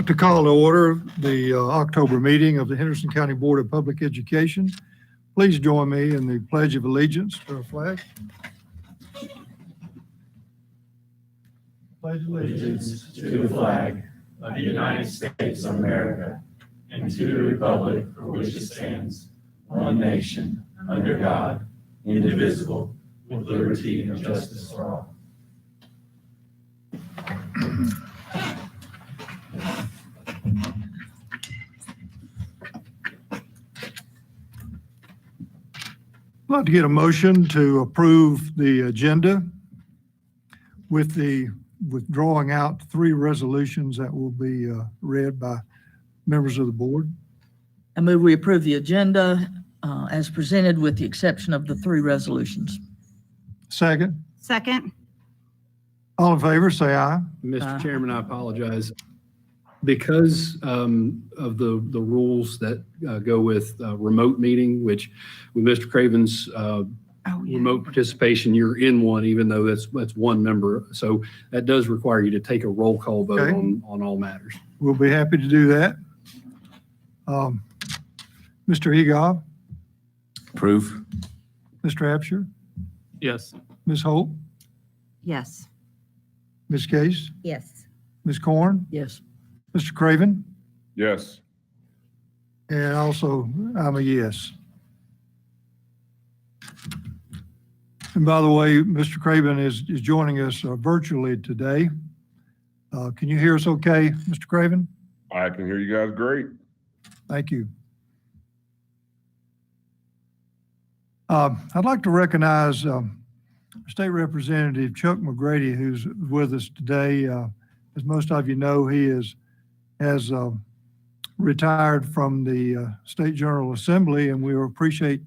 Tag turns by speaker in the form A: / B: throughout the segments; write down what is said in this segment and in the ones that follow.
A: like to call to order the October meeting of the Henderson County Board of Public Education. Please join me in the Pledge of Allegiance to our flag. Pledge
B: Allegiance to the flag of the United States of America and to the republic for which it stands, one nation, under God, indivisible, with liberty and justice for all.
A: I'd like to get a motion to approve the agenda with the withdrawing out 3 resolutions that will be read by members of the board.
C: I move we approve the agenda as presented with the exception of the 3 resolutions.
A: Second.
D: Second.
A: All in favor, say aye.
E: Mr. Chairman, I apologize. Because of the rules that go with remote meeting, which with Mr. Craven's remote participation, you're in one, even though that's one member. So that does require you to take a roll call vote
A: Okay.
E: on all matters.
A: We'll be happy to do that. Mr. Egov,
B: Approve.
A: Mr. Absher,
E: Yes.
A: Ms. Holt,
D: Yes.
A: Ms. Case,
D: Yes.
A: Ms. Corn,
C: Yes.
A: Mr. Craven,
F: Yes.
A: and also I'm a yes. And by the way, Mr. Craven is joining us virtually today. Can you hear us okay, Mr. Craven?
F: I can hear you guys great.
A: Thank you. I'd like to recognize State Representative Chuck McGrady, who's with us today. As most of you know, he has retired from the State General Assembly, and we appreciate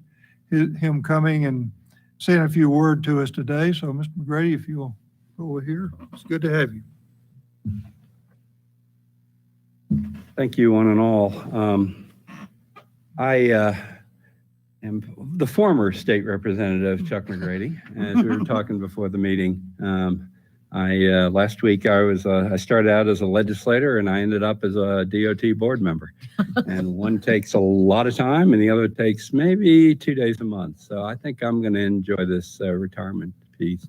A: him coming and saying a few words to us today. So, Mr. McGrady, if you'll go over here, it's good to have you.
G: Thank you, one and all. I am the former state representative, Chuck McGrady. As we were talking before the meeting, last week I started out as a legislator and I ended up as a DOT board member. And one takes a lot of time and the other takes maybe 2 days a month. So I think I'm going to enjoy this retirement piece.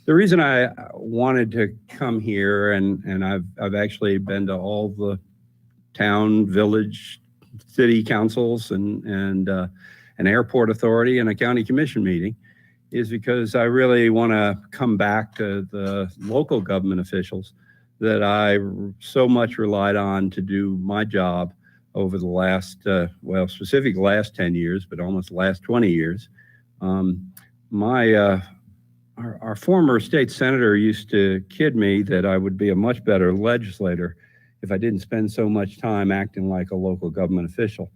G: The reason I wanted to come here, and I've actually been to all the town, village, city councils and an airport authority and a county commission meeting, is because I really want to come back to the local government officials that I so much relied on to do my job over the last, specific last 10 years, but almost the last 20 years. Our former state senator used to kid me that I would be a much better legislator if I didn't spend so much time acting like a local government official.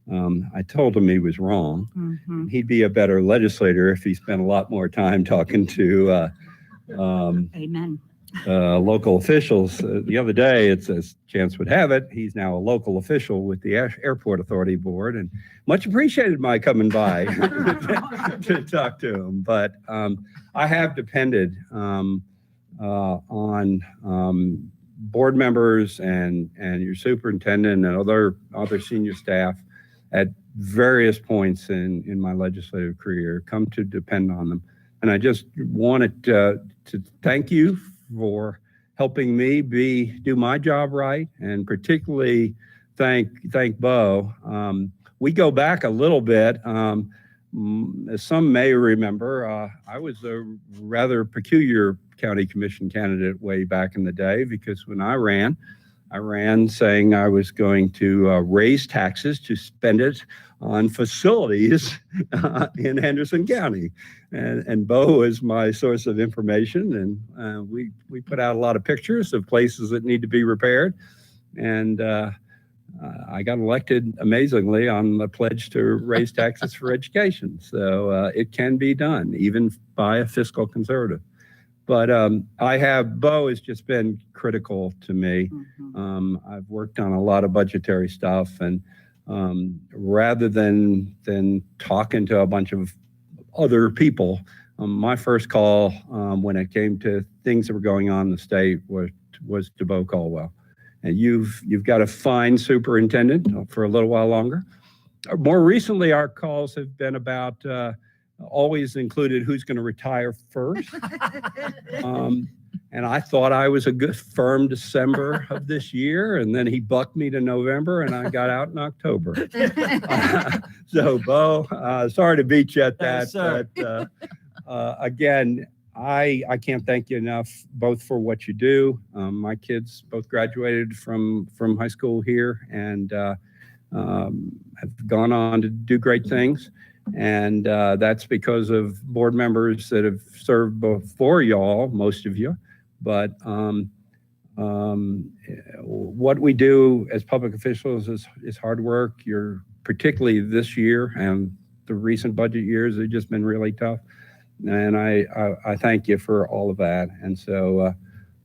G: I told him he was wrong.
D: Mm-hmm.
G: He'd be a better legislator if he spent a lot more time talking to
D: Amen.
G: local officials. The other day, it's as chance would have it, he's now a local official with the Airport Authority Board, and much appreciated my coming by to talk to him. But I have depended on board members and your superintendent and other senior staff at various points in my legislative career, come to depend on them. And I just wanted to thank you for helping me do my job right, and particularly thank Bo. We go back a little bit. As some may remember, I was a rather peculiar county commission candidate way back in the day, because when I ran saying I was going to raise taxes to spend it on facilities in Henderson County. And Bo is my source of information. And we put out a lot of pictures of places that need to be repaired. And I got elected amazingly on the pledge to raise taxes for education. So it can be done, even by a fiscal conservative. But Bo has just been critical to me.
D: Mm-hmm.
G: I've worked on a lot of budgetary stuff, and rather than talking to a bunch of other people, my first call when it came to things that were going on in the state was to Bo Caldwell. and you've got a fine superintendent for a little while longer. More recently, our calls have been about always included who's going to retire first. And I thought I was a good firm December of this year, and then he bucked me to November, and I got out in October. So, Bo, sorry to beat you at that, but again, I can't thank you enough both for what you do. My kids both graduated from high school here and have gone on to do great things. And that's because of board members that have served before y'all, most of you. But what we do as public officials is hard work. You're particularly this year and the recent budget years have just been really tough. And I thank you for all of that. And so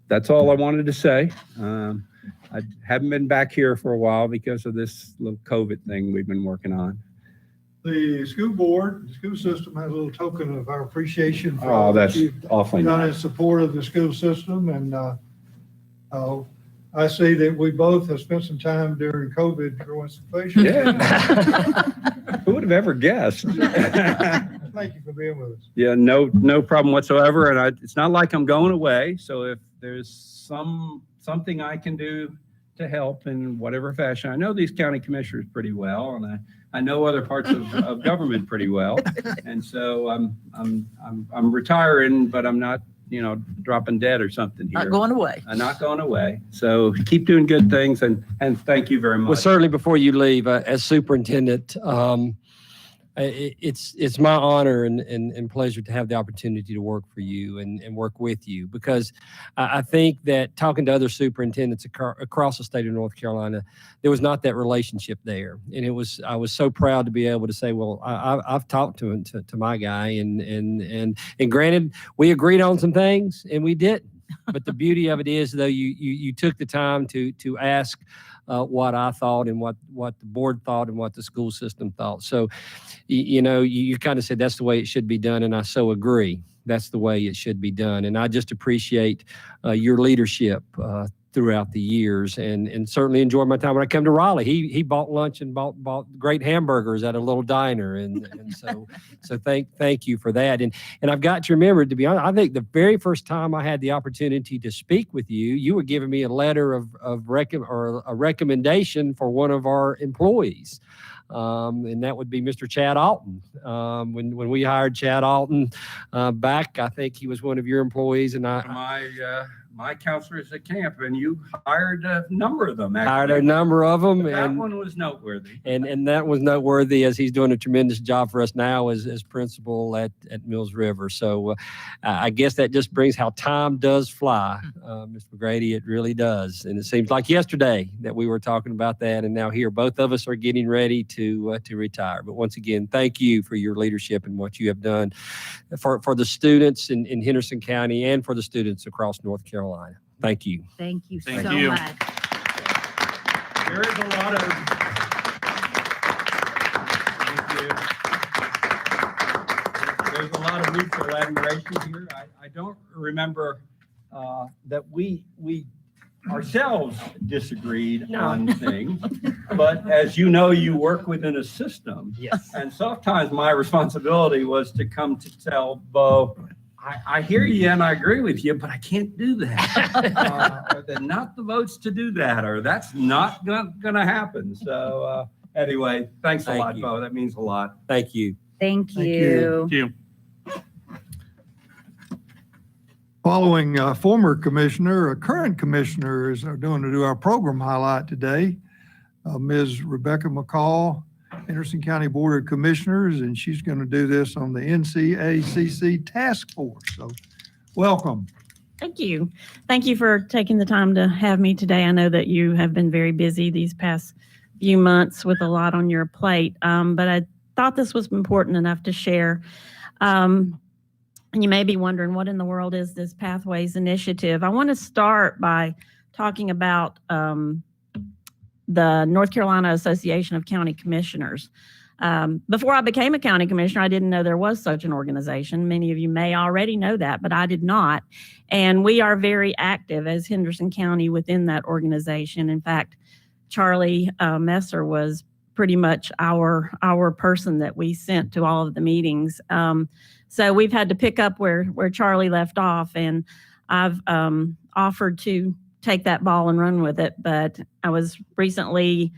G: that's all I wanted to say. I haven't been back here for a while because of this little COVID thing we've been working on.
A: The school board, the school system has a little token of our appreciation for
G: Oh,
A: what
G: that's
A: you've
G: awfully
A: done in
G: nice.
A: support of the school system. And I see that we both have spent some time during COVID growing some facial.
G: Yeah. Who would have ever guessed?
A: Thank you for being with us.
G: Yeah, no problem whatsoever. And it's not like I'm going away. So if there's something I can do to help in whatever fashion, I know these county commissioners pretty well, and I know other parts of government pretty well. And so I'm retiring, but I'm not, dropping dead or something here.
C: Not going away.
G: I'm not going away. So keep doing good things, and thank you very much.
H: Well, certainly before you leave, as superintendent, it's my honor and pleasure to have the opportunity to work for you and work with you, because I think that talking to other superintendents across the state of North Carolina, there was not that relationship there. And I was so proud to be able to say, well, I've talked to my guy and granted, we agreed on some things and we didn't. But the beauty of it is, though, you took the time to ask what I thought and what the board thought and what the school system thought. So, you kind of said that's the way it should be done, and I so agree. That's the way it should be done. And I just appreciate your leadership throughout the years, and certainly enjoy my time when I come to Raleigh. He bought lunch and bought great hamburgers at a little diner, and so thank you for that. And I've got to remember, to be honest, I think the very first time I had the opportunity to speak with you, you were giving me a letter of a recommendation for one of our employees. And that would be Mr. Chad Alton. When we hired Chad Alton back, I think he was one of your employees, and
G: My counselors at camp, and you hired a number of them. Actually.
H: hired a number of them.
G: But that
H: And
G: one was noteworthy.
H: and that was noteworthy, as he's doing a tremendous job for us now as principal at Mills River. So I guess that just brings how time does fly, Mr. McGrady. It really does. And it seems like yesterday that we were talking about that, and now here both of us are getting ready to retire. But once again, thank you for your leadership and what you have done for the students in Henderson County and for the students across North Carolina. Thank you.
D: Thank you
B: Thank
D: so
B: you.
D: much.
G: There is a lot of. Thank you. There's a lot of mutual admiration here. I don't remember that we ourselves disagreed on things, but as you know, you work within a system.
H: Yes.
G: And sometimes my responsibility was to come to tell Bo, I hear you and I agree with you, but I can't do that. Or there are not the votes to do that, or that's not going to happen. So anyway, thanks a
H: Thank
G: lot,
H: you.
G: Bo. That means a lot.
H: Thank you.
D: Thank
A: Thank
D: you.
B: Thank you.
A: Following former commissioner, a current commissioner is going to do our program highlight today. Ms. Rebecca McCall, Henderson County Board of Commissioners, and she's going to do this on the NCACC Task Force. So welcome.
I: Thank you. Thank you for taking the time to have me today. I know that you have been very busy these past few months with a lot on your plate, but I thought this was important enough to share. And you may be wondering, what in the world is this Pathways Initiative? I want to start by talking about the North Carolina Association of County Commissioners. Before I became a county commissioner, I didn't know there was such an organization. Many of you may already know that, but I did not. And we are very active as Henderson County within that organization. In fact, Charlie Messer was pretty much our person that we sent to all of the meetings. So we've had to pick up where Charlie left off, and I've offered to take that ball and run with it. But I was recently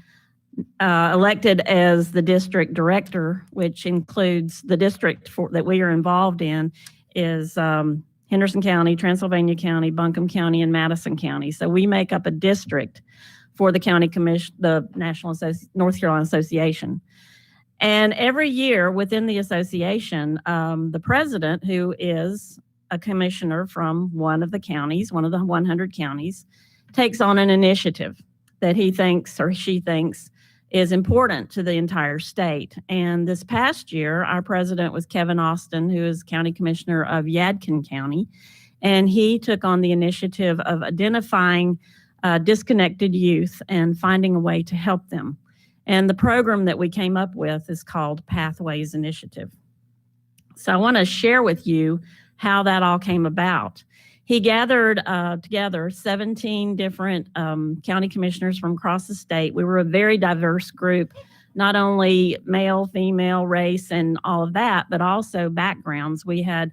I: elected as the district director, which includes the district that we are involved in is Henderson County, Transylvania County, Buncombe County, and Madison County. So we make up a district for the county commission, the North Carolina Association. And every year within the association, the president, who is a commissioner from one of the counties, one of the 100 counties, takes on an initiative that he thinks or she thinks is important to the entire state. And this past year, our president was Kevin Austin, who is county commissioner of Yadkin County. And he took on the initiative of identifying disconnected youth and finding a way to help them. And the program that we came up with is called Pathways Initiative. So I want to share with you how that all came about. He gathered together 17 different county commissioners from across the state. We were a very diverse group, not only male, female, race, and all of that, but also backgrounds. We had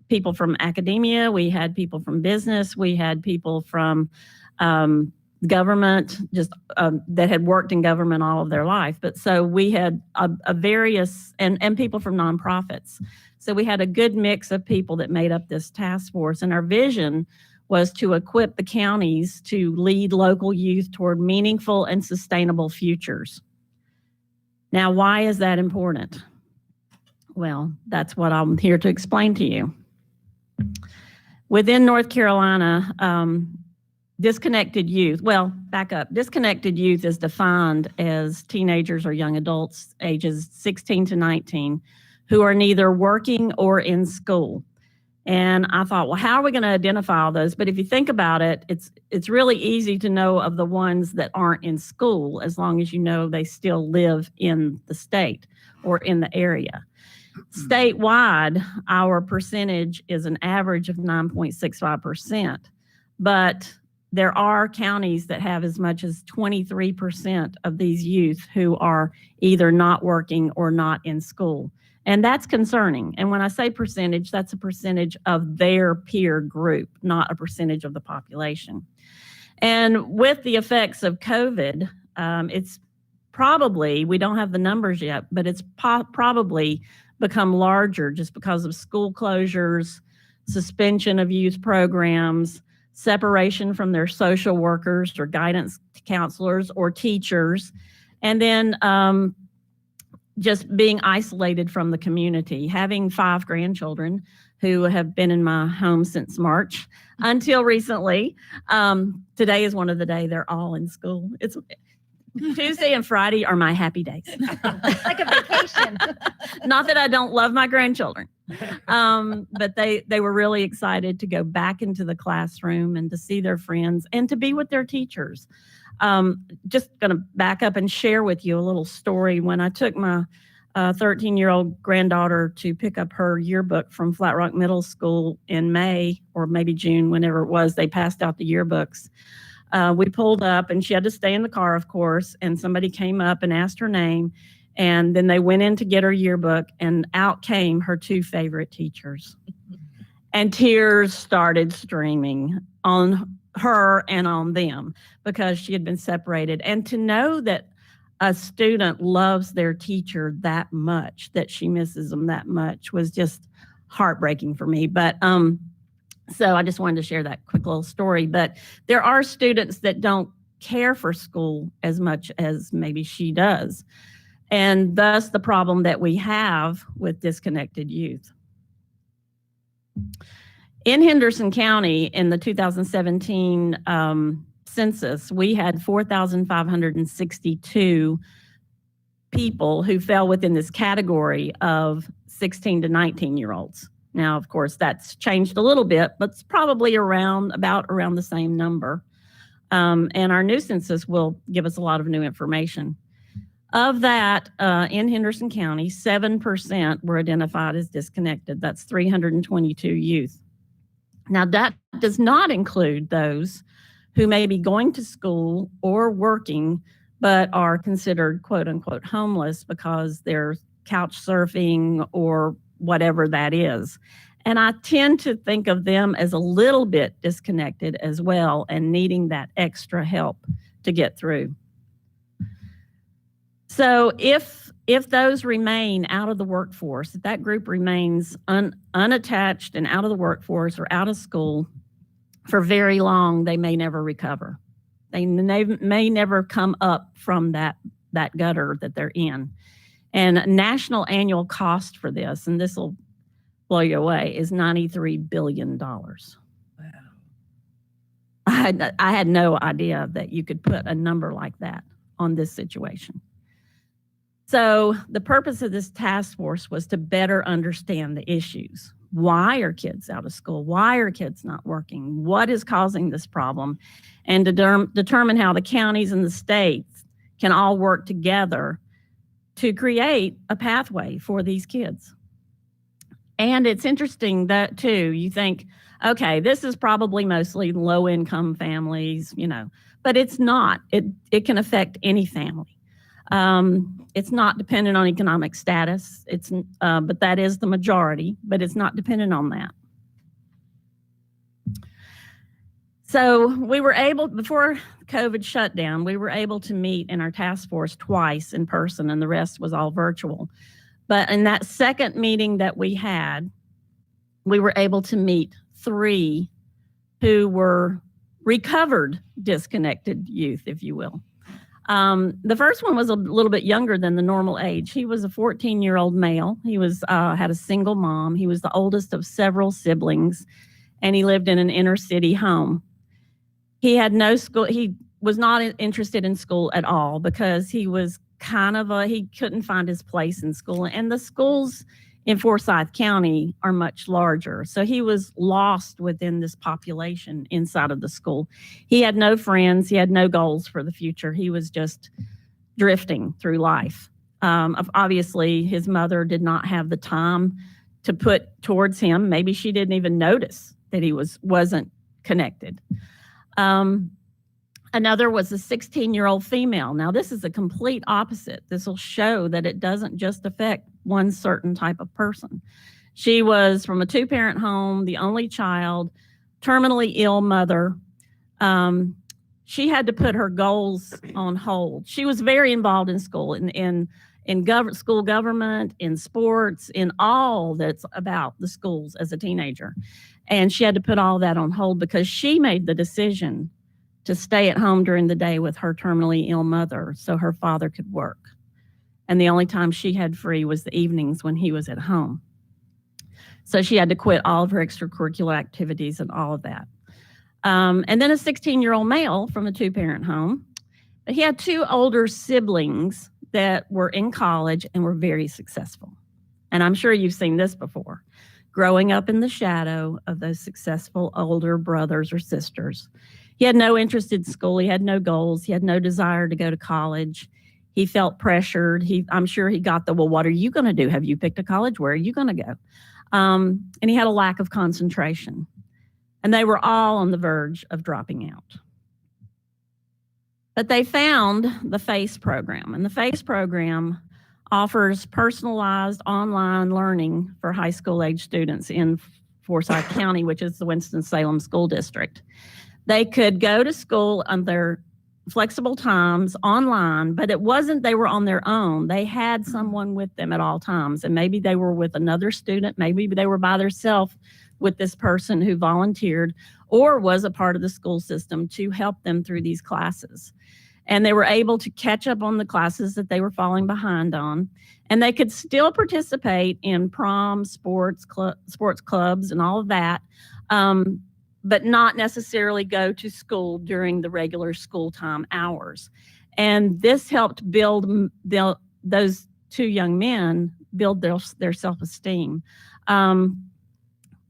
I: people from academia, we had people from business, we had people from government, just that had worked in government all of their life. But so we had a various, and people from nonprofits. So we had a good mix of people that made up this task force. And our vision was to equip the counties to lead local youth toward meaningful and sustainable futures. Now, why is that important? Well, that's what I'm here to explain to you. Within North Carolina, disconnected youth, well, back up. Disconnected youth is defined as teenagers or young adults ages 16 to 19 who are neither working or in school. And I thought, well, how are we going to identify all those? But if you think about it, it's really easy to know of the ones that aren't in school as long as you know they still live in the state or in the area. Statewide, our percentage is an average of 9.65%, but there are counties that have as much as 23% of these youth who are either not working or not in school. And that's concerning. And when I say percentage, that's a percentage of their peer group, not a percentage of the population. And with the effects of COVID, it's probably, we don't have the numbers yet, but it's probably become larger just because of school closures, suspension of youth programs, separation from their social workers or guidance counselors or teachers, and then just being isolated from the community. Having 5 grandchildren who have been in my home since March until recently. Today is one of the days they're all in school. It's Tuesday and Friday are my happy days.
D: Like a vacation.
I: Not that I don't love my grandchildren, but they were really excited to go back into the classroom and to see their friends and to be with their teachers. Just going to back up and share with you a little story. When I took my 13-year-old granddaughter to pick up her yearbook from Flat Rock Middle School in May or maybe June, whenever it was, they passed out the yearbooks. We pulled up and she had to stay in the car, of course, and somebody came up and asked her name. And then they went in to get her yearbook and out came her 2 favorite teachers. And tears started streaming on her and on them because she had been separated. And to know that a student loves their teacher that much, that she misses them that much, was just heartbreaking for me. But so I just wanted to share that quick little story. But there are students that don't care for school as much as maybe she does. And thus the problem that we have with disconnected youth. In Henderson County, in the 2017 census, we had 4,562 people who fell within this category of 16 to 19-year-olds. Now, of course, that's changed a little bit, but it's probably around the same number. And our new census will give us a lot of new information. Of that, in Henderson County, 7% were identified as disconnected. That's 322 youth. Now, that does not include those who may be going to school or working, but are considered quote unquote homeless because they're couch surfing or whatever that is. And I tend to think of them as a little bit disconnected as well and needing that extra help to get through. So if those remain out of the workforce, if that group remains unattached and out of the workforce or out of school for very long, they may never recover. They may never come up from that gutter that they're in. And national annual cost for this, and this will blow you away, is $93 billion. Wow. I had no idea that you could put a number like that on this situation. So the purpose of this task force was to better understand the issues. Why are kids out of school? Why are kids not working? What is causing this problem? And to determine how the counties and the states can all work together to create a pathway for these kids. And it's interesting that too, you think, okay, this is probably mostly low-income families, but it's not. It can affect any family. It's not dependent on economic status. But that is the majority, but it's not dependent on that. So we were able, before COVID shut down, we were able to meet in our task force twice in person, and the rest was all virtual. But in that second meeting that we had, we were able to meet 3 who were recovered disconnected youth, if you will. The first one was a little bit younger than the normal age. He was a 14-year-old male. He had a single mom. He was the oldest of several siblings, and he lived in an inner city home. He had no school. He was not interested in school at all because he was he couldn't find his place in school. And the schools in Forsyth County are much larger. So he was lost within this population inside of the school. He had no friends. He had no goals for the future. He was just drifting through life. Obviously, his mother did not have the time to put towards him. Maybe she didn't even notice that he wasn't connected. Another was a 16-year-old female. Now, this is a complete opposite. This will show that it doesn't just affect one certain type of person. She was from a 2-parent home, the only child, terminally ill mother. She had to put her goals on hold. She was very involved in school, in school government, in sports, in all that's about the schools as a teenager. And she had to put all that on hold because she made the decision to stay at home during the day with her terminally ill mother so her father could work. And the only time she had free was the evenings when he was at home. So she had to quit all of her extracurricular activities and all of that. And then a 16-year-old male from a 2-parent home. But he had 2 older siblings that were in college and were very successful. And I'm sure you've seen this before. Growing up in the shadow of those successful older brothers or sisters. He had no interest in school. He had no goals. He had no desire to go to college. He felt pressured. I'm sure he got well, what are you going to do? Have you picked a college? Where are you going to go? And he had a lack of concentration. And they were all on the verge of dropping out. But they found the FACE program. And the FACE program offers personalized online learning for high school age students in Forsyth County, which is the Winston-Salem School District. They could go to school on their flexible times online, but it wasn't they were on their own. They had someone with them at all times. And maybe they were with another student. Maybe they were by themselves with this person who volunteered or was a part of the school system to help them through these classes. And they were able to catch up on the classes that they were falling behind on. And they could still participate in prom, sports clubs, and all of that. But not necessarily go to school during the regular school time hours. And this helped build those 2 young men, build their self-esteem.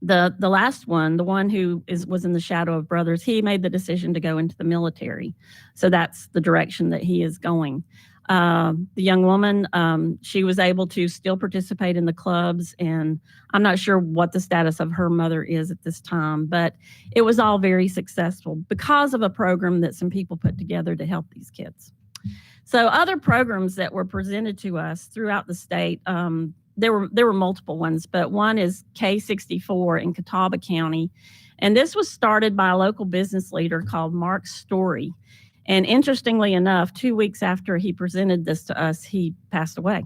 I: The last one, the one who was in the shadow of brothers, he made the decision to go into the military. So that's the direction that he is going. The young woman, she was able to still participate in the clubs, and I'm not sure what the status of her mother is at this time, but it was all very successful because of a program that some people put together to help these kids. So other programs that were presented to us throughout the state, there were multiple ones, but one is K64 in Catawba County. And this was started by a local business leader called Mark Story. And interestingly enough, 2 weeks after he presented this to us, he passed away.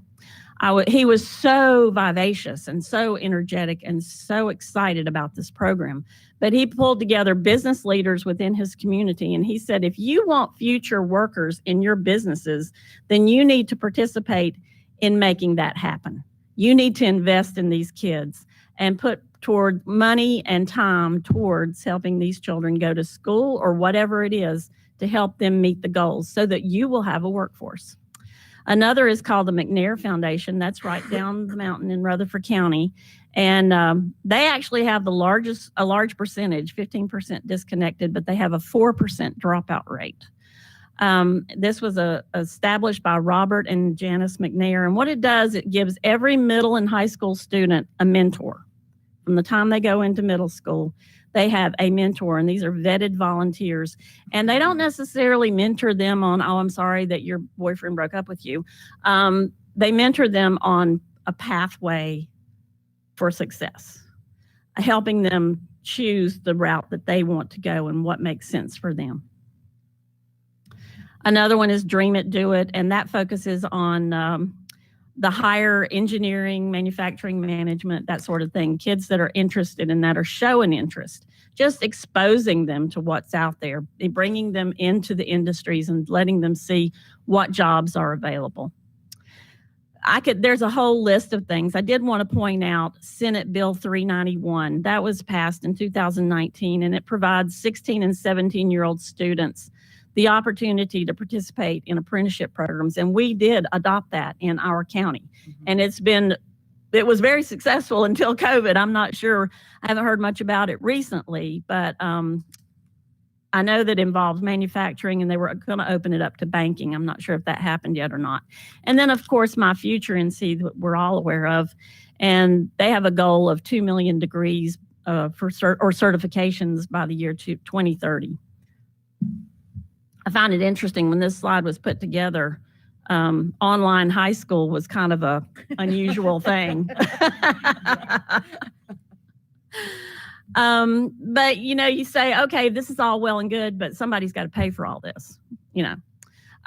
I: He was so vivacious and so energetic and so excited about this program. But he pulled together business leaders within his community. And he said, if you want future workers in your businesses, then you need to participate in making that happen. You need to invest in these kids and put toward money and time towards helping these children go to school or whatever it is to help them meet the goals so that you will have a workforce. Another is called the McNair Foundation. That's right down the mountain in Rutherford County. And they actually have a large percentage, 15% disconnected, but they have a 4% dropout rate. This was established by Robert and Janice McNair. And what it does, it gives every middle and high school student a mentor. From the time they go into middle school, they have a mentor, and these are vetted volunteers. And they don't necessarily mentor them on, oh, I'm sorry that your boyfriend broke up with you. They mentor them on a pathway for success, helping them choose the route that they want to go and what makes sense for them. Another one is Dream It, Do It, and that focuses on the higher engineering, manufacturing, management, that sort of thing. Kids that are interested in that are showing interest, just exposing them to what's out there, bringing them into the industries and letting them see what jobs are available. There's a whole list of things. I did want to point out Senate Bill 391. That was passed in 2019, and it provides 16 and 17-year-old students the opportunity to participate in apprenticeship programs. And we did adopt that in our county. And it was very successful until COVID. I'm not sure, I haven't heard much about it recently, but I know that involves manufacturing, and they were going to open it up to banking. I'm not sure if that happened yet or not. And then, of course, My Future NC that we're all aware of, and they have a goal of 2 million degrees for certifications by the year 2030. I find it interesting when this slide was put together, online high school was kind of a unusual thing. But, you say, okay, this is all well and good, but somebody's got to pay for all this,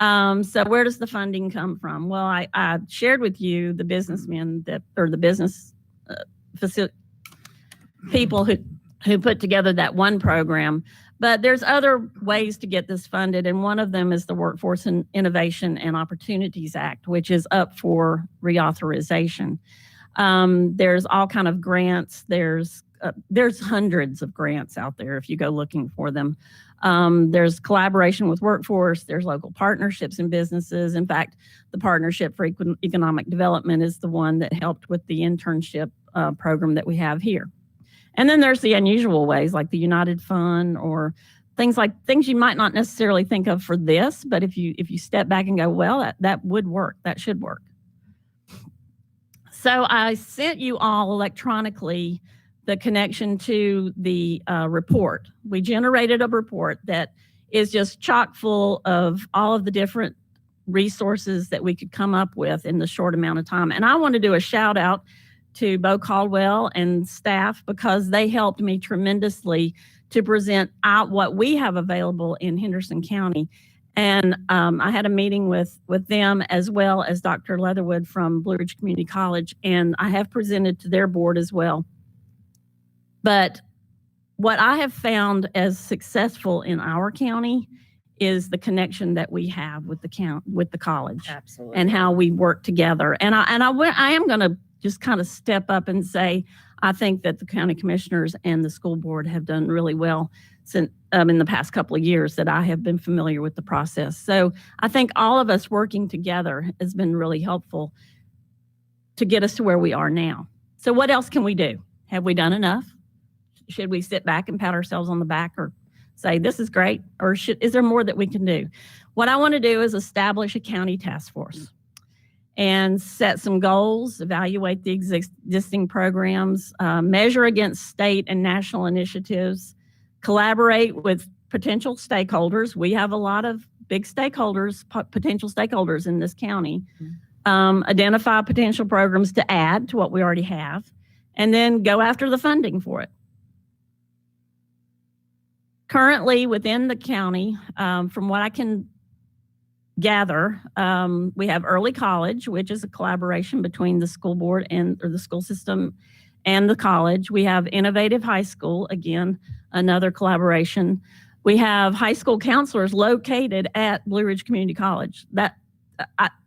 I: So where does the funding come from? Well, I shared with you the businessmen the business people who put together that one program. But there's other ways to get this funded, and one of them is the Workforce and Innovation and Opportunities Act, which is up for reauthorization. There's all kind of grants. There's hundreds of grants out there if you go looking for them. There's collaboration with workforce. There's local partnerships and businesses. In fact, the Partnership for Economic Development is the one that helped with the internship program that we have here. And then there's the unusual ways like the United Fund or things you might not necessarily think of for this, but if you step back and go, well, that would work, that should work. So I sent you all electronically the connection to the report. We generated a report that is just chock full of all of the different resources that we could come up with in the short amount of time. And I want to do a shout out to Bo Caldwell and staff because they helped me tremendously to present out what we have available in Henderson County. And I had a meeting with them as well as Dr. Leatherwood from Blue Ridge Community College, and I have presented to their board as well. But what I have found as successful in our county is the connection that we have with the college.
C: Absolutely.
I: And how we work together. And I am going to just kind of step up and say, I think that the county commissioners and the school board have done really well since in the past couple of years that I have been familiar with the process. So I think all of us working together has been really helpful to get us to where we are now. So what else can we do? Have we done enough? Should we sit back and pat ourselves on the back or say, this is great, or is there more that we can do? What I want to do is establish a county task force and set some goals, evaluate the existing programs, measure against state and national initiatives, collaborate with potential stakeholders. We have a lot of big stakeholders, potential stakeholders in this county. Identify potential programs to add to what we already have, and then go after the funding for it. Currently within the county, from what I can gather, we have early college, which is a collaboration between the school board or the school system and the college. We have innovative high school, again, another collaboration. We have high school counselors located at Blue Ridge Community College.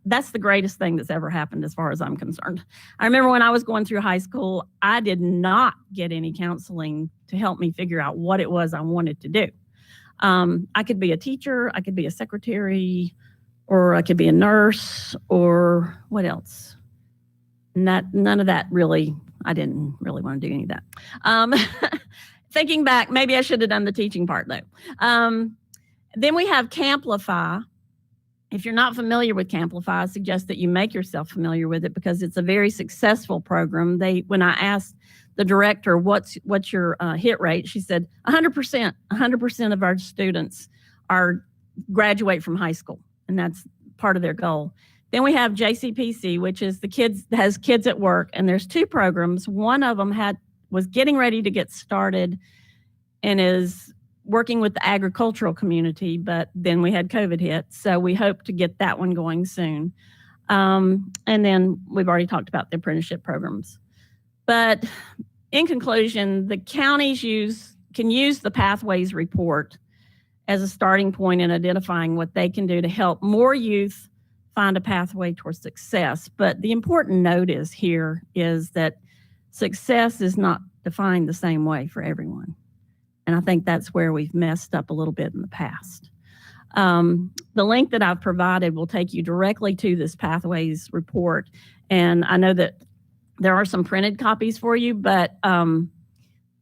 I: That's the greatest thing that's ever happened as far as I'm concerned. I remember when I was going through high school, I did not get any counseling to help me figure out what it was I wanted to do. I could be a teacher, I could be a secretary, or I could be a nurse, or what else? None of that really, I didn't really want to do any of that. Thinking back, maybe I should have done the teaching part though. Then we have Camplify. If you're not familiar with Camplify, I suggest that you make yourself familiar with it because it's a very successful program. When I asked the director, what's your hit rate? She said 100%. 100% of our students graduate from high school, and that's part of their goal. Then we have JCPC, which is has kids at work, and there's two programs. One of them was getting ready to get started and is working with the agricultural community, but then we had COVID hit. So we hope to get that one going soon. And then we've already talked about the apprenticeship programs. But in conclusion, the counties can use the Pathways report as a starting point in identifying what they can do to help more youth find a pathway towards success. But the important note is that success is not defined the same way for everyone. And I think that's where we've messed up a little bit in the past. The link that I've provided will take you directly to this Pathways report. And I know that there are some printed copies for you, but the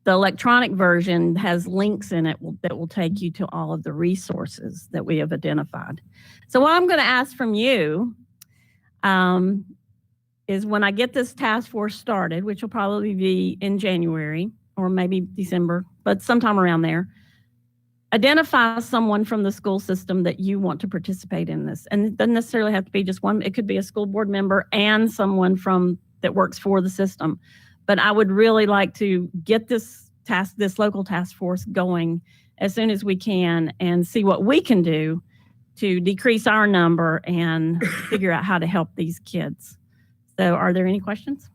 I: electronic version has links in it that will take you to all of the resources that we have identified. So what I'm going to ask from you is when I get this task force started, which will probably be in January or maybe December, but sometime around there, identify someone from the school system that you want to participate in this. And it doesn't necessarily have to be just one. It could be a school board member and someone that works for the system. But I would really like to get this local task force going as soon as we can and see what we can do to decrease our number and figure out how to help these kids. So are there any questions?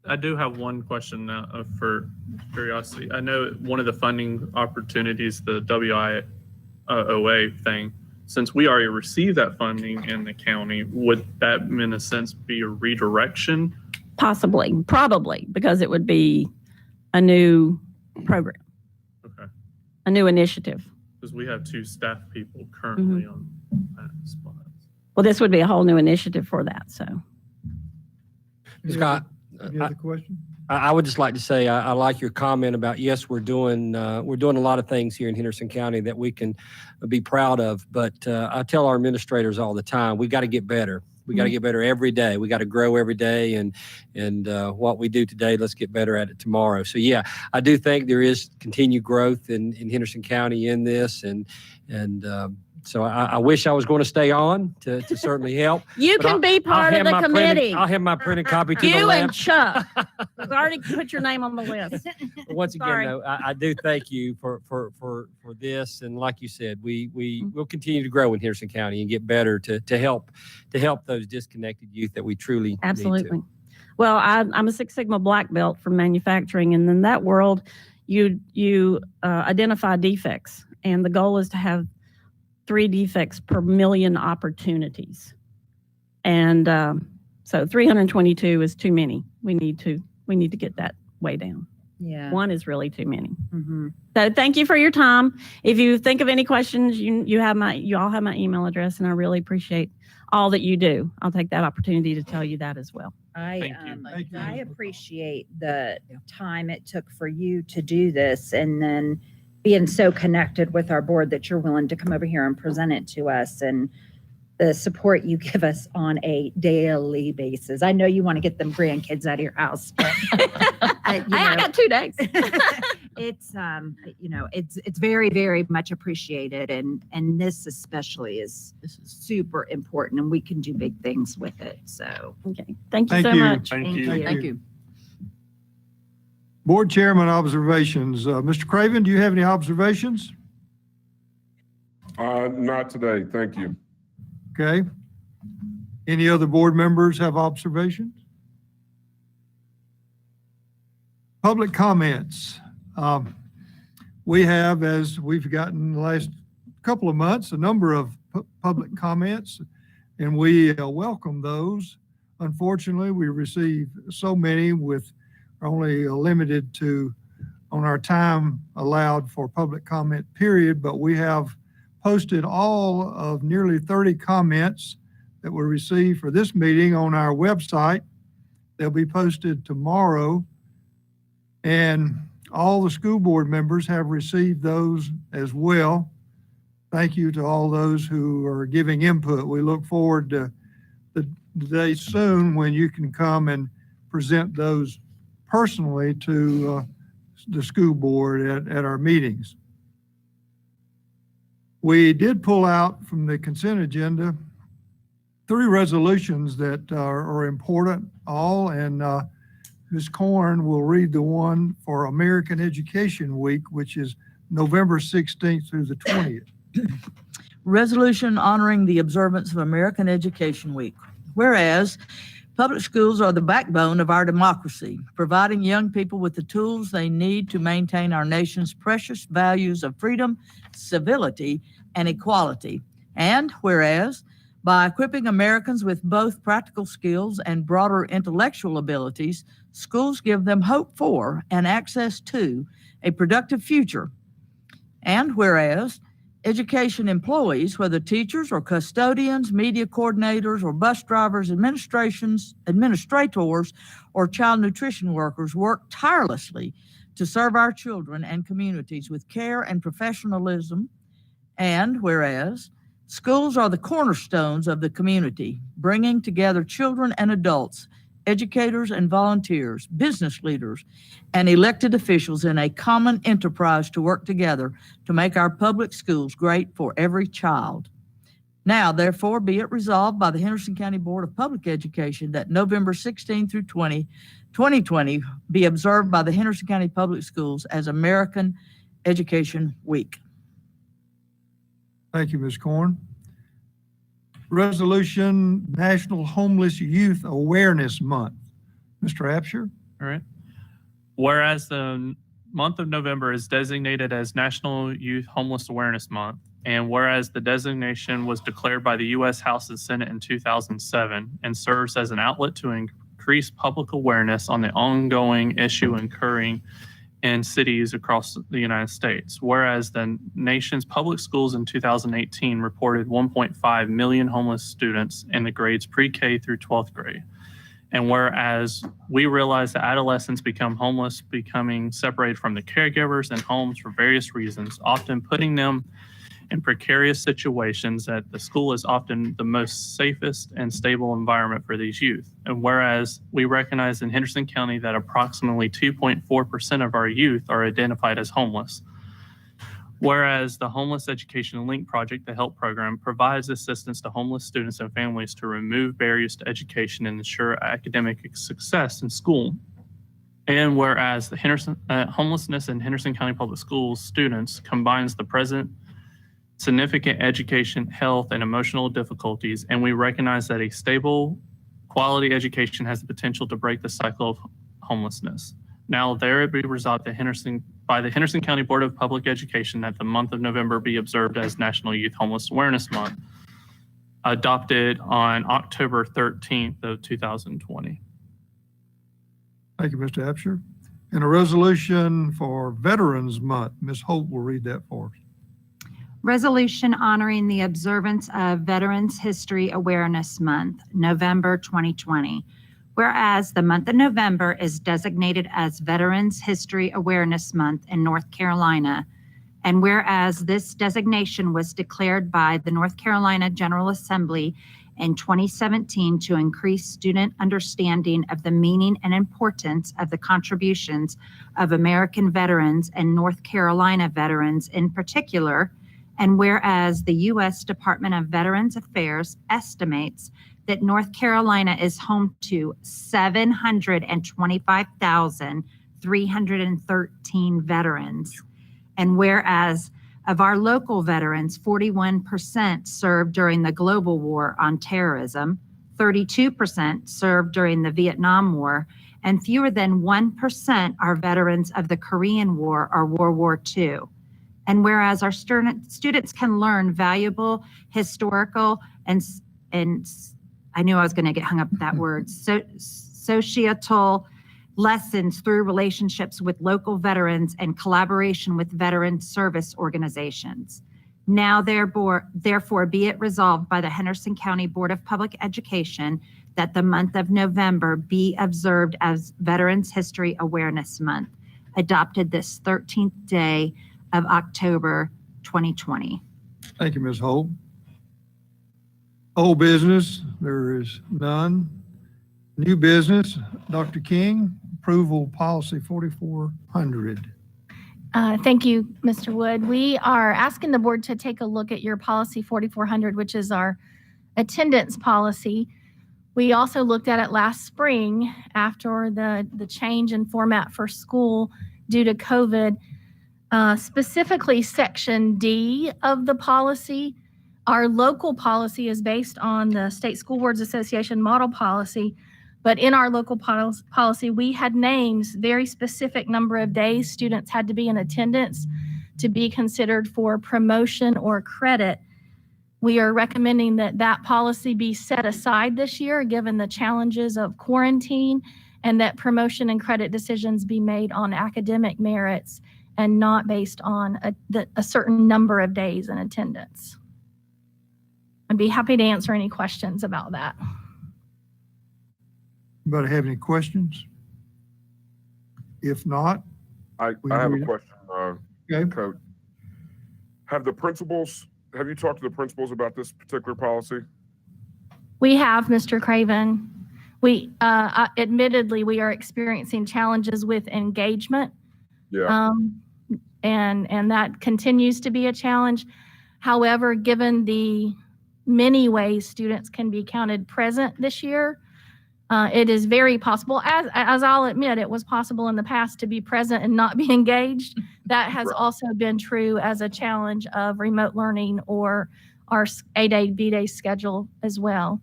J: I do have one question now for curiosity. I know one of the funding opportunities, the WIOA thing, since we already received that funding in the county, would that in a sense be a redirection?
I: Possibly, probably, because it would be a new program,
J: Okay.
I: a new initiative.
J: Because we have 2 staff people currently on that spot.
I: Well, this would be a whole new initiative for that, so.
H: Scott,
A: Any other question?
H: I would just like to say I like your comment about, yes, we're doing a lot of things here in Henderson County that we can be proud of. But I tell our administrators all the time, we got to get better. We got to get better every day. We got to grow every day, and what we do today, let's get better at it tomorrow. So yeah, I do think there is continued growth in Henderson County in this, and so I wish I was going to stay on to certainly help.
I: You can be part of the committee.
H: I'll have my printed copy to the
I: You and
H: left.
I: Chuck. We've already put your name on the list.
H: Once again,
I: Sorry.
H: though, I do thank you for this, and like you said, we will continue to grow in Henderson County and get better to help those disconnected youth that we truly need to.
I: Absolutely. Well, I'm a Six Sigma black belt from manufacturing, and in that world, you identify defects, and the goal is to have 3 defects per million opportunities. And so 322 is too many. We need to get that way down.
D: Yeah.
I: 1 is really too many.
D: Mm-hmm.
I: So thank you for your time. If you think of any questions, you all have my email address, and I really appreciate all that you do. I'll take that opportunity to tell you that as well.
J: Thank you.
A: Thank you.
D: I appreciate the time it took for you to do this, and then being so connected with our board that you're willing to come over here and present it to us, and the support you give us on a daily basis. I know you want to get them grandkids out of your house, but
I: I got 2 days.
D: it's it's very, very much appreciated, and this especially is super important, and we can do big things with it. So
I: Okay. Thank you
A: Thank
I: so
A: you.
I: much.
J: Thank
D: Thank
J: you.
D: you.
C: Thank you.
A: Board Chairman observations. Mr. Craven, do you have any observations?
F: Not today, thank you.
A: Okay. Any other board members have observations? Public comments. We have, as we've gotten the last couple of months, a number of public comments, and we welcome those. Unfortunately, we receive so many with only limited to on our time allowed for public comment period, but we have posted all of nearly 30 comments that were received for this meeting on our website. They'll be posted tomorrow, and all the school board members have received those as well. Thank you to all those who are giving input. We look forward to the day soon when you can come and present those personally to the school board at our meetings. We did pull out from the consent agenda 3 resolutions that are important all, and Ms. Corn will read the one for American Education Week, which is November 16th through the 20th.
C: Resolution honoring the observance of American Education Week. Whereas public schools are the backbone of our democracy, providing young people with the tools they need to maintain our nation's precious values of freedom, civility, and equality. And whereas by equipping Americans with both practical skills and broader intellectual abilities, schools give them hope for and access to a productive future. And whereas education employees, whether teachers or custodians, media coordinators or bus drivers, administrators or child nutrition workers, work tirelessly to serve our children and communities with care and professionalism. And whereas schools are the cornerstones of the community, bringing together children and adults, educators and volunteers, business leaders, and elected officials in a common enterprise to work together to make our public schools great for every child. Now, therefore, be it resolved by the Henderson County Board of Public Education that November 16 through 20, 2020 be observed by the Henderson County Public Schools as American Education Week.
A: Thank you, Ms. Corn. Resolution National Homeless Youth Awareness Month. Mr. Absher?
J: All right. Whereas the month of November is designated as National Youth Homeless Awareness Month, and whereas the designation was declared by the U.S. House and Senate in 2007 and serves as an outlet to increase public awareness on the ongoing issue occurring in cities across the United States. Whereas the nation's public schools in 2018 reported 1.5 million homeless students in the grades pre-K through 12th grade. And whereas we realize that adolescents become homeless, becoming separated from the caregivers and homes for various reasons, often putting them in precarious situations, that the school is often the most safest and stable environment for these youth. And whereas we recognize in Henderson County that approximately 2.4% of our youth are identified as homeless. Whereas the Homeless Education Link Project, the HELP program, provides assistance to homeless students and families to remove barriers to education and ensure academic success in school. And whereas the homelessness in Henderson County Public Schools students combines the present significant education, health, and emotional difficulties, and we recognize that a stable, quality education has the potential to break the cycle of homelessness. Now, there it be resolved by the Henderson County Board of Public Education that the month of November be observed as National Youth Homeless Awareness Month, adopted on October 13th of 2020.
A: Thank you, Mr. Absher. And a resolution for Veterans Month. Ms. Holt will read that for us.
D: resolution honoring the observance of Veterans History Awareness Month, November 2020. Whereas the month of November is designated as Veterans History Awareness Month in North Carolina, And whereas this designation was declared by the North Carolina General Assembly in 2017 to increase student understanding of the meaning and importance of the contributions of American veterans and North Carolina veterans in particular, and whereas the U.S. Department of Veterans Affairs estimates that North Carolina is home to 725,313 veterans, and whereas of our local veterans, 41% served during the global war on terrorism, 32% served during the Vietnam War, and fewer than 1% are veterans of the Korean War or World War II. And whereas our students can learn valuable historical and I knew I was going to get hung up with that word, societal lessons through relationships with local veterans and collaboration with veteran service organizations. Now, therefore, be it resolved by the Henderson County Board of Public Education that the month of November be observed as Veterans History Awareness Month, adopted this 13th day of October 2020.
A: Thank you, Ms. Holt. Old business, there is none. New business, Dr. King, approval policy 4400.
K: Thank you, Mr. Wood. We are asking the board to take a look at your policy 4400, which is our attendance policy. We also looked at it last spring after the change in format for school due to COVID. Specifically, Section D of the policy. Our local policy is based on the State School Boards Association model policy, but in our local policy, we had names, very specific number of days students had to be in attendance to be considered for promotion or credit. We are recommending that that policy be set aside this year, given the challenges of quarantine, and that promotion and credit decisions be made on academic merits and not based on a certain number of days in attendance. I'd be happy to answer any questions about that.
A: Anybody have any questions? If not,
F: I
A: We
F: have a
A: read it.
F: question,
A: okay.
F: Coach. Have you talked to the principals about this particular policy?
K: We have, Mr. Craven. We admittedly, we are experiencing challenges with engagement.
F: Yeah,
K: And that continues to be a challenge. However, given the many ways students can be counted present this year, it is very possible, as I'll admit, it was possible in the past to be present and not be engaged. That has
F: Right.
K: also been true as a challenge of remote learning or our A-Day, B-Day schedule as well.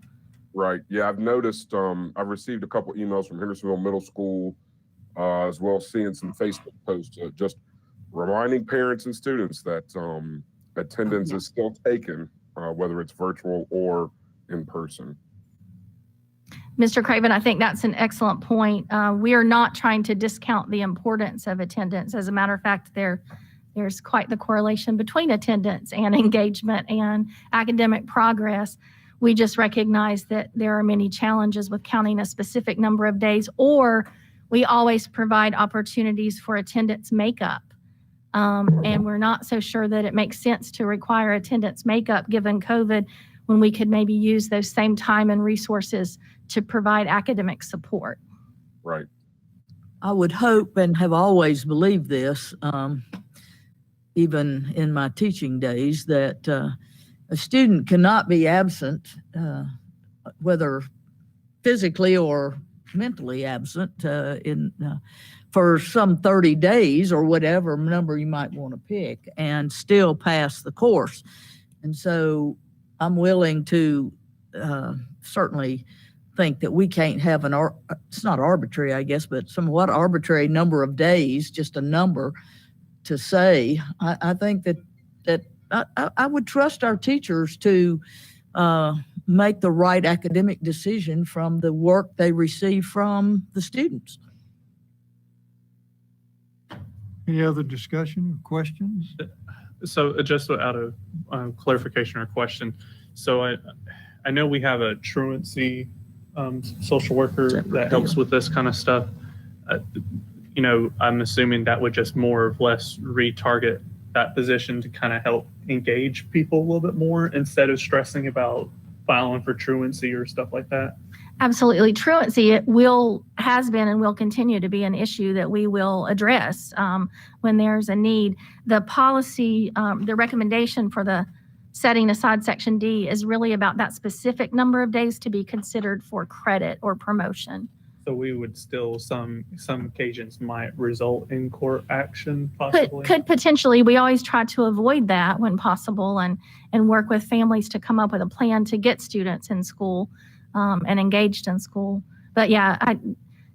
F: right. Yeah, I've noticed, I've received a couple emails from Hendersonville Middle School, as well as seeing some Facebook posts, just reminding parents and students that attendance is still taken, whether it's virtual or in person.
K: Mr. Craven, I think that's an excellent point. We are not trying to discount the importance of attendance. As a matter of fact, there's quite the correlation between attendance and engagement and academic progress. We just recognize that there are many challenges with counting a specific number of days, or we always provide opportunities for attendance makeup. And we're not so sure that it makes sense to require attendance makeup given COVID, when we could maybe use those same time and resources to provide academic support.
F: Right.
C: I would hope and have always believed this, even in my teaching days, that a student cannot be absent, whether physically or mentally absent, for some 30 days or whatever number you might want to pick, and still pass the course. And so I'm willing to certainly think that we can't have it's not arbitrary, I guess, but somewhat arbitrary number of days, just a number to say. I think that I would trust our teachers to make the right academic decision from the work they receive from the students.
A: Any other discussion or questions?
J: So just out of clarification or question, so I know we have a truancy social worker
C: Separate
J: that helps
C: deal.
J: with this kind of stuff. I'm assuming that would just more or less retarget that position to kind of help engage people a little bit more instead of stressing about filing for truancy or stuff like that?
K: Absolutely. Truancy has been and will continue to be an issue that we will address when there's a need. The policy, the recommendation for the setting aside Section D is really about that specific number of days to be considered for credit or promotion.
J: So we would still, some occasions might result in court action possibly?
K: Could potentially. We always try to avoid that when possible and work with families to come up with a plan to get students in school and engaged in school. But yeah,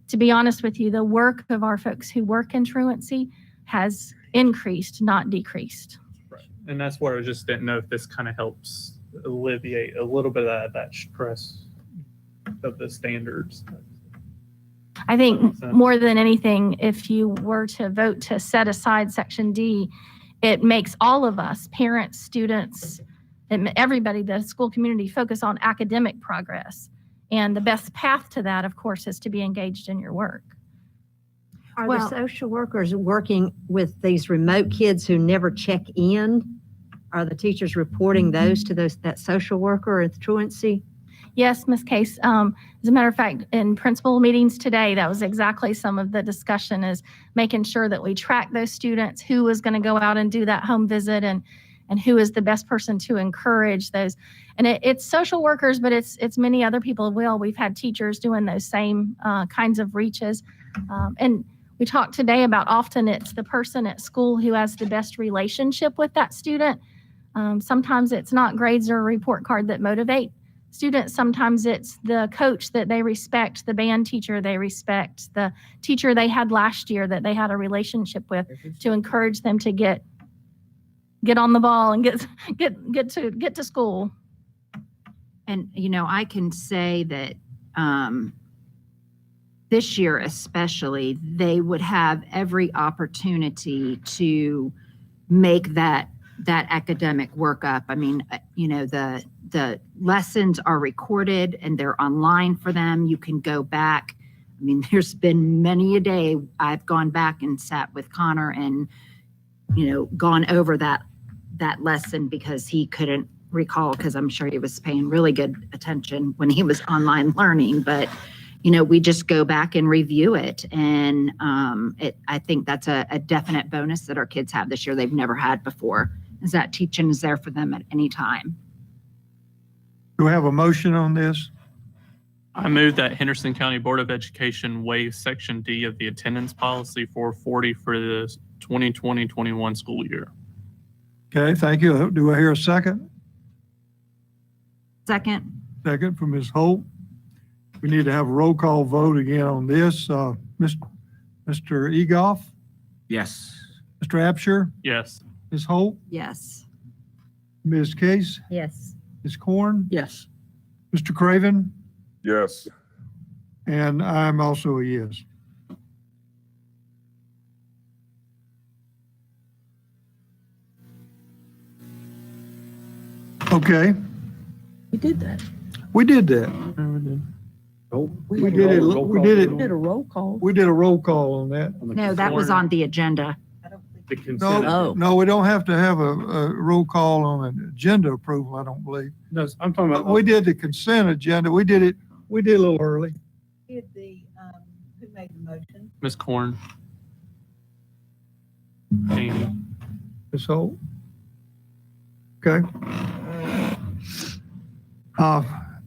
K: to be honest with you, the work of our folks who work in truancy has increased, not decreased.
J: Right. And that's where I just didn't know if this kind of helps alleviate a little bit of that stress of the standards.
K: I think more than anything, if you were to vote to set aside Section D, it makes all of us, parents, students, and everybody, the school community, focus on academic progress. And the best path to that, of course, is to be engaged in your work.
L: Are
D: Well-
L: the social workers working with these remote kids who never check in? Are the teachers reporting those to that social worker at truancy?
K: Yes, Ms. Case. As a matter of fact, in principal meetings today, that was exactly some of the discussion, is making sure that we track those students, who is going to go out and do that home visit, and who is the best person to encourage those. And it's social workers, but it's many other people as well. We've had teachers doing those same kinds of reaches. And we talked today about often it's the person at school who has the best relationship with that student. Sometimes it's not grades or a report card that motivate students. Sometimes it's the coach that they respect, the band teacher they respect, the teacher they had last year that they had a relationship with, to encourage them to get on the ball and get to school.
D: And, I can say that this year especially, they would have every opportunity to make that academic work up. I mean, the lessons are recorded and they're online for them. You can go back. I mean, there's been many a day I've gone back and sat with Connor and, gone over that lesson because he couldn't recall, because I'm sure he was paying really good attention when he was online learning. But, we just go back and review it. And I think that's a definite bonus that our kids have this year they've never had before, is that teaching is there for them at any time.
A: Do we have a motion on this?
J: I move that Henderson County Board of Education waive Section D of the attendance policy 440 for the 2020-21 school year.
A: Okay, thank you. Do I hear a second?
D: Second.
A: Second from Ms. Holt. We need to have a roll call vote again on this. Mr. Egoff,
B: Yes.
A: Mr. Absher,
J: Yes.
A: Ms. Holt,
D: Yes.
A: Ms. Case,
L: Yes.
A: Ms. Corn,
C: Yes.
A: Mr. Craven,
F: Yes.
A: and I'm also a yes. Okay,
C: We did that.
A: we did that.
C: We
A: We
C: did
A: did it.
E: Roll
A: We
E: call.
A: did it.
C: We did a roll call.
A: We did a roll call on that.
D: No, that was on the agenda.
J: The consent.
A: No,
C: Oh.
A: no, we don't have to have a roll call on an agenda approval, I don't believe.
E: No, I'm talking
A: But
E: about.
A: we did the consent agenda. We did a little early.
L: Who made the motion?
J: Ms. Corn. Amy.
A: Ms. Holt? Okay.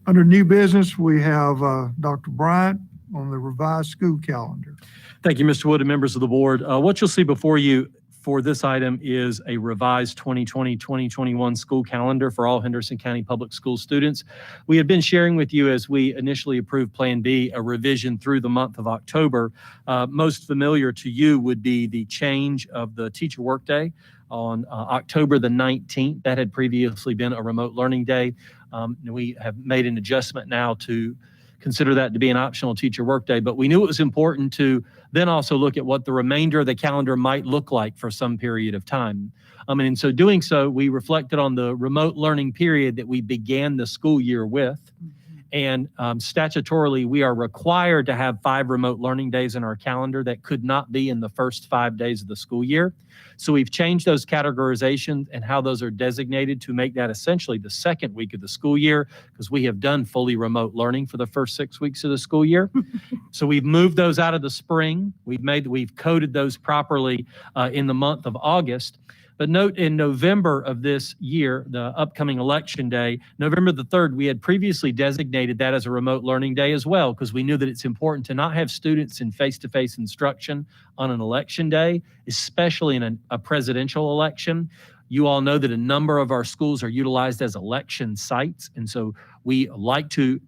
A: Under new business, we have Dr. Bryant on the revised school calendar.
M: Thank you, Mr. Wood and members of the board. What you'll see before you for this item is a revised 2020-2021 school calendar for all Henderson County Public School students. We have been sharing with you, as we initially approved Plan B, a revision through the month of October. Most familiar to you would be the change of the teacher workday on October the 19th. That had previously been a remote learning day. We have made an adjustment now to consider that to be an optional teacher workday, but we knew it was important to then also look at what the remainder of the calendar might look like for some period of time. And in so doing so, we reflected on the remote learning period that we began the school year with, And statutorily, we are required to have 5 remote learning days in our calendar that could not be in the first 5 days of the school year. So we've changed those categorizations and how those are designated to make that essentially the second week of the school year, because we have done fully remote learning for the first 6 weeks of the school year. So we've moved those out of the spring. We've coded those properly in the month of August. But note, in November of this year, the upcoming election day, November the 3rd, we had previously designated that as a remote learning day as well, because we knew that it's important to not have students in face-to-face instruction on an election day, especially in a presidential election. You all know that a number of our schools are utilized as election sites, and so we like to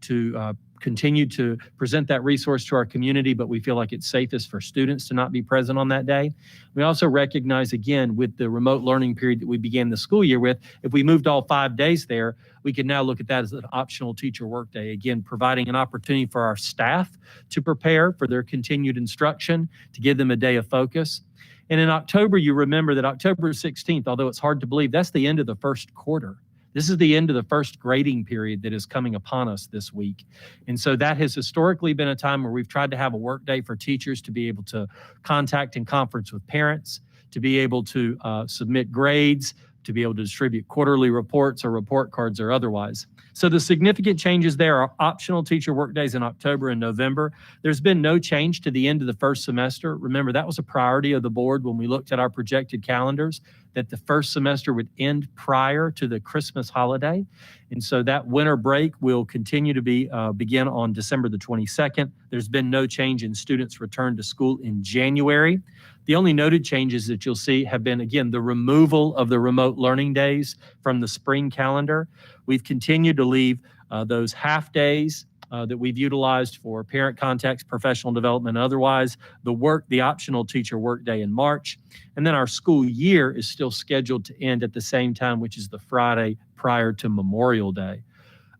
M: continue to present that resource to our community, but we feel like it's safest for students to not be present on that day. We also recognize, again, with the remote learning period that we began the school year with, if we moved all 5 days there, we can now look at that as an optional teacher workday, again, providing an opportunity for our staff to prepare for their continued instruction, to give them a day of focus. And in October, you remember that October 16th, although it's hard to believe, that's the end of the first quarter. This is the end of the first grading period that is coming upon us this week. And so that has historically been a time where we've tried to have a work day for teachers to be able to contact and conference with parents, to be able to submit grades, to be able to distribute quarterly reports or report cards or otherwise. So the significant changes there are optional teacher work days in October and November. There's been no change to the end of the first semester. Remember, that was a priority of the board when we looked at our projected calendars, that the first semester would end prior to the Christmas holiday. And so that winter break will continue to begin on December the 22nd. There's been no change in students' return to school in January. The only noted changes that you'll see have been, again, the removal of the remote learning days from the spring calendar. We've continued to leave those half days that we've utilized for parent contacts, professional development, and otherwise, the optional teacher workday in March. And then our school year is still scheduled to end at the same time, which is the Friday prior to Memorial Day.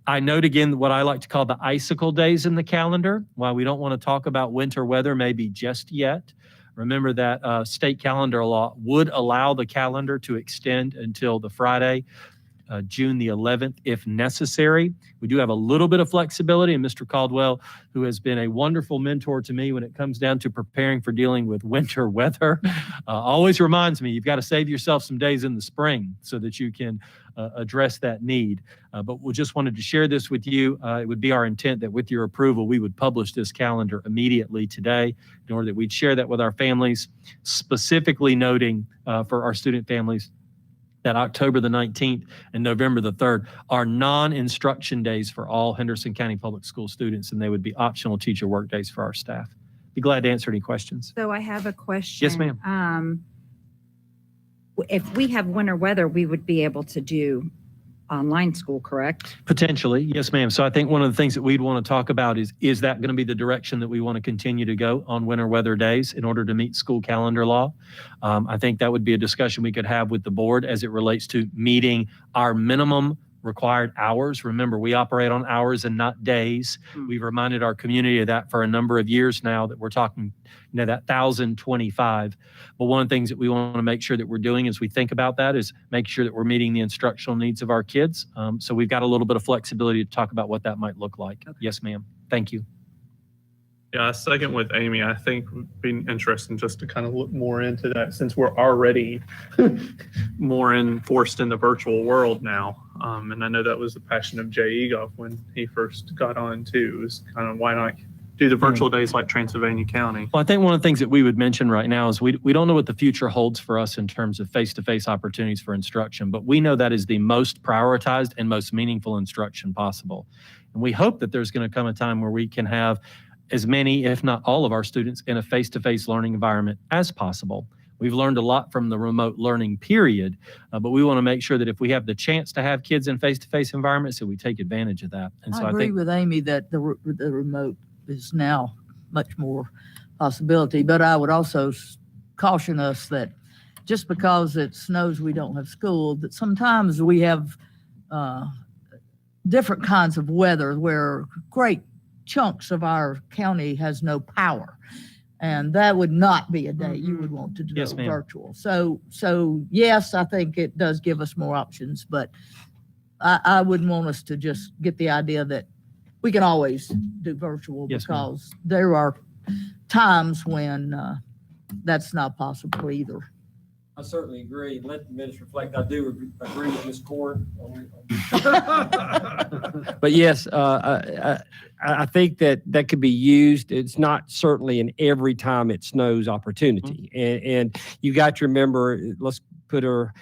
M: I note again what I like to call the icicle days in the calendar. While we don't want to talk about winter weather maybe just yet, remember that state calendar law would allow the calendar to extend until the Friday, June the 11th, if necessary. We do have a little bit of flexibility, and Mr. Caldwell, who has been a wonderful mentor to me when it comes down to preparing for dealing with winter weather, always reminds me, you've got to save yourself some days in the spring so that you can address that need. But we just wanted to share this with you. It would be our intent that with your approval, we would publish this calendar immediately today in order that we'd share that with our families, specifically noting for our student families that October the 19th and November the 3rd are non-instruction days for all Henderson County Public School students, and they would be optional teacher work days for our staff. Be glad to answer any questions.
D: So I have a question.
M: Yes, ma'am.
D: If we have winter weather, we would be able to do online school, correct?
M: Potentially, yes, ma'am. So I think one of the things that we'd want to talk about is that going to be the direction that we want to continue to go on winter weather days in order to meet school calendar law? I think that would be a discussion we could have with the board as it relates to meeting our minimum required hours. Remember, we operate on hours and not days. We've reminded our community of that for a number of years now, that we're talking, that 1,025. But one of the things that we want to make sure that we're doing as we think about that is make sure that we're meeting the instructional needs of our kids. So we've got a little bit of flexibility to talk about what that might look like. Okay. Yes, ma'am. Thank you.
J: Yeah, second with Amy, I think would be interesting just to kind of look more into that, since we're already more forced in the virtual world now. And I know that was the passion of Jay Egoff when he first got on too. It was kind of, why not do the virtual days like Transylvania County?
M: Well, I think one of the things that we would mention right now is we don't know what the future holds for us in terms of face-to-face opportunities for instruction, but we know that is the most prioritized and most meaningful instruction possible. And we hope that there's going to come a time where we can have as many, if not all, of our students in a face-to-face learning environment as possible. We've learned a lot from the remote learning period, but we want to make sure that if we have the chance to have kids in face-to-face environments, that we take advantage of that. And so
C: I agree with Amy that the remote is now much more possibility, but I would also caution us that just because it snows, we don't have school, that sometimes we have different kinds of weather where great chunks of our county has no power. And that would not be a day you would want to do
M: Yes, ma'am.
C: virtual. So yes, I think it does give us more options, but I wouldn't want us to just get the idea that we can always do virtual
M: Yes, ma'am.
C: because there are times when that's not possible either.
H: I certainly agree. Let the minutes reflect. I do agree with Ms. Cord. But yes, I think that could be used. It's not certainly an every time it snows opportunity. And you got to remember, let's put our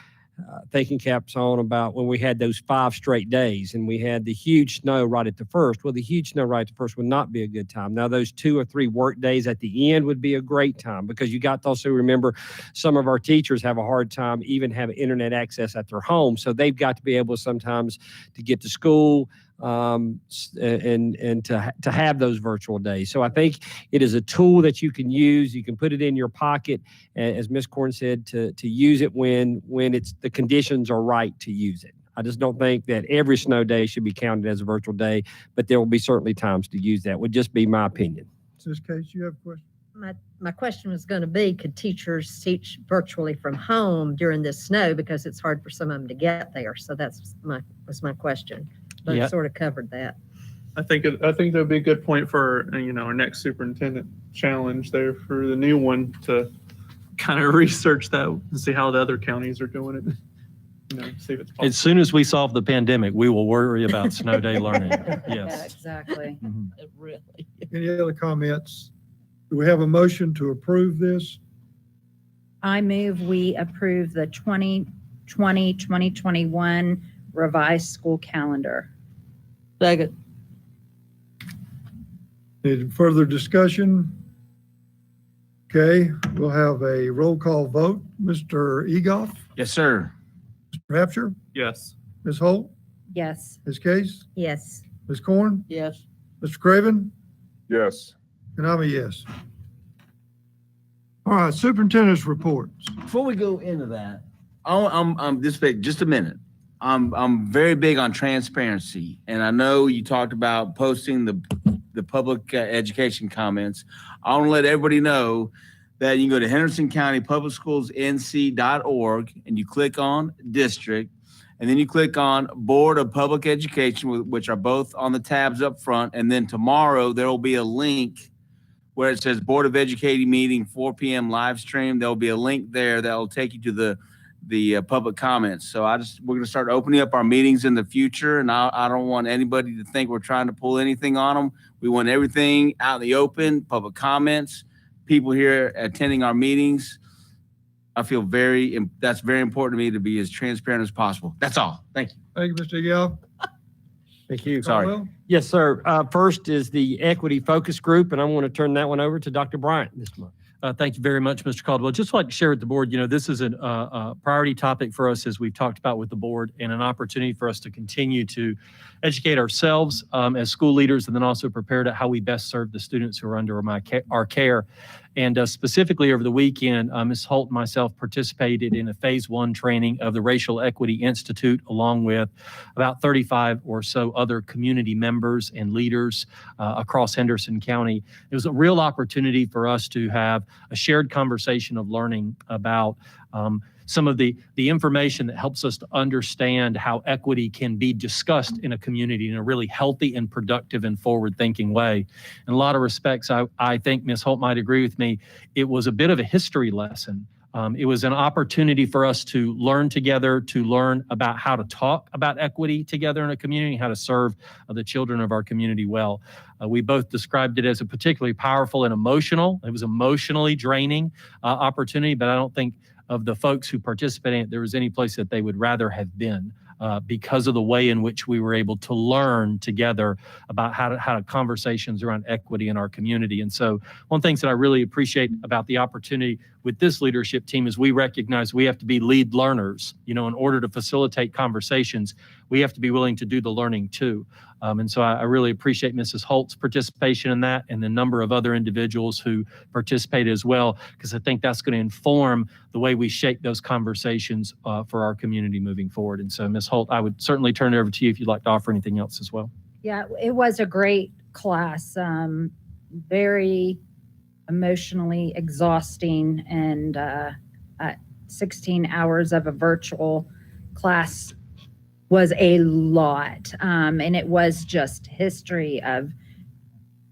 H: thinking caps on about when we had those 5 straight days and we had the huge snow right at the first. Well, the huge snow right at the first would not be a good time. Now, those 2 or 3 work days at the end would be a great time because you got to also remember some of our teachers have a hard time even having internet access at their home. So they've got to be able sometimes to get to school and to have those virtual days. So I think it is a tool that you can use. You can put it in your pocket, as Ms. Corn said, to use it when it's the conditions are right to use it. I just don't think that every snow day should be counted as a virtual day, but there will be certainly times to use that. Would just be my opinion.
A: In this case, you have a question?
L: My question was going to be, could teachers teach virtually from home during this snow because it's hard for some of them to get there? So was my question. But
M: Yeah.
L: it sort of covered that.
J: I think that'd be a good point for our next superintendent challenge there for the new one to kind of research that and see how the other counties are doing it. See if it's possible.
M: As soon as we solve the pandemic, we will worry about snow day learning. Yes.
D: Exactly.
M: Mhm.
C: Really.
A: Any other comments? Do we have a motion to approve this?
D: I move we approve the 2020-2021 revised school calendar.
C: Second.
A: Any further discussion? Okay, we'll have a roll call vote. Mr. Egoff,
B: Yes, sir.
A: Mr. Hapsher,
J: Yes.
A: Ms. Holt,
D: Yes.
A: Ms. Case,
L: Yes.
A: Ms. Corn,
C: Yes.
A: Mr. Craven,
F: Yes.
A: and I'm a yes. All right, superintendent's reports.
B: Before we go into that, I'm just a minute. I'm very big on transparency, and I know you talked about posting the public education comments. I want to let everybody know that you can go to Henderson County Public Schools NC.org and you click on district, and then you click on Board of Public Education, which are both on the tabs up front. And then tomorrow there will be a link where it says Board of Education meeting 4 p.m. live stream. There'll be a link there that will take you to the public comments. So we're going to start opening up our meetings in the future, and I don't want anybody to think we're trying to pull anything on them. We want everything out in the open, public comments, people here attending our meetings. I feel that's very important to me to be as transparent as possible. That's all. Thank you.
A: Thank you, Mr. Egoff.
H: Thank you.
B: Sorry.
A: Caldwell?
H: Yes, sir. First is the Equity Focus Group, and I want to turn that one over to Dr. Bryant this month.
M: Thank you very much, Mr. Caldwell. Just like to share with the board, this is a priority topic for us as we've talked about with the board, and an opportunity for us to continue to educate ourselves as school leaders, and then also prepare to how we best serve the students who are under our care. And specifically over the weekend, Ms. Holt and myself participated in a phase 1 training of the Racial Equity Institute, along with about 35 or so other community members and leaders across Henderson County. It was a real opportunity for us to have a shared conversation of learning about some of the information that helps us to understand how equity can be discussed in a community in a really healthy and productive and forward-thinking way. In a lot of respects, I think Ms. Holt might agree with me, it was a bit of a history lesson. It was an opportunity for us to learn together, to learn about how to talk about equity together in a community, how to serve the children of our community well. We both described it as a particularly powerful and it was emotionally draining opportunity, but I don't think of the folks who participated in it, there was any place that they would rather have been because of the way in which we were able to learn together about how to conversations around equity in our community. And so one of the things that I really appreciate about the opportunity with this leadership team is we recognize we have to be lead learners. In order to facilitate conversations, we have to be willing to do the learning too. And so I really appreciate Mrs. Holt's participation in that, and the number of other individuals who participated as well, because I think that's going to inform the way we shape those conversations for our community moving forward. And so, Ms. Holt, I would certainly turn it over to you if you'd like to offer anything else as well.
D: Yeah, it was a great class, very emotionally exhausting, and 16 hours of a virtual class was a lot. And it was just history of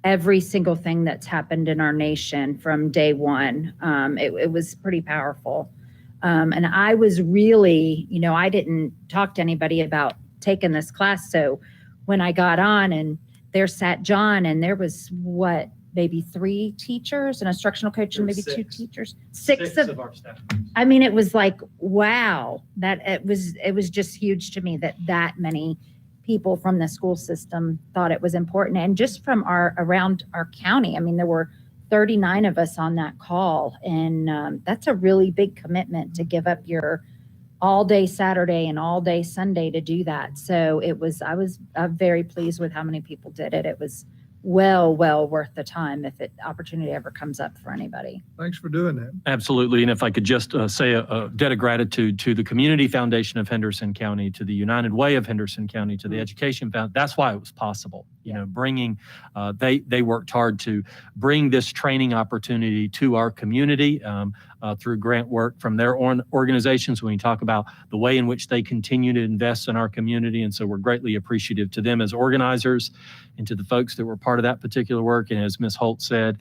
D: every single thing that's happened in our nation from day one. It was pretty powerful. And I was really, I didn't talk to anybody about taking this class. So when I got on and there sat John, and there was maybe 3 teachers, an instructional coach, and maybe 2 teachers. Six of
M: our staff.
D: I mean, it was like, wow, that it was just huge to me that many people from the school system thought it was important. And just from around our county, I mean, there were 39 of us on that call. And that's a really big commitment to give up your all day Saturday and all day Sunday to do that. So I was very pleased with how many people did it. It was well worth the time if opportunity ever comes up for anybody.
A: Thanks for doing that.
M: Absolutely. And if I could just say a debt of gratitude to the Community Foundation of Henderson County, to the United Way of Henderson County, to the Education Foundation. That's why it was possible. Bringing, they worked hard to bring this training opportunity to our community through grant work from their own organizations. When you talk about the way in which they continue to invest in our community. And so we're greatly appreciative to them as organizers and to the folks that were part of that particular work. And as Ms. Holt said,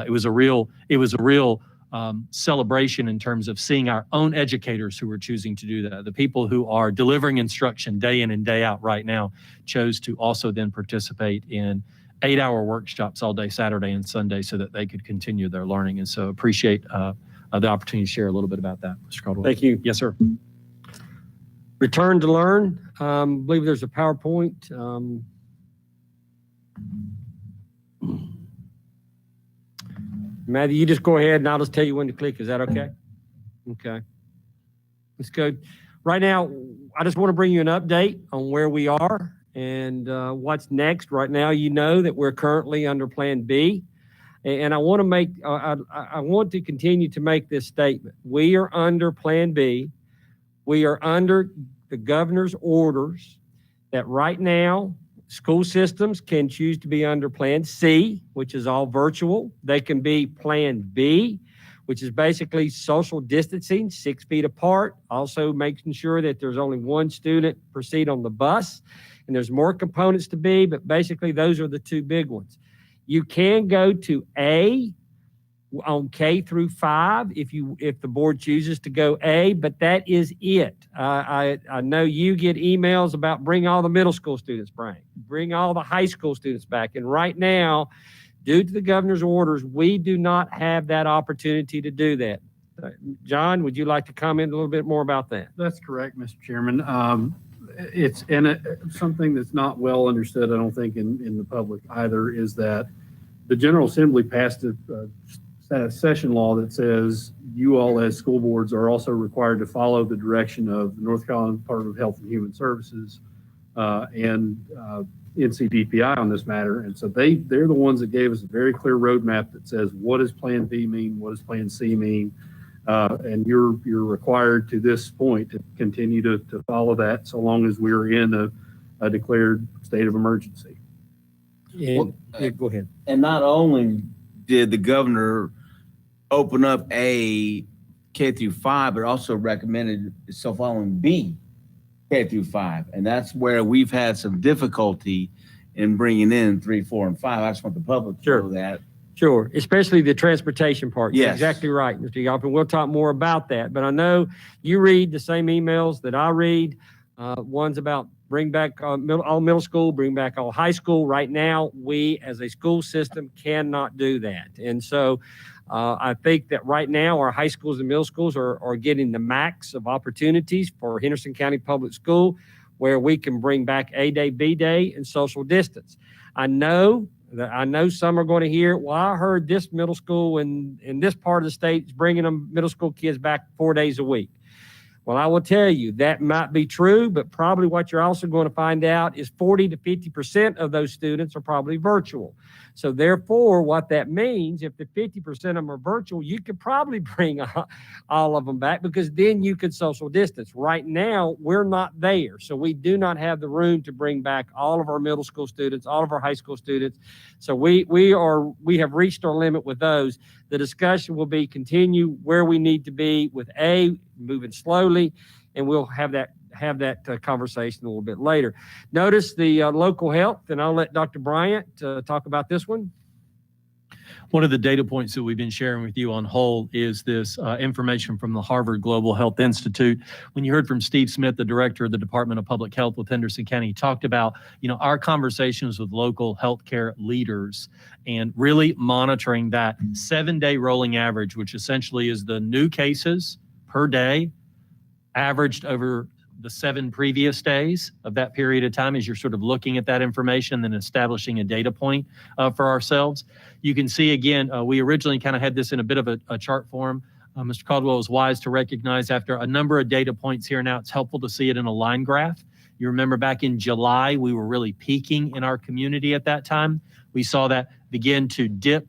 M: it was a real celebration in terms of seeing our own educators who were choosing to do that. The people who are delivering instruction day in and day out right now chose to also then participate in 8-hour workshops all day Saturday and Sunday so that they could continue their learning. And so appreciate the opportunity to share a little bit about that, Mr. Caldwell.
H: Thank you.
M: Yes, sir.
H: Return to learn. I believe there's a PowerPoint. Matthew, you just go ahead and I'll just tell you when to click. Is that okay? Okay. Let's go. Right now, I just want to bring you an update on where we are and what's next. Right now, you know that we're currently under Plan B. And I want to make, I want to continue to make this statement. We are under Plan B. We are under the governor's orders that right now, school systems can choose to be under Plan C, which is all virtual. They can be Plan B, which is basically social distancing, 6 feet apart, also making sure that there's only one student per seat on the bus. And there's more components to B, but basically those are the 2 big ones. You can go to A on K through 5 if the board chooses to go A, but that is it. I know you get emails about bring all the middle school students, bring all the high school students back. And right now, due to the governor's orders, we do not have that opportunity to do that. John, would you like to comment a little bit more about that?
E: That's correct, Mr. Chairman. It's something that's not well understood, I don't think, in the public either, is that the General Assembly passed a session law that says you all as school boards are also required to follow the direction of the North Carolina Department of Health and Human Services and NCDPI on this matter. And so they're the ones that gave us a very clear roadmap that says, what does Plan B mean? What does Plan C mean? And you're required to this point to continue to follow that so long as we're in a declared state of emergency.
H: Go ahead.
B: And not only did the governor open up a K through 5, but also recommended following B, K through 5. And that's where we've had some difficulty in bringing in 3, 4, and 5. I just want the public to know that.
H: Sure, especially the transportation part.
B: Yes.
H: You're exactly right, Mr. Yelp, and we'll talk more about that. But I know you read the same emails that I read, ones about bring back all middle school, bring back all high school. Right now, we as a school system cannot do that. And so I think that right now our high schools and middle schools are getting the max of opportunities for Henderson County Public School, where we can bring back A Day, B Day, and social distance. I know some are going to hear, well, I heard this middle school in this part of the state is bringing them middle school kids back 4 days a week. Well, I will tell you that might be true, but probably what you're also going to find out is 40 to 50% of those students are probably virtual. So therefore, what that means, if the 50% of them are virtual, you could probably bring all of them back because then you could social distance. Right now, we're not there. So we do not have the room to bring back all of our middle school students, all of our high school students. So we have reached our limit with those. The discussion will be continue where we need to be with A, moving slowly, and we'll have that conversation a little bit later. Notice the local health, and I'll let Dr. Bryant talk about this one.
M: One of the data points that we've been sharing with you on whole is this information from the Harvard Global Health Institute. When you heard from Steve Smith, the director of the Department of Public Health with Henderson County, he talked about, our conversations with local healthcare leaders and really monitoring that 7-day rolling average, which essentially is the new cases per day averaged over the 7 previous days of that period of time. As you're sort of looking at that information and establishing a data point for ourselves. You can see again, we originally kind of had this in a bit of a chart form. Mr. Caldwell was wise to recognize after a number of data points here now, it's helpful to see it in a line graph. You remember back in July, we were really peaking in our community at that time. We saw that begin to dip,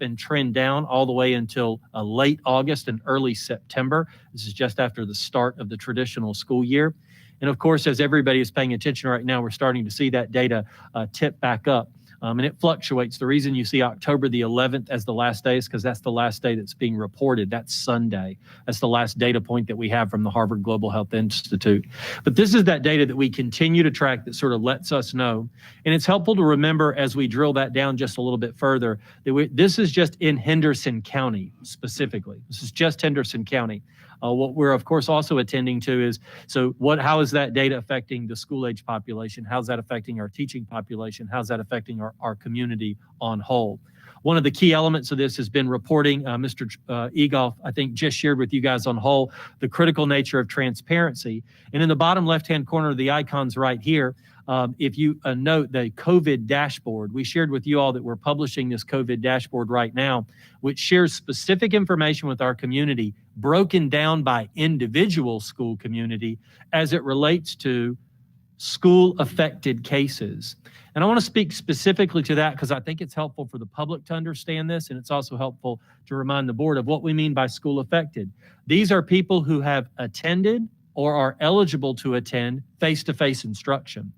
M: and trend down all the way until late August and early September. This is just after the start of the traditional school year. And of course, as everybody is paying attention right now, we're starting to see that data tip back up. And it fluctuates. The reason you see October the 11th as the last day is because that's the last day that's being reported. That's Sunday. That's the last data point that we have from the Harvard Global Health Institute. But this is that data that we continue to track that sort of lets us know. And it's helpful to remember as we drill that down just a little bit further, that this is just in Henderson County specifically. This is just Henderson County. What we're of course also attending to is, how is that data affecting the school age population? How's that affecting our teaching population? How's that affecting our community on whole? One of the key elements of this has been reporting. Mr. Egolf, I think, just shared with you guys on whole the critical nature of transparency. And in the bottom left-hand corner of the icons right here, if you note the COVID dashboard, we shared with you all that we're publishing this COVID dashboard right now, which shares specific information with our community broken down by individual school community as it relates to school affected cases. And I want to speak specifically to that because I think it's helpful for the public to understand this, and it's also helpful to remind the board of what we mean by school affected. These are people who have attended or are eligible to attend face-to-face instruction.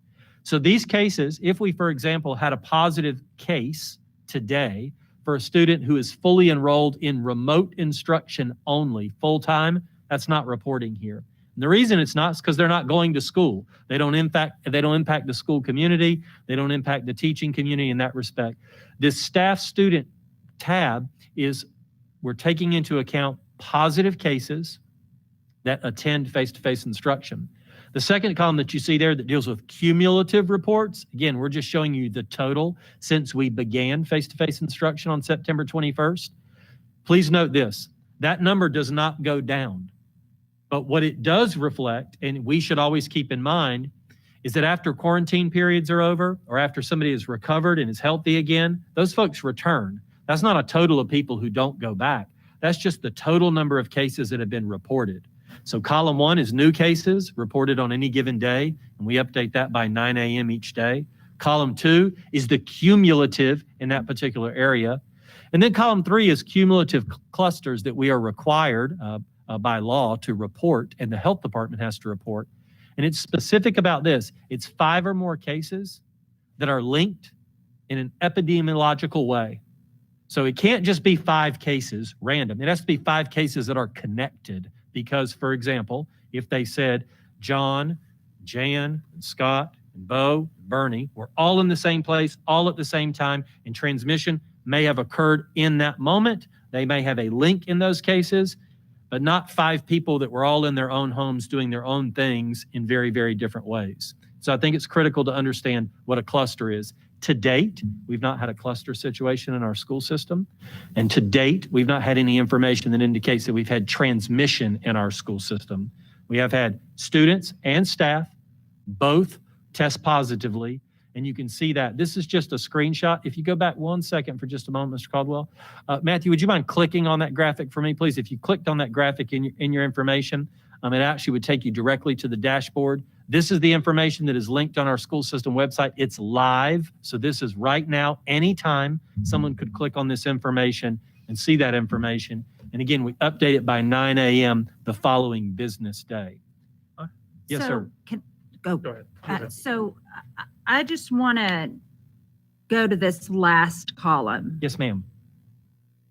M: So these cases, if we, for example, had a positive case today for a student who is fully enrolled in remote instruction only, full-time, that's not reporting here. And the reason it's not is because they're not going to school. They don't impact the school community. They don't impact the teaching community in that respect. This staff student tab is, we're taking into account positive cases that attend face-to-face instruction. The second column that you see there that deals with cumulative reports, again, we're just showing you the total since we began face-to-face instruction on September 21st. Please note this, that number does not go down. But what it does reflect, and we should always keep in mind, is that after quarantine periods are over or after somebody is recovered and is healthy again, those folks return. That's not a total of people who don't go back. That's just the total number of cases that have been reported. So column 1 is new cases reported on any given day, and we update that by 9 a.m. each day. Column 2 is the cumulative in that particular area. And then column 3 is cumulative clusters that we are required by law to report, and the health department has to report. And it's specific about this. It's 5 or more cases that are linked in an epidemiological way. So it can't just be 5 cases random. It has to be 5 cases that are connected. Because, for example, if they said John, Jan, and Scott, and Bo, and Bernie were all in the same place, all at the same time, and transmission may have occurred in that moment, they may have a link in those cases, but not 5 people that were all in their own homes doing their own things in very, very different ways. So I think it's critical to understand what a cluster is. To date, we've not had a cluster situation in our school system. And to date, we've not had any information that indicates that we've had transmission in our school system. We have had students and staff both test positively. And you can see that. This is just a screenshot. If you go back 1 second for just a moment, Mr. Caldwell. Matthew, would you mind clicking on that graphic for me, please? If you clicked on that graphic in your information, it actually would take you directly to the dashboard. This is the information that is linked on our school system website. It's live. So this is right now, anytime someone could click on this information and see that information. And again, we update it by 9 a.m. the following business day. Yes, sir.
J: Go ahead.
D: So I just want to go to this last column.
M: Yes, ma'am.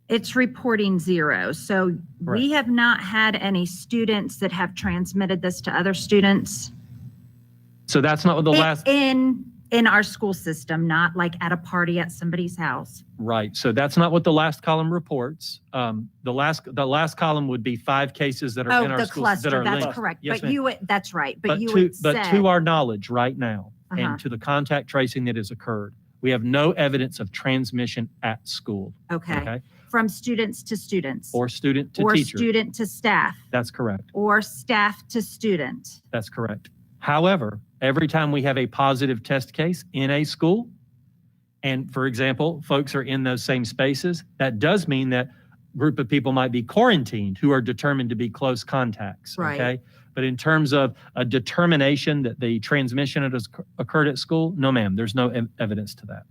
D: It's reporting 0. So we have not had any students that have transmitted this to other students
M: So that's not what the last,
D: in our school system, not like at a party at somebody's house.
M: right. So that's not what the last column reports. The last column would be 5 cases that are
D: Oh,
M: in our
D: the
M: schools that
D: cluster,
M: are
D: that's
M: linked.
D: correct.
M: Yes,
D: But
M: ma'am.
D: you would, that's right. But
M: But
D: you
M: to,
D: would
M: but
D: say,
M: to our knowledge right now,
D: Uh-huh.
M: and to the contact tracing that has occurred, we have no evidence of transmission at school.
D: okay, from students to students.
M: Or student to
D: Or
M: teacher.
D: student to staff,
M: That's correct.
D: or staff to student.
M: That's correct. However, every time we have a positive test case in a school, and for example, folks are in those same spaces, that does mean that group of people might be quarantined who are determined to be close contacts.
D: Right.
M: Okay. But in terms of a determination that the transmission has occurred at school, no, ma'am, there's no evidence to that.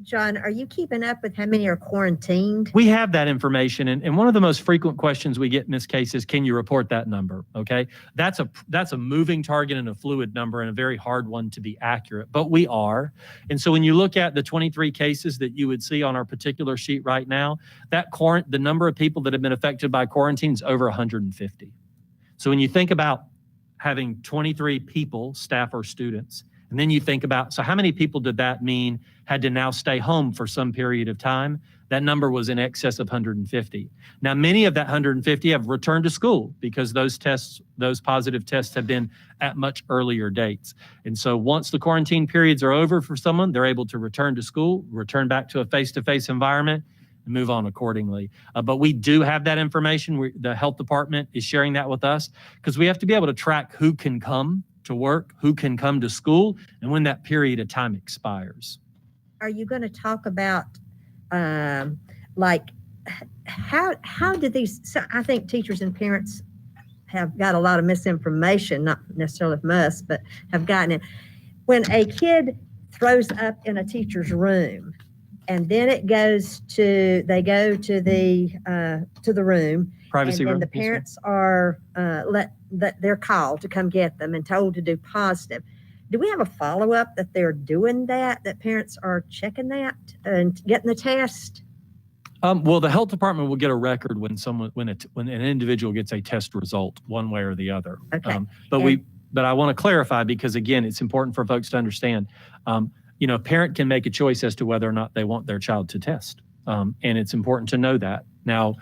L: John, are you keeping up with how many are quarantined?
M: We have that information, and one of the most frequent questions we get in this case is, can you report that number? Okay, that's a moving target and a fluid number and a very hard one to be accurate, but we are. And so when you look at the 23 cases that you would see on our particular sheet right now, the number of people that have been affected by quarantine is over 150. So when you think about having 23 people, staff or students, and then you think about, so how many people did that mean had to now stay home for some period of time? That number was in excess of 150. Now, many of that 150 have returned to school because those positive tests have been at much earlier dates. And so once the quarantine periods are over for someone, they're able to return to school, return back to a face-to-face environment, and move on accordingly. But we do have that information. The health department is sharing that with us because we have to be able to track who can come to work, who can come to school, and when that period of time expires.
L: Are you going to talk about, like, how did these, so I think teachers and parents have got a lot of misinformation, not necessarily from us, but have gotten it. When a kid throws up in a teacher's room, and then they go to the room,
M: Privacy
L: and then
M: room.
L: the parents are they're called to come get them and told to do positive. Do we have a follow-up that they're doing that parents are checking that and getting the test?
M: Well, the health department will get a record when an individual gets a test result, one way or the other.
L: Okay.
M: But I want to clarify because again, it's important for folks to understand. A parent can make a choice as to whether or not they want their child to test, and it's important to know that. Now,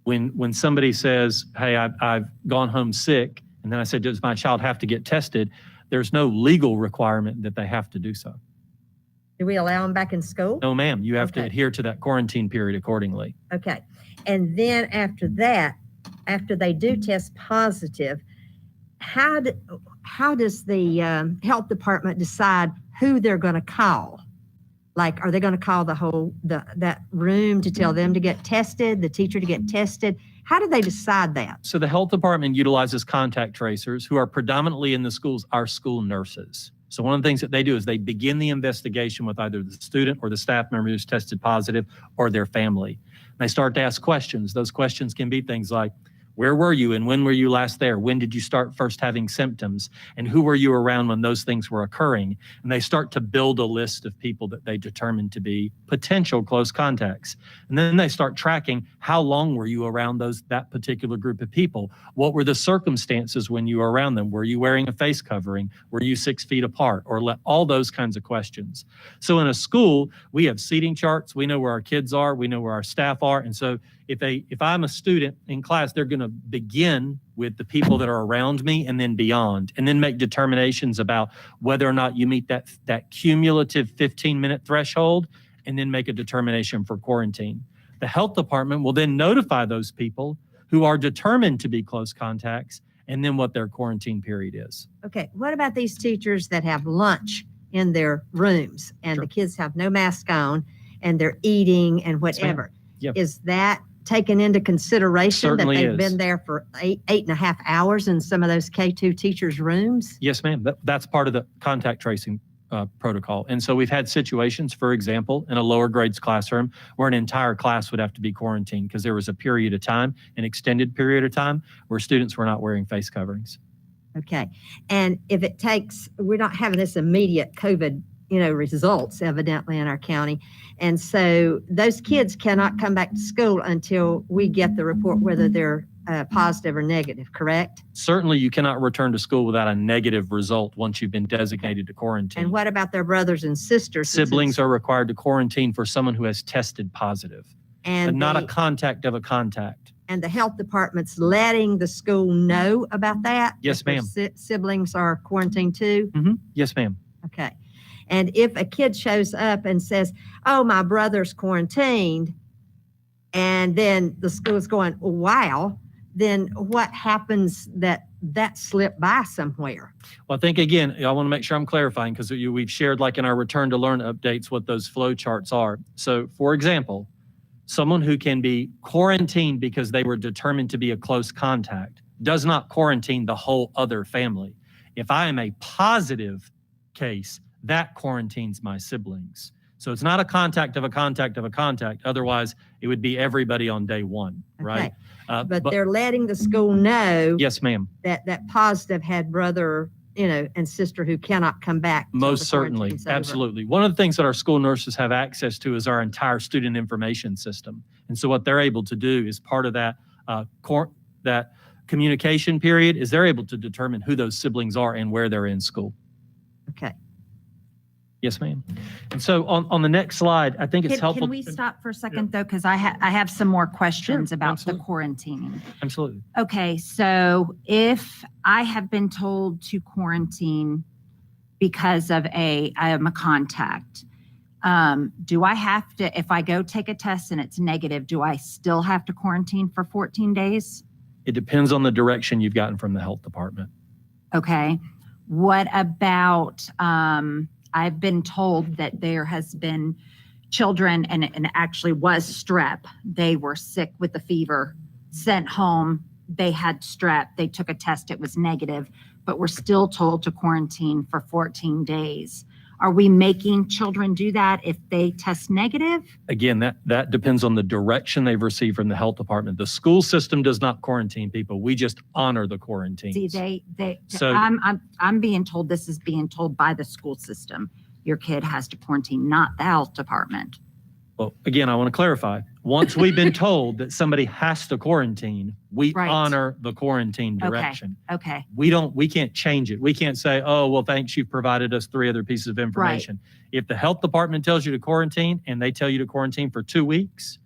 M: when somebody says, "Hey, I've gone home sick," and then I said, "Does my child have to get tested?" There's no legal requirement that they have to do so.
L: Do we allow them back in school?
M: No, ma'am. You have to
L: Okay.
M: adhere to that quarantine period accordingly.
L: Okay. And then after that, after they do test positive, how does the health department decide who they're going to call? Like, are they going to call that room to tell them to get tested, the teacher to get tested? How do they decide that?
M: So the health department utilizes contact tracers who are predominantly in the schools, our school nurses. So one of the things that they do is they begin the investigation with either the student or the staff member who's tested positive or their family. And they start to ask questions. Those questions can be things like, where were you and when were you last there? When did you start first having symptoms? And who were you around when those things were occurring? And they start to build a list of people that they determine to be potential close contacts. And then they start tracking how long were you around that particular group of people? What were the circumstances when you were around them? Were you wearing a face covering? Were you 6 feet apart? Or all those kinds of questions. So in a school, we have seating charts. We know where our kids are. We know where our staff are. And so if I'm a student in class, they're going to begin with the people that are around me and then beyond, and then make determinations about whether or not you meet that cumulative 15-minute threshold, and then make a determination for quarantine. The health department will then notify those people who are determined to be close contacts, and then what their quarantine period is.
L: Okay. What about these teachers that have lunch in their rooms and
M: Sure.
L: the kids have no mask on and they're eating and whatever?
M: Yep.
L: Is that taken into consideration that
M: Certainly
L: they've
M: is.
L: been there for eight and a half hours in some of those K2 teachers' rooms?
M: Yes, ma'am. That's part of the contact tracing protocol. And so we've had situations, for example, in a lower grades classroom where an entire class would have to be quarantined because there was a period of time, an extended period of time, where students were not wearing face coverings.
L: Okay. And if it takes, we're not having this immediate COVID results evidently in our county. And so those kids cannot come back to school until we get the report whether they're positive or negative, correct?
M: Certainly, you cannot return to school without a negative result once you've been designated to quarantine.
L: And what about their brothers and sisters?
M: Siblings are required to quarantine for someone who has tested positive, but
L: and
M: not a
L: the,
M: contact of a contact.
L: and the health department's letting the school know about that?
M: Yes,
L: That their
M: ma'am.
L: Siblings are quarantined too?
M: Yes, ma'am.
L: Okay. And if a kid shows up and says, oh, my brother's quarantined, and then the school's going, wow, then what happens that slipped by somewhere?
M: Well, I think, again, I want to make sure I'm clarifying because we've shared, like in our return to learn updates, what those flow charts are. So, for example, someone who can be quarantined because they were determined to be a close contact does not quarantine the whole other family. If I am a positive case, that quarantines my siblings. So it's not a contact of a contact of a contact. Otherwise, it would be everybody on day one, right?
L: But they're letting the school know
M: yes, ma'am.
L: that positive had brother, and sister who cannot come back. till
M: Most
L: the
M: certainly.
L: quarantine's over.
M: Absolutely. One of the things that our school nurses have access to is our entire student information system. And so what they're able to do is part of that, that communication period is they're able to determine who those siblings are and where they're in school.
L: Okay.
M: Yes, ma'am. And so on the next slide, I think it's helpful.
D: Can we stop for a second though? Because I have some more questions about the
M: absolutely.
D: quarantining.
M: Absolutely.
D: Okay, so if I have been told to quarantine because of I am a contact, do I have to, if I go take a test and it's negative, do I still have to quarantine for 14 days?
M: It depends on the direction you've gotten from the health department.
D: Okay. What about, I've been told that there has been children, and it actually was strep. They were sick with the fever, sent home. They had strep. They took a test. It was negative, but were still told to quarantine for 14 days. Are we making children do that if they test negative?
M: Again, that depends on the direction they've received from the health department. The school system does not quarantine people. We just honor the quarantines.
D: See,
M: So-
D: I'm being told this is being told by the school system. Your kid has to quarantine, not the health department.
M: Well, again, I want to clarify. Once we've been told that somebody has to quarantine, we
D: Right.
M: honor the quarantine direction.
D: Okay.
M: We can't change it. We can't say, oh, well, thanks, you've provided us 3 other pieces of information. If the health department tells you to quarantine and they tell you to quarantine for 2 weeks,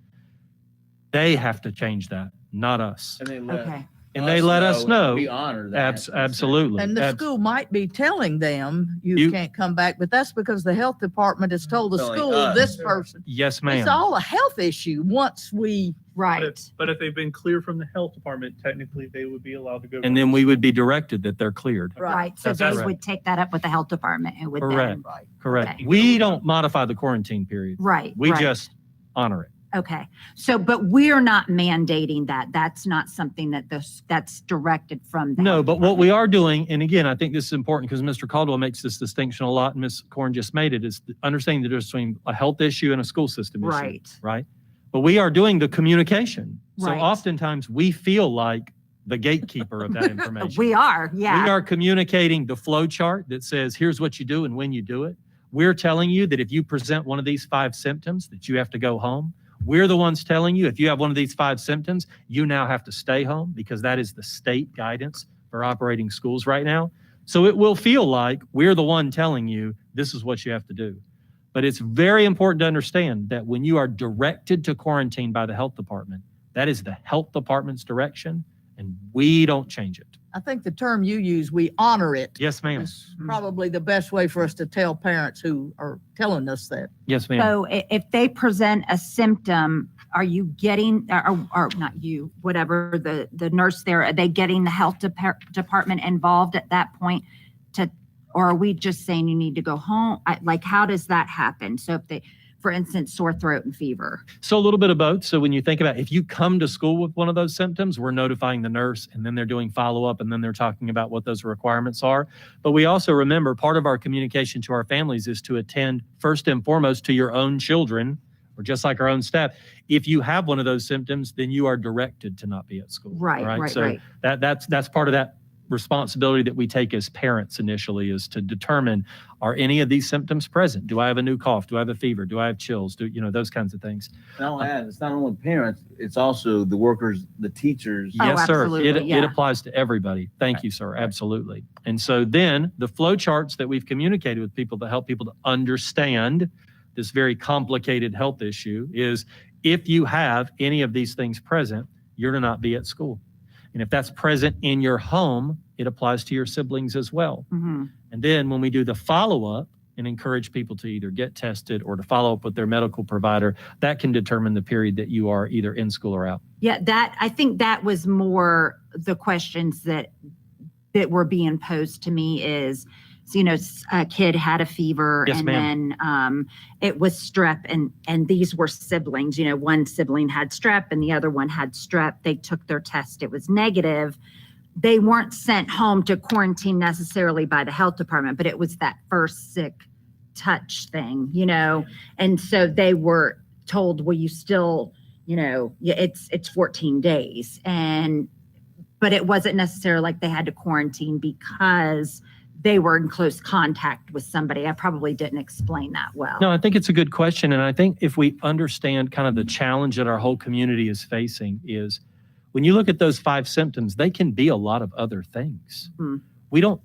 M: they have to change that, not us.
B: And they let
D: Okay.
M: And they let us know.
B: We honor that.
M: Absolutely.
C: And the school might be telling them you
M: You-
C: can't come back, but that's because the health department has told the
B: Telling
C: school
B: us.
C: this person.
M: Yes,
C: It's
M: ma'am.
C: all a health issue once we,
D: Right.
J: But if they've been clear from the health department, technically they would be allowed to go.
M: And then we would be directed that they're cleared.
D: Right. So
M: That's
D: they
M: correct.
D: would take that up with the health department and would
M: Correct.
D: then.
M: Correct.
D: Okay.
M: We don't modify the quarantine period.
D: Right.
M: We
D: right.
M: just honor it.
D: Okay. So, but we're not mandating that. That's not something that's directed from the
M: No,
D: health
M: but what
D: department.
M: we are doing, and again, I think this is important because Mr. Caldwell makes this distinction a lot, and Ms. Corn just made it, is understanding the difference between a health issue and a school system issue.
D: Right.
M: Right? But we are doing the communication. So
D: Right.
M: oftentimes we feel like the gatekeeper of that information.
D: We are. Yeah.
M: We are communicating the flow chart that says, here's what you do and when you do it. We're telling you that if you present one of these 5 symptoms, that you have to go home. We're the ones telling you if you have one of these 5 symptoms, you now have to stay home because that is the state guidance for operating schools right now. So it will feel like we're the one telling you this is what you have to do. But it's very important to understand that when you are directed to quarantine by the health department, that is the health department's direction and we don't change it.
C: I think the term you use, we honor it,
M: Yes, ma'am.
C: is probably the best way for us to tell parents who are telling us that.
M: Yes, ma'am.
D: So if they present a symptom, are you getting, or not you, whatever, the nurse there, are they getting the health department involved at that point or are we just saying you need to go home? Like, how does that happen? So if they, for instance, sore throat and fever.
M: So a little bit of both. So when you think about if you come to school with one of those symptoms, we're notifying the nurse and then they're doing follow-up and then they're talking about what those requirements are. But we also remember part of our communication to our families is to attend first and foremost to your own children or just like our own staff. If you have one of those symptoms, then you are directed to not be at school.
D: Right.
M: So that's part of that responsibility that we take as parents initially is to determine, are any of these symptoms present? Do I have a new cough? Do I have a fever? Do I have chills? Those kinds of things.
B: Not only that, it's not only parents, it's also the workers, the teachers.
D: Oh,
M: Yes, sir.
D: absolutely,
M: It
D: yeah.
M: applies to everybody. Thank you, sir. Absolutely. And so then the flow charts that we've communicated with people to help people to understand this very complicated health issue is, if you have any of these things present, you're to not be at school. And if that's present in your home, it applies to your siblings as well.
D: Mhm.
M: And then when we do the follow-up and encourage people to either get tested or to follow up with their medical provider, that can determine the period that you are either in school or out.
D: Yeah, I think that was more the questions that were being posed to me is, so, a kid had a fever,
M: Yes,
D: and
M: ma'am.
D: then it was strep, and these were siblings. One sibling had strep and the other one had strep. They took their test. It was negative. They weren't sent home to quarantine necessarily by the health department, but it was that first sick touch thing, and so they were told, well, you still, it's 14 days. But it wasn't necessarily like they had to quarantine because they were in close contact with somebody. I probably didn't explain that well.
M: No, I think it's a good question. And I think if we understand kind of the challenge that our whole community is facing is, when you look at those 5 symptoms, they can be a lot of other things.
D: Hmm.
M: We don't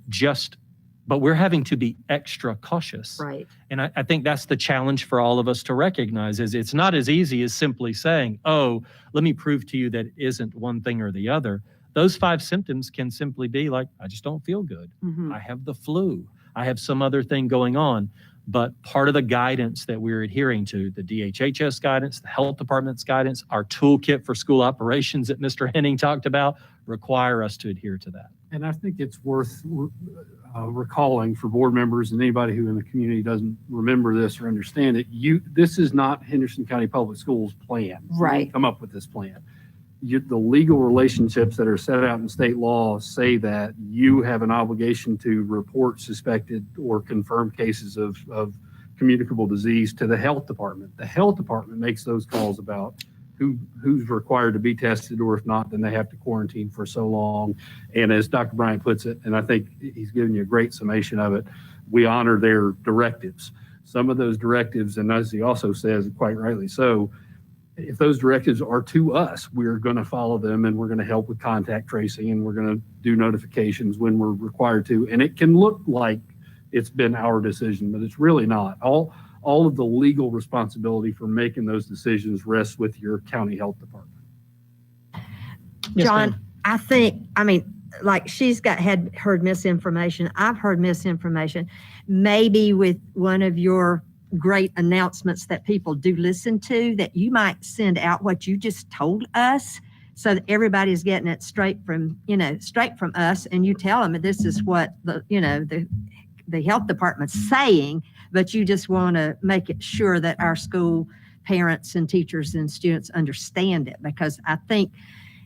M: but we're having to be extra cautious.
D: Right.
M: And I think that's the challenge for all of us to recognize, is it's not as easy as simply saying, oh, let me prove to you that it isn't one thing or the other. Those 5 symptoms can simply be like, I just don't feel good.
D: Mhm.
M: I have the flu. I have some other thing going on. But part of the guidance that we're adhering to, the DHHS guidance, the health department's guidance, our toolkit for school operations that Mr. Henning talked about, require us to adhere to that.
E: And I think it's worth recalling for board members and anybody who in the community doesn't remember this or understand it. This is not Henderson County Public Schools' plan.
D: Right.
E: We didn't come up with this plan. The legal relationships that are set out in state law say that you have an obligation to report suspected or confirmed cases of communicable disease to the health department. The health department makes those calls about who's required to be tested, or if not, then they have to quarantine for so long. And as Dr. Bryant puts it, and I think he's given you a great summation of it, we honor their directives. Some of those directives, and as he also says, quite rightly so, if those directives are to us, we're going to follow them, and we're going to help with contact tracing, and we're going to do notifications when we're required to. And it can look like it's been our decision, but it's really not. All of the legal responsibility for making those decisions rests with your county health department.
M: Yes,
L: John,
M: ma'am.
L: I think, like she's had heard misinformation. I've heard misinformation. Maybe with one of your great announcements that people do listen to, that you might send out what you just told us, so that everybody's getting it straight from us, and you tell them that this is what the health department's saying, but you just want to make it sure that our school parents and teachers and students understand it, because I think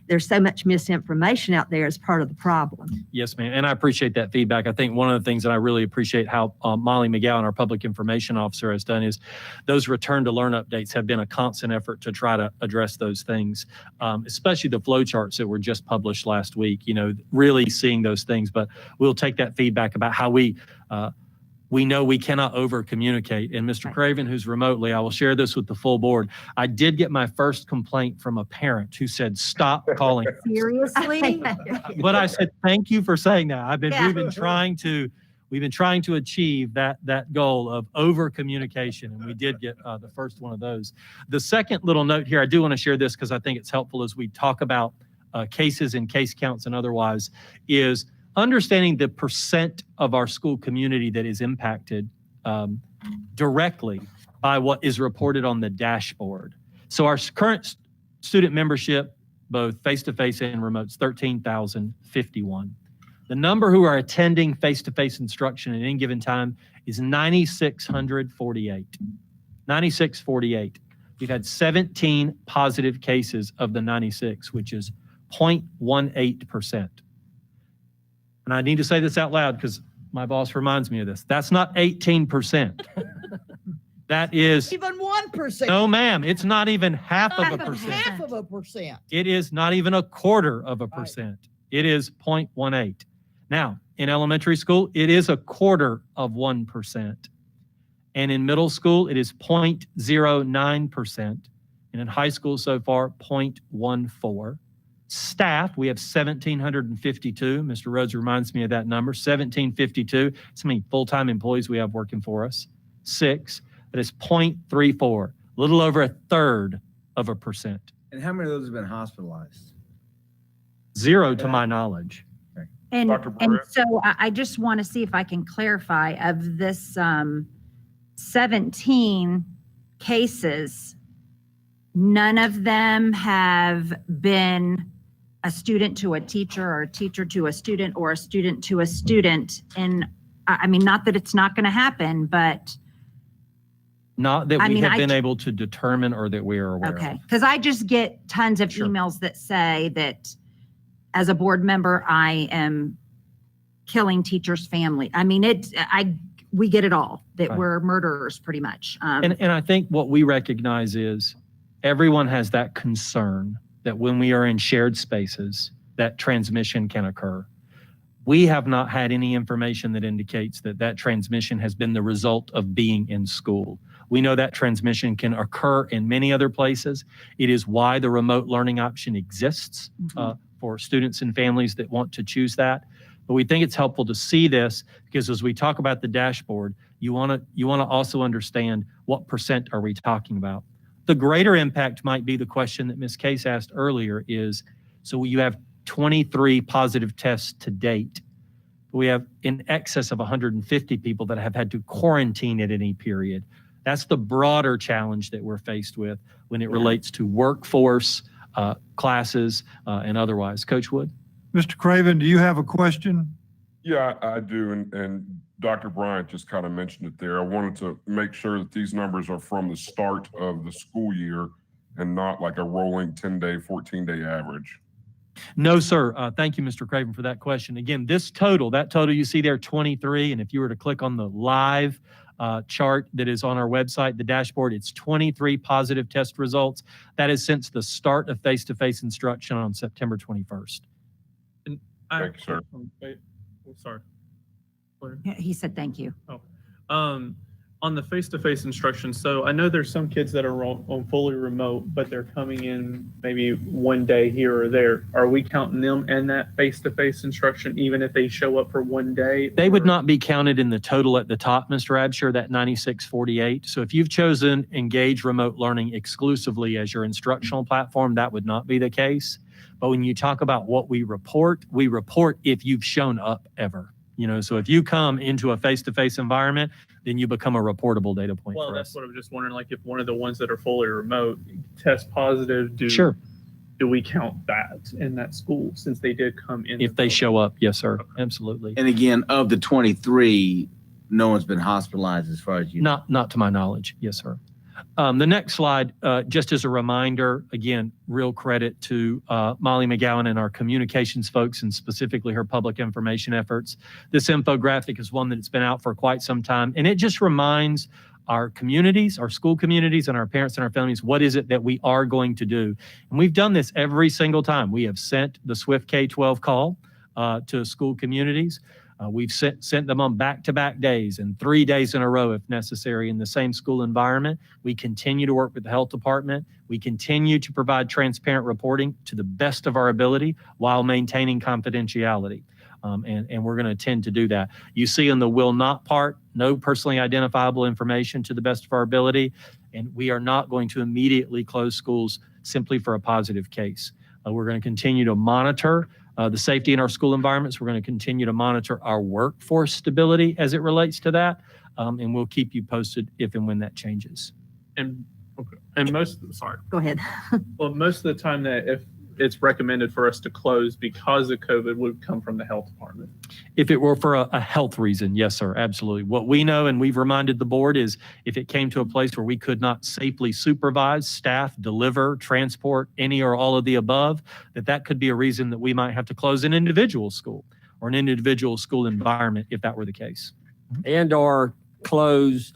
L: there's so much misinformation out there as part of the problem.
M: Yes, ma'am. And I appreciate that feedback. I think one of the things that I really appreciate how Molly McGowan, our public information officer, has done is those return to learn updates have been a constant effort to try to address those things, especially the flow charts that were just published last week, really seeing those things. But we'll take that feedback about how we know we cannot over communicate. And Mr. Craven, who's remotely, I will share this with the full board. I did get my first complaint from a parent who said, stop calling.
L: Seriously?
M: But I said, thank you for saying that.
L: Yeah.
M: We've been trying to achieve that goal of over communication. And we did get the first one of those. The second little note here, I do want to share this because I think it's helpful as we talk about cases and case counts and otherwise, is understanding the percent of our school community that is impacted directly by what is reported on the dashboard. So our current student membership, both face-to-face and remote, is 13,051. The number who are attending face-to-face instruction at any given time is 9,648. 9,648. We've had 17 positive cases of the 96, which is 0.18%. And I need to say this out loud because my boss reminds me of this. That's not 18%. That is,
C: Even 1%.
M: no ma'am, it's not even half of a percent.
C: Half of a percent.
M: It is not even a quarter of a percent. It is 0.18. Now, in elementary school, it is 0.25%. And in middle school, it is 0.09%. And in high school so far, 0.14. Staff, we have 1,752. Mr. Rhodes reminds me of that number, 1,752. That's how many full-time employees we have working for us. 6, that is 0.34, a little over 1/3%.
B: And how many of those have been hospitalized?
M: 0 to my knowledge.
D: And,
F: Dr.
D: and
F: Barrett?
D: so I just want to see if I can clarify of this 17 cases, none of them have been a student to a teacher or a teacher to a student or a student to a student. And I mean, not that it's not going to happen, but
M: Not that
D: I
M: we
D: mean,
M: have
D: I
M: been
D: c-
M: able to determine or that we are aware
D: okay.
M: of.
D: Because I just get tons of
M: Sure.
D: emails that say that as a board member, I am killing teachers' family. I mean, we get it all, that
M: Right.
D: we're murderers pretty much.
M: And I think what we recognize is everyone has that concern that when we are in shared spaces, that transmission can occur. We have not had any information that indicates that that transmission has been the result of being in school. We know that transmission can occur in many other places. It is why the remote learning option exists for students and families that want to choose that. But we think it's helpful to see this because as we talk about the dashboard, you want to also understand what percent are we talking about. The greater impact might be the question that Ms. Case asked earlier is, so you have 23 positive tests to date. We have in excess of 150 people that have had to quarantine at any period. That's the broader challenge that we're faced with when it relates to workforce, classes, and otherwise. Coach Wood?
A: Mr. Craven, do you have a question?
F: Yeah, I do. And Dr. Bryant just kind of mentioned it there. I wanted to make sure that these numbers are from the start of the school year and not like a rolling 10-day, 14-day average.
M: No, sir. Thank you, Mr. Craven, for that question. Again, that total you see there, 23, and if you were to click on the live chart that is on our website, the dashboard, it's 23 positive test results. That is since the start of face-to-face instruction on September 21st.
F: Thank you, sir.
J: Wait, oh, sorry. Claire?
D: He said, thank you.
J: On the face-to-face instruction, so I know there's some kids that are on fully remote, but they're coming in maybe one day here or there. Are we counting them in that face-to-face instruction, even if they show up for one day?
M: They would
J: or-
M: not be counted in the total at the top, Mr. Absher, that 9648. So if you've chosen Engage Remote Learning exclusively as your instructional platform, that would not be the case. But when you talk about what we report if you've shown up ever. So if you come into a face-to-face environment, then you become a reportable data point
J: Well,
M: for
J: that's
M: us.
J: what I'm just wondering, like if one of the ones that are fully remote test positive,
M: Sure.
J: do we count that in that school since they did come in?
M: If
J: the
M: they
J: building?
M: show up, yes, sir. Absolutely.
B: And again, of the 23, no one's been hospitalized as far as you know.
M: Not to my knowledge. Yes, sir. The next slide, just as a reminder, again, real credit to Molly McGowan and our communications folks and specifically her public information efforts. This infographic is one that's been out for quite some time, and it just reminds our communities, our school communities, and our parents and our families, what is it that we are going to do? And we've done this every single time. We have sent the Swift K-12 call to school communities. We've sent them on back-to-back days and 3 days in a row if necessary in the same school environment. We continue to work with the health department. We continue to provide transparent reporting to the best of our ability while maintaining confidentiality. And we're going to tend to do that. You see in the will not part, no personally identifiable information to the best of our ability. And we are not going to immediately close schools simply for a positive case. We're going to continue to monitor the safety in our school environments. We're going to continue to monitor our workforce stability as it relates to that. And we'll keep you posted if and when that changes.
J: And sorry.
D: Go ahead.
J: Well, most of the time that if it's recommended for us to close because of COVID would come from the health department.
M: If it were for a health reason, yes, sir, absolutely. What we know, and we've reminded the board, is if it came to a place where we could not safely supervise, staff, deliver, transport, any or all of the above, that could be a reason that we might have to close an individual school or an individual school environment if that were the case.
H: And or close.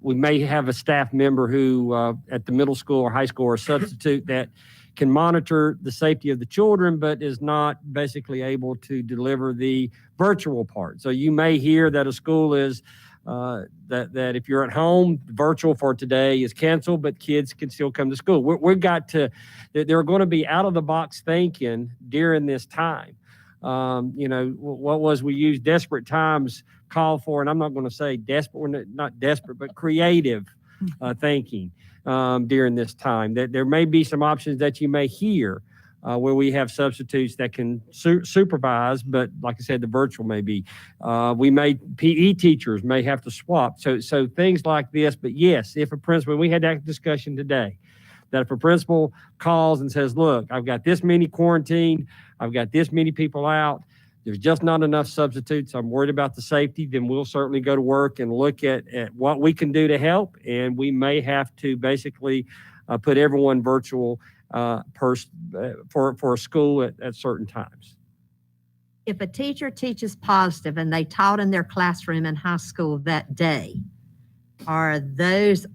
H: We may have a staff member who at the middle school or high school or substitute that can monitor the safety of the children, but is not basically able to deliver the virtual part. So you may hear that a school is that if you're at home, virtual for today is canceled, but kids can still come to school. We've got to, they're going to be out of the box thinking during this time. What was we used desperate times call for, and I'm not going to say desperate, we're not desperate, but creative thinking during this time. That there may be some options that you may hear where we have substitutes that can supervise, but like I said, the virtual may be. PE teachers may have to swap. So things like this. But yes, if a principal, we had that discussion today, that if a principal calls and says, look, I've got this many quarantined, I've got this many people out, there's just not enough substitutes, I'm worried about the safety, then we'll certainly go to work and look at what we can do to help. And we may have to basically put everyone virtual for a school at certain times.
L: If a teacher teaches positive and they taught in their classroom in high school that day, are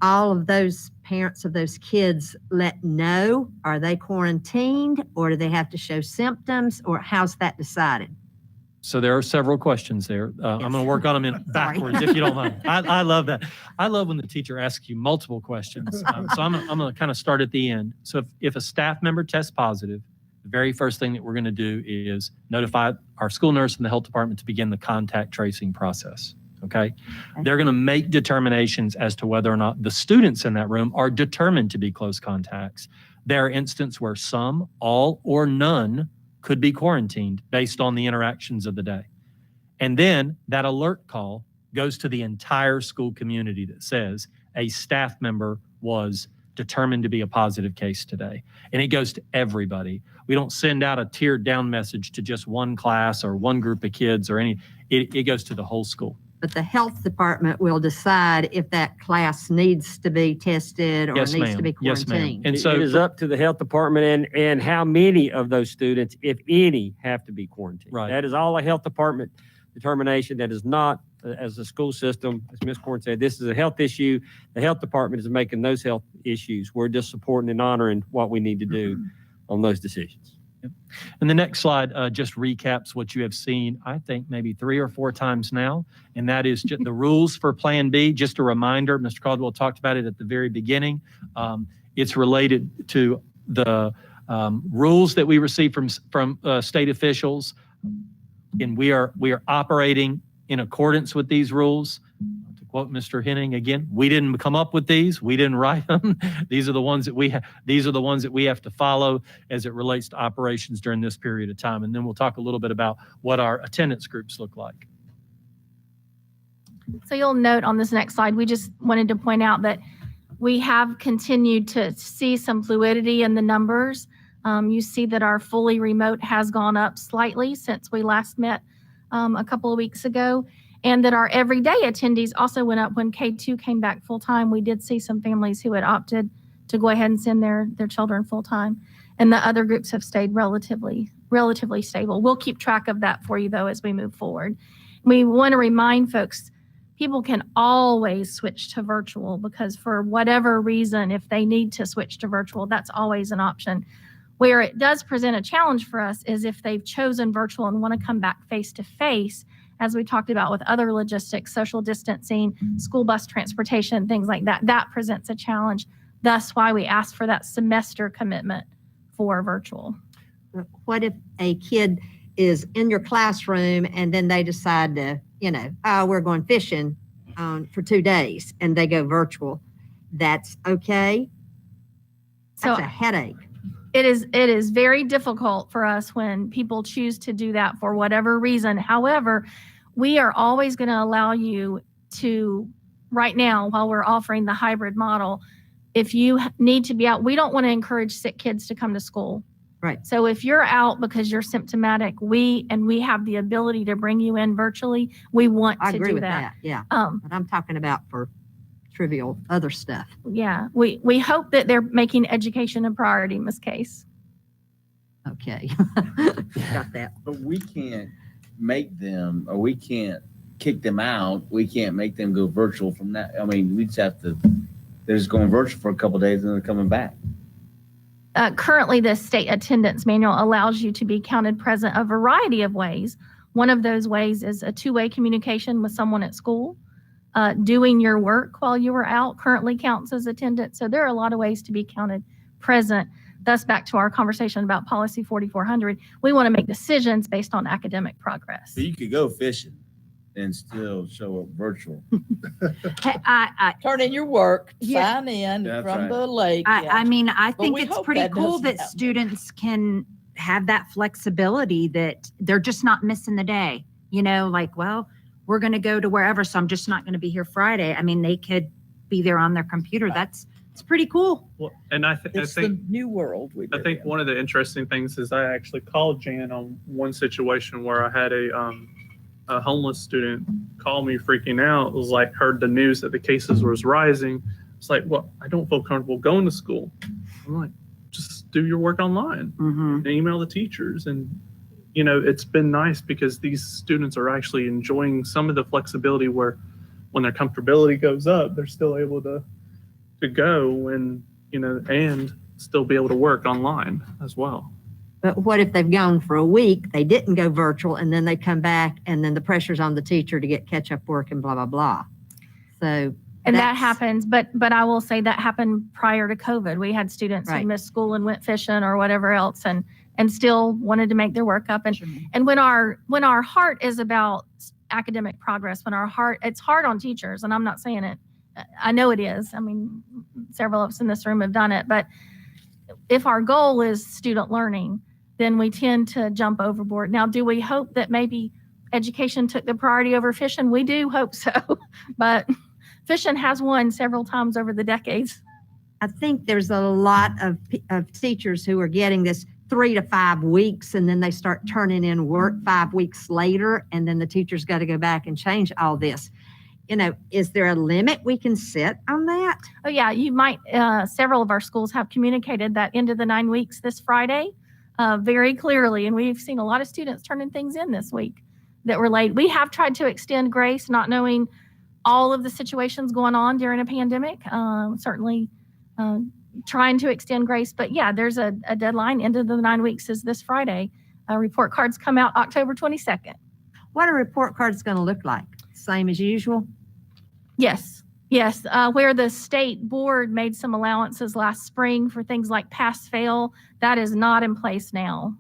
L: all of those parents of those kids let know? Are they quarantined, or do they have to show symptoms, or how's that decided?
M: So there are several questions there. I'm going to work on them backwards, if you don't mind. I love that. I love when the teacher asks you multiple questions. So I'm going to kind of start at the end. So if a staff member tests positive, the very first thing that we're going to do is notify our school nurse and the health department to begin the contact tracing process. Okay? They're going to make determinations as to whether or not the students in that room are determined to be close contacts. There are instances where some, all, or none could be quarantined based on the interactions of the day. And then that alert call goes to the entire school community that says a staff member was determined to be a positive case today. And it goes to everybody. We don't send out a tiered down message to just one class or one group of kids or it goes to the whole school.
L: But the health department will decide if that class needs to be tested or
M: Yes,
L: needs
M: ma'am.
L: to be
M: Yes, ma'am.
L: quarantined.
M: And
H: It
M: so
H: is up to the health department and how many of those students, if any, have to be quarantined.
M: Right.
H: That is all a health department determination. That is not, as a school system, as Ms. Corn said, this is a health issue. The health department is making those health issues. We're just supporting and honoring what we need to do on those decisions.
M: And the next slide just recaps what you have seen, I think, maybe 3 or 4 times now, and that is just the rules for Plan B. Just a reminder, Mr. Caldwell talked about it at the very beginning. It's related to the rules that we receive from state officials, and we are operating in accordance with these rules. To quote Mr. Henning again, we didn't come up with these. We didn't write them. These are the ones that we have to follow as it relates to operations during this period of time. And then we'll talk a little bit about what our attendance groups look like.
K: So you'll note on this next slide, we just wanted to point out that we have continued to see some fluidity in the numbers. You see that our fully remote has gone up slightly since we last met a couple of weeks ago, and that our everyday attendees also went up when K2 came back full time. We did see some families who had opted to go ahead and send their children full time, and the other groups have stayed relatively stable. We'll keep track of that for you though as we move forward. We want to remind folks, people can always switch to virtual, because for whatever reason, if they need to switch to virtual, that's always an option. Where it does present a challenge for us is if they've chosen virtual and want to come back face to face, as we talked about with other logistics, social distancing, school bus transportation, things like that, that presents a challenge. That's why we ask for that semester commitment for virtual.
L: What if a kid is in your classroom and then they decide to, we're going fishing for 2 days and they go virtual? That's okay? That's a headache.
K: It is very difficult for us when people choose to do that for whatever reason. However, we are always going to allow you to, right now, while we're offering the hybrid model, if you need to be out, we don't want to encourage sick kids to come to school.
L: Right.
K: So if you're out because you're symptomatic, we have the ability to bring you in virtually, we want to do that.
L: I agree with that, yeah. But I'm talking about for trivial other stuff.
K: Yeah, we hope that they're making education a priority, Ms. Case.
L: Okay. Got that.
B: But we can't make them, or we can't kick them out. We can't make them go virtual from that. I mean, we just have to, they're just going virtual for a couple of days and then they're coming back.
K: Currently, the state attendance manual allows you to be counted present a variety of ways. One of those ways is a two-way communication with someone at school. Doing your work while you were out currently counts as attendance. So there are a lot of ways to be counted present. Thus, back to our conversation about Policy 4400, we want to make decisions based on academic progress.
B: So you could go fishing and still show up virtual.
C: Turn in your work,
D: Yeah.
C: sign in
B: That's
C: from
B: right.
C: the lake.
D: I mean, I think
C: we
D: it's
C: hope
D: pretty
C: that
D: cool
C: doesn't
D: that
C: happen.
D: students can have that flexibility, that they're just not missing the day. You know, like, well, we're going to go to wherever, so I'm just not going to be here Friday. I mean, they could be there on their computer. It's pretty cool.
J: Well, and I
C: It's the
J: think
C: new world we
J: I
C: live
J: think
C: in.
J: one of the interesting things is I actually called Jan on one situation where I had a homeless student call me freaking out. It was like, heard the news that the cases was rising. It's like, well, I don't feel comfortable going to school. I'm like, just do your work online
D: Mm-hmm.
J: and email the teachers. And, you know, it's been nice because these students are actually enjoying some of the flexibility where when their comfortability goes up, they're still able to go and, you know, and still be able to work online as well.
L: But what if they've gone for a week, they didn't go virtual, and then they come back, and then the pressure's on the teacher to get catch-up work and blah, blah, blah. So.
K: And that
L: that's-
K: happens, but I will say that happened prior to COVID. We had students who
L: Right.
K: missed school and went fishing or whatever else and still wanted to make their work up. And when our heart is about academic progress, it's hard on teachers, and I'm not saying it, I know it is. I mean, several of us in this room have done it, but if our goal is student learning, then we tend to jump overboard. Now, do we hope that maybe education took the priority over fishing? We do hope so, but fishing has won several times over the decades.
L: I think there's a lot of teachers who are getting this 3 to 5 weeks, and then they start turning in work 5 weeks later, and then the teacher's got to go back and change all this. You know, is there a limit we can set on that?
K: Oh, yeah, you might, several of our schools have communicated that end of the 9 weeks this Friday very clearly, and we've seen a lot of students turning things in this week that were late. We have tried to extend grace, not knowing all of the situations going on during a pandemic, certainly trying to extend grace. But yeah, there's a deadline. End of the 9 weeks is this Friday. Report cards come out October 22nd.
L: What are report cards going to look like? Same as usual?
K: Yes, where the state board made some allowances last spring for things like pass-fail, that is not in place now.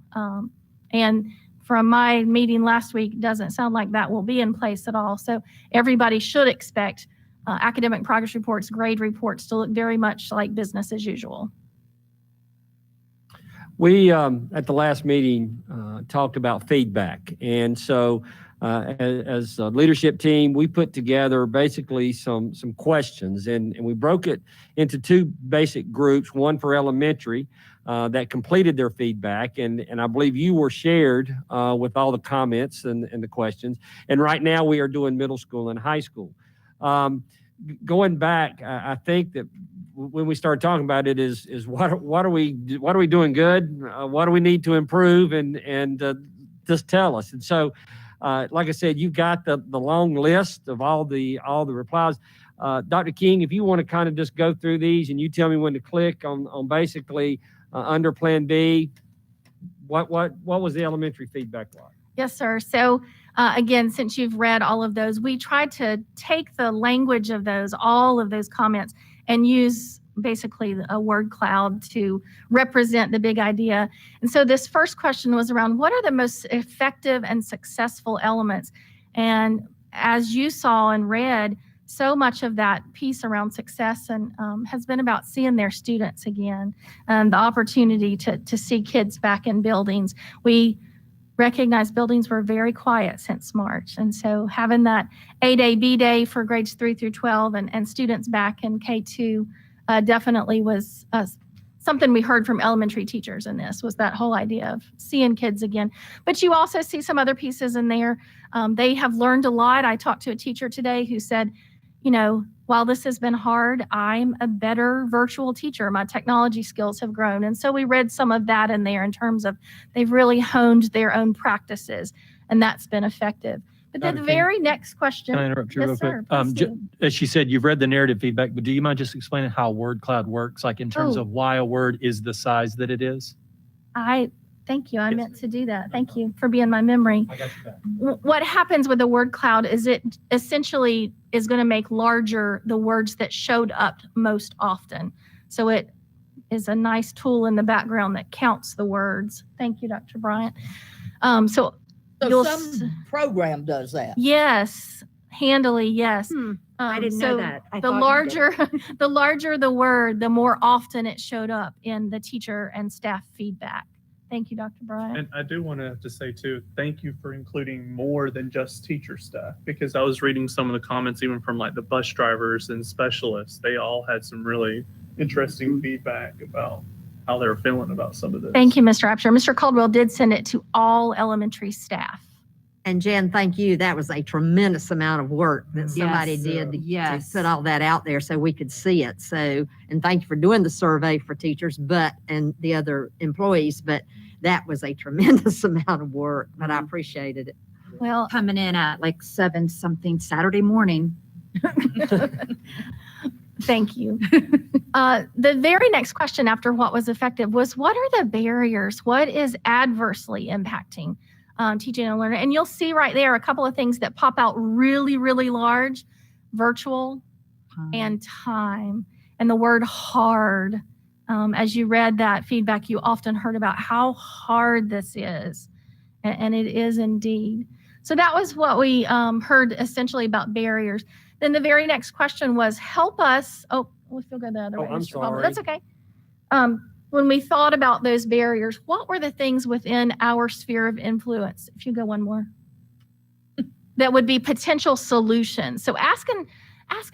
K: And from my meeting last week, it doesn't sound like that will be in place at all. So everybody should expect academic progress reports, grade reports to look very much like business as usual.
H: We, at the last meeting, talked about feedback. And so as a leadership team, we put together basically some questions, and we broke it into two basic groups, one for elementary that completed their feedback. And I believe you were shared with all the comments and the questions. And right now we are doing middle school and high school. Going back, I think that when we started talking about it is what are we doing good? What do we need to improve? And just tell us. And so, like I said, you've got the long list of all the replies. Dr. King, if you want to kind of just go through these and you tell me when to click on basically under Plan B, what was the elementary feedback like?
K: Yes, sir. So again, since you've read all of those, we tried to take the language of all of those comments, and use basically a word cloud to represent the big idea. And so this first question was around what are the most effective and successful elements? And as you saw and read, so much of that piece around success and has been about seeing their students again, and the opportunity to see kids back in buildings. We recognize buildings were very quiet since March. And so having that A-Day, B-Day for grades 3 through 12 and students back in K2 definitely was something we heard from elementary teachers in this, was that whole idea of seeing kids again. But you also see some other pieces in there. They have learned a lot. I talked to a teacher today who said, you know, while this has been hard, I'm a better virtual teacher. My technology skills have grown. And so we read some of that in there in terms of they've really honed their own practices, and that's been effective. But then the
M: Dr. King,
K: very next question.
M: Can I interrupt you real
K: Yes,
M: quick?
K: sir. Please do.
M: As she said, you've read the narrative feedback, but do you mind just explaining how word cloud works, like in terms
K: Oh.
M: of why a word is the size that it is?
K: Thank you. I
M: Yes.
K: meant to do that. Thank you for being my memory.
M: I got you back.
K: What happens with the word cloud is it essentially is going to make larger the words that showed up most often. So it is a nice tool in the background that counts the words. Thank you, Dr. Bryant. So
C: So
K: you'll
C: some program does that.
K: yes, handily, yes.
L: I didn't
K: so
L: know that. I
K: the
L: thought you
K: larger the larger the word, the more often it showed up in the teacher and staff feedback. Thank you, Dr. Bryant.
J: And I do want to say too, thank you for including more than just teacher staff, because I was reading some of the comments even from like the bus drivers and specialists. They all had some really interesting feedback about how they're feeling about some of this.
K: Thank you, Mr. Apsher. Mr. Caldwell did send it to all elementary staff.
L: And Jan, thank you. That was a tremendous amount of work that somebody
D: Yes.
L: did to
D: Yes.
L: put all that out there so we could see it. So, and thank you for doing the survey for teachers, and the other employees, but that was a tremendous amount of work, but I appreciated it.
K: Well,
D: Coming in at like 7 something Saturday morning.
K: thank you. The very next question after what was effective was, what are the barriers? What is adversely impacting teaching and learning? And you'll see right there a couple of things that pop out really, really large: virtual and time, and the word hard. As you read that feedback, you often heard about how hard this is, and it is indeed. So that was what we heard essentially about barriers. Then the very next question was, help us. Oh, we feel good the other way.
H: I'm
K: Mr. Caldwell.
H: sorry.
K: That's okay. When we thought about those barriers, what were the things within our sphere of influence? If you go one more, that would be potential solutions. So asking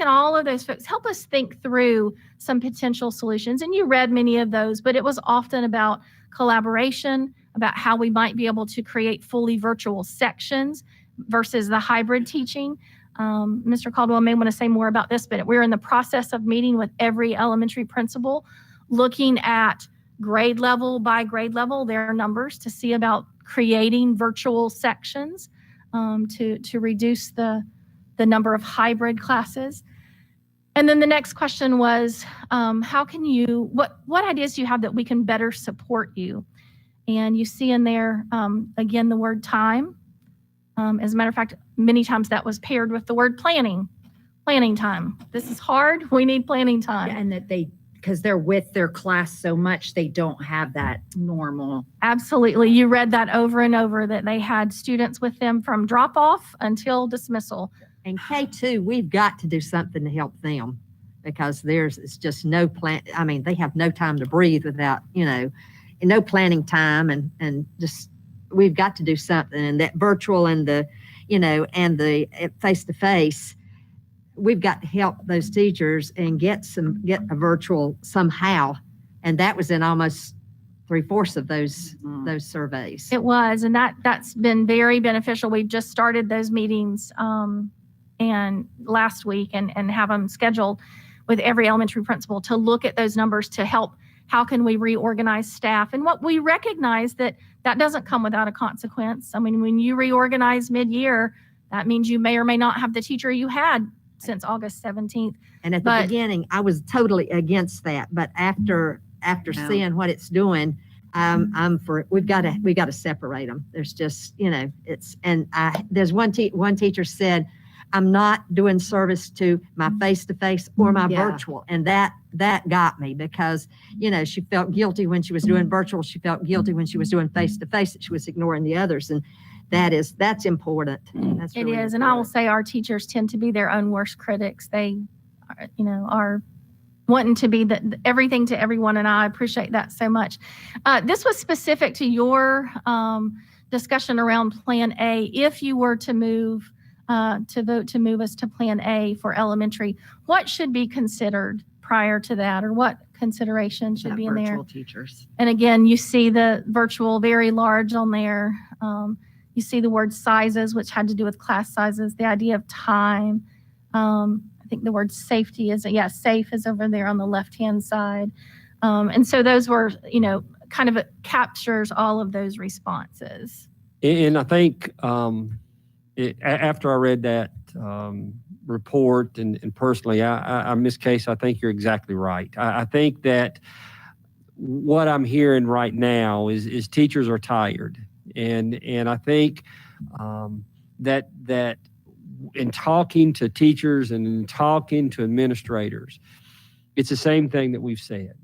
K: all of those folks, help us think through some potential solutions. And you read many of those, but it was often about collaboration, about how we might be able to create fully virtual sections versus the hybrid teaching. Mr. Caldwell may want to say more about this, but we're in the process of meeting with every elementary principal, looking at grade level by grade level, their numbers, to see about creating virtual sections to reduce the number of hybrid classes. And then the next question was, how can you, what ideas do you have that we can better support you? And you see in there, again, the word time. As a matter of fact, many times that was paired with the word planning time. This is hard. We need planning time.
D: And that because they're with their class so much, they don't have that normal.
K: Absolutely. You read that over and over, that they had students with them from drop off until dismissal.
L: And K2, we've got to do something to help them, because it's just no plan. I mean, they have no time to breathe without, no planning time, and just, we've got to do something. And that virtual and the face-to-face, we've got to help those teachers and get a virtual somehow. And that was in almost 3/4 of those surveys.
K: It was, and that's been very beneficial. We've just started those meetings and last week and have them scheduled with every elementary principal to look at those numbers to help. How can we reorganize staff? And what we recognize that doesn't come without a consequence. I mean, when you reorganize mid-year, that means you may or may not have the teacher you had since August 17th.
L: And at the beginning, I was totally against that. But after seeing what it's doing, I'm for it. We've got to separate them. There's just, there's one teacher said, I'm not doing service to my face-to-face or my virtual. And that got me, because, she felt guilty when she was doing virtual. She felt guilty when she was doing face-to-face, that she was ignoring the others. And that's important. That's
K: It
L: really
K: is. And I will
L: important.
K: say our teachers tend to be their own worst critics. They, are wanting to be everything to everyone. And I appreciate that so much. This was specific to your discussion around Plan A. If you were to vote to move us to Plan A for elementary, what should be considered prior to that, or what consideration should be in there?
L: Virtual teachers.
K: And again, you see the virtual very large on there. You see the word sizes, which had to do with class sizes, the idea of time. I think the word safety safe is over there on the left-hand side. And so those were, kind of captures all of those responses.
H: And I think after I read that report, and personally, Ms. Case, I think you're exactly right. I think that what I'm hearing right now is teachers are tired, and I think that in talking to teachers and in talking to administrators, it's the same thing that we've said,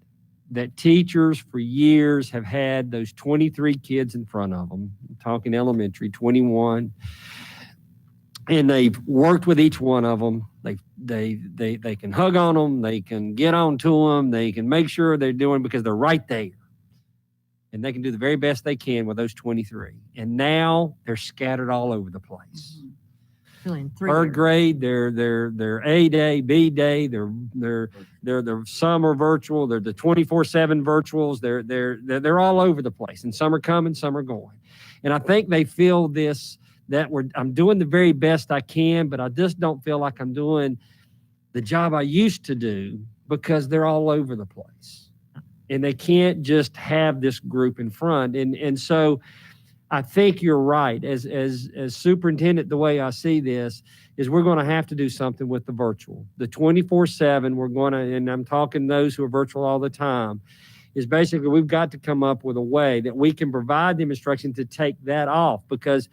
H: that teachers for years have had those 23 kids in front of them, I'm talking elementary, 21, and they've worked with each one of them. They can hug on them, they can get on to them, they can make sure they're doing, because they're right there. And they can do the very best they can with those 23. And now they're scattered all over the place.
L: Really, in
H: Third grade, they're A day, B day, they're some are virtual, they're the 24/7 virtuals, they're all over the place, and some are coming, some are going. And I think they feel this, that I'm doing the very best I can, but I just don't feel like I'm doing the job I used to do, because they're all over the place. And they can't just have this group in front. And so I think you're right. As superintendent, the way I see this is we're going to have to do something with the virtual. The 24/7, we're going to, and I'm talking those who are virtual all the time, is basically we've got to come up with a way that we can provide them instruction to take that off. Because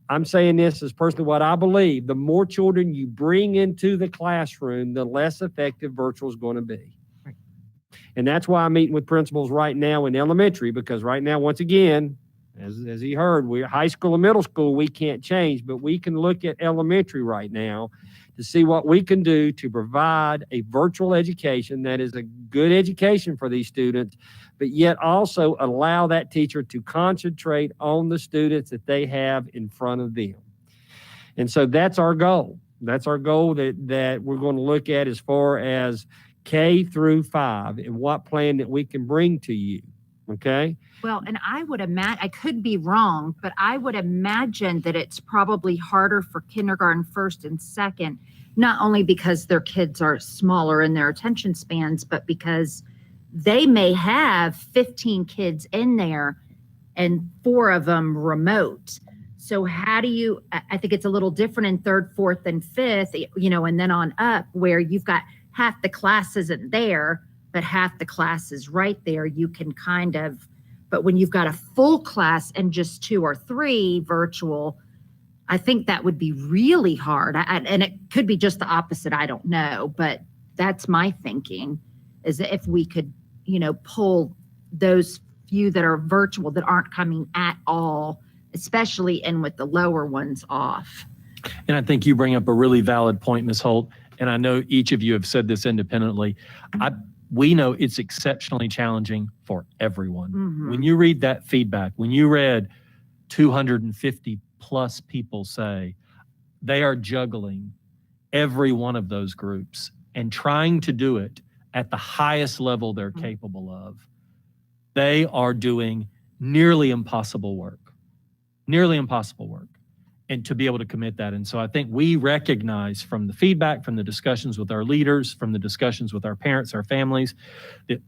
H: I'm saying this as personally what I believe, the more children you bring into the classroom, the less effective virtual is going to be.
L: Right.
H: And that's why I'm meeting with principals right now in elementary, because right now, once again, as he heard, we're high school and middle school, we can't change, but we can look at elementary right now to see what we can do to provide a virtual education that is a good education for these students, but yet also allow that teacher to concentrate on the students that they have in front of them. And so that's our goal. That's our goal that we're going to look at as far as K through 5 and what plan that we can bring to you. Okay?
D: Well, and I would imagine, I could be wrong, but I would imagine that it's probably harder for kindergarten, first and second, not only because their kids are smaller in their attention spans, but because they may have 15 kids in there and 4 of them remote. So how do you, I think it's a little different in 3rd, 4th, and 5th, and then on up, where you've got half the class isn't there, but half the class is right there. You can kind of, but when you've got a full class and just 2 or 3 virtual, I think that would be really hard. And it could be just the opposite. I don't know, but that's my thinking, is that if we could, pull those few that are virtual that aren't coming at all, especially in with the lower ones, off.
M: And I think you bring up a really valid point, Ms. Holt, and I know each of you have said this independently. We know it's exceptionally challenging for everyone.
D: Mhm.
M: When you read that feedback, when you read 250 plus people say they are juggling every one of those groups and trying to do it at the highest level they're capable of, they are doing nearly impossible work. And to be able to commit that. And so I think we recognize from the feedback, from the discussions with our leaders, from the discussions with our parents, our families, that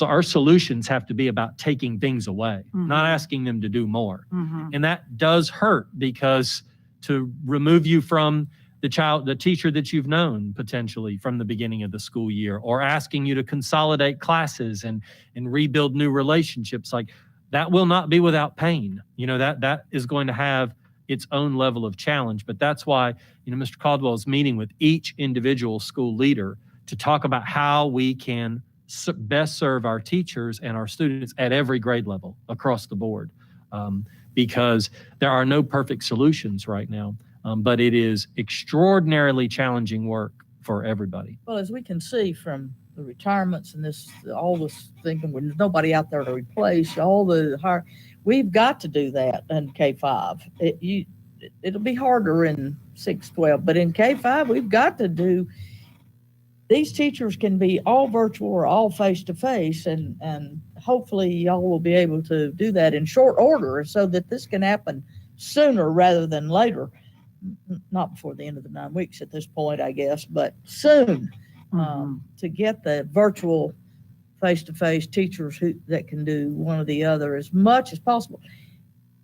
M: our solutions have to be about taking things away, not asking them to do more. And that does hurt, because to remove you from the teacher that you've known potentially from the beginning of the school year, or asking you to consolidate classes and rebuild new relationships, like that will not be without pain. That is going to have its own level of challenge. But that's why, Mr. Caldwell is meeting with each individual school leader to talk about how we can best serve our teachers and our students at every grade level across the board. Because there are no perfect solutions right now, but it is extraordinarily challenging work for everybody.
C: Well, as we can see from the retirements and all this thinking, when there's nobody out there to replace we've got to do that in K-5. It'll be harder in 6-12, but in K-5, we've got to do, these teachers can be all virtual or all face-to-face, and hopefully y'all will be able to do that in short order so that this can happen sooner rather than later. Not before the end of the 9 weeks at this point, I guess, but soon, to get the virtual face-to-face teachers that can do one or the other as much as possible.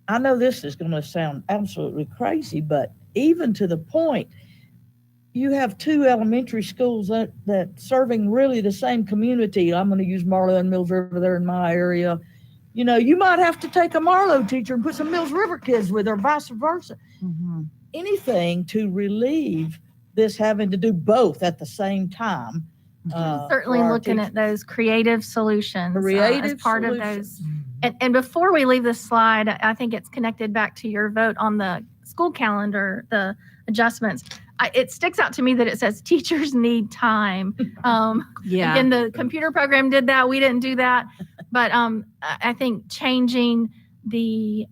C: I know this is going to sound absolutely crazy, but even to the point, you have two elementary schools that serving really the same community. I'm going to use Marlow and Mills River there in my area. You know, you might have to take a Marlow teacher and put some Mills River kids with her, vice versa. Anything to relieve this having to do both at the same time.
K: Certainly
C: for our
K: looking at
C: teachers.
K: those creative solutions as
C: Creative
K: part of
C: solutions.
K: those. And before we leave this slide, I think it's connected back to your vote on the school calendar, the adjustments. It sticks out to me that it says teachers need time.
D: Yeah.
K: Again, the computer program did that. We didn't do that. But I think changing the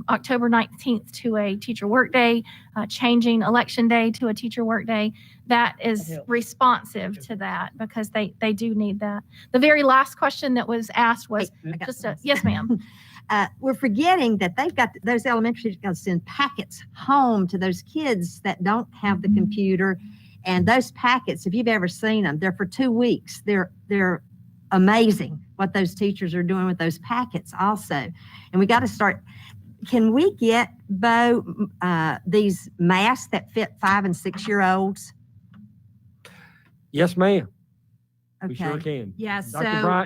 K: October 19th to a teacher workday, changing election day to a teacher workday, that is
C: helps.
K: responsive to that because they do need that. The very last question that was asked was
L: I got
K: just
L: some.
K: yes, ma'am.
L: We're forgetting that they've got those elementary got to send packets home to those kids that don't have the computer. And those packets, if you've ever seen them, they're for 2 weeks. They're amazing what those teachers are doing with those packets also. And we got to start. Can we get, Bo, these masks that fit 5 and 6 year olds?
H: Yes, ma'am. We sure
L: Okay.
H: can.
D: Yeah,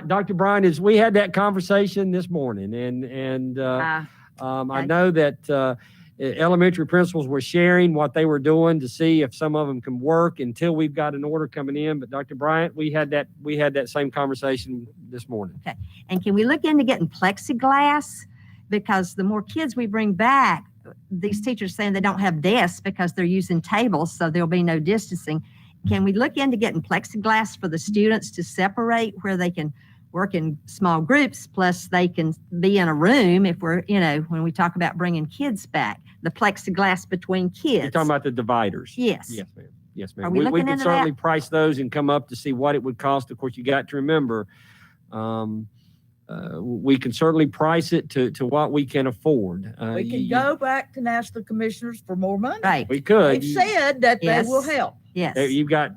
H: Dr. Bryan we had that conversation this morning, and I
L: okay.
H: know that elementary principals were sharing what they were doing to see if some of them can work until we've got an order coming in. But Dr. Bryant, we had that same conversation this morning.
L: And can we look into getting plexiglass? Because the more kids we bring back, these teachers saying they don't have desks because they're using tables, so there'll be no distancing. Can we look into getting plexiglass for the students to separate where they can work in small groups, plus they can be in a room if we're, when we talk about bringing kids back, the plexiglass between kids.
H: You're talking about the dividers.
L: Yes.
H: Yes, ma'am. Yes,
L: Are
H: ma'am.
L: we
H: We
L: looking
H: can
L: into
H: certainly
L: that?
H: price those and come up to see what it would cost. Of course, you got to remember, we can certainly price it to what we can afford.
C: We can go back and ask the commissioners for more money.
L: Right.
H: We could.
C: They've said that they
L: Yes.
C: will help.
L: Yes.
H: You've got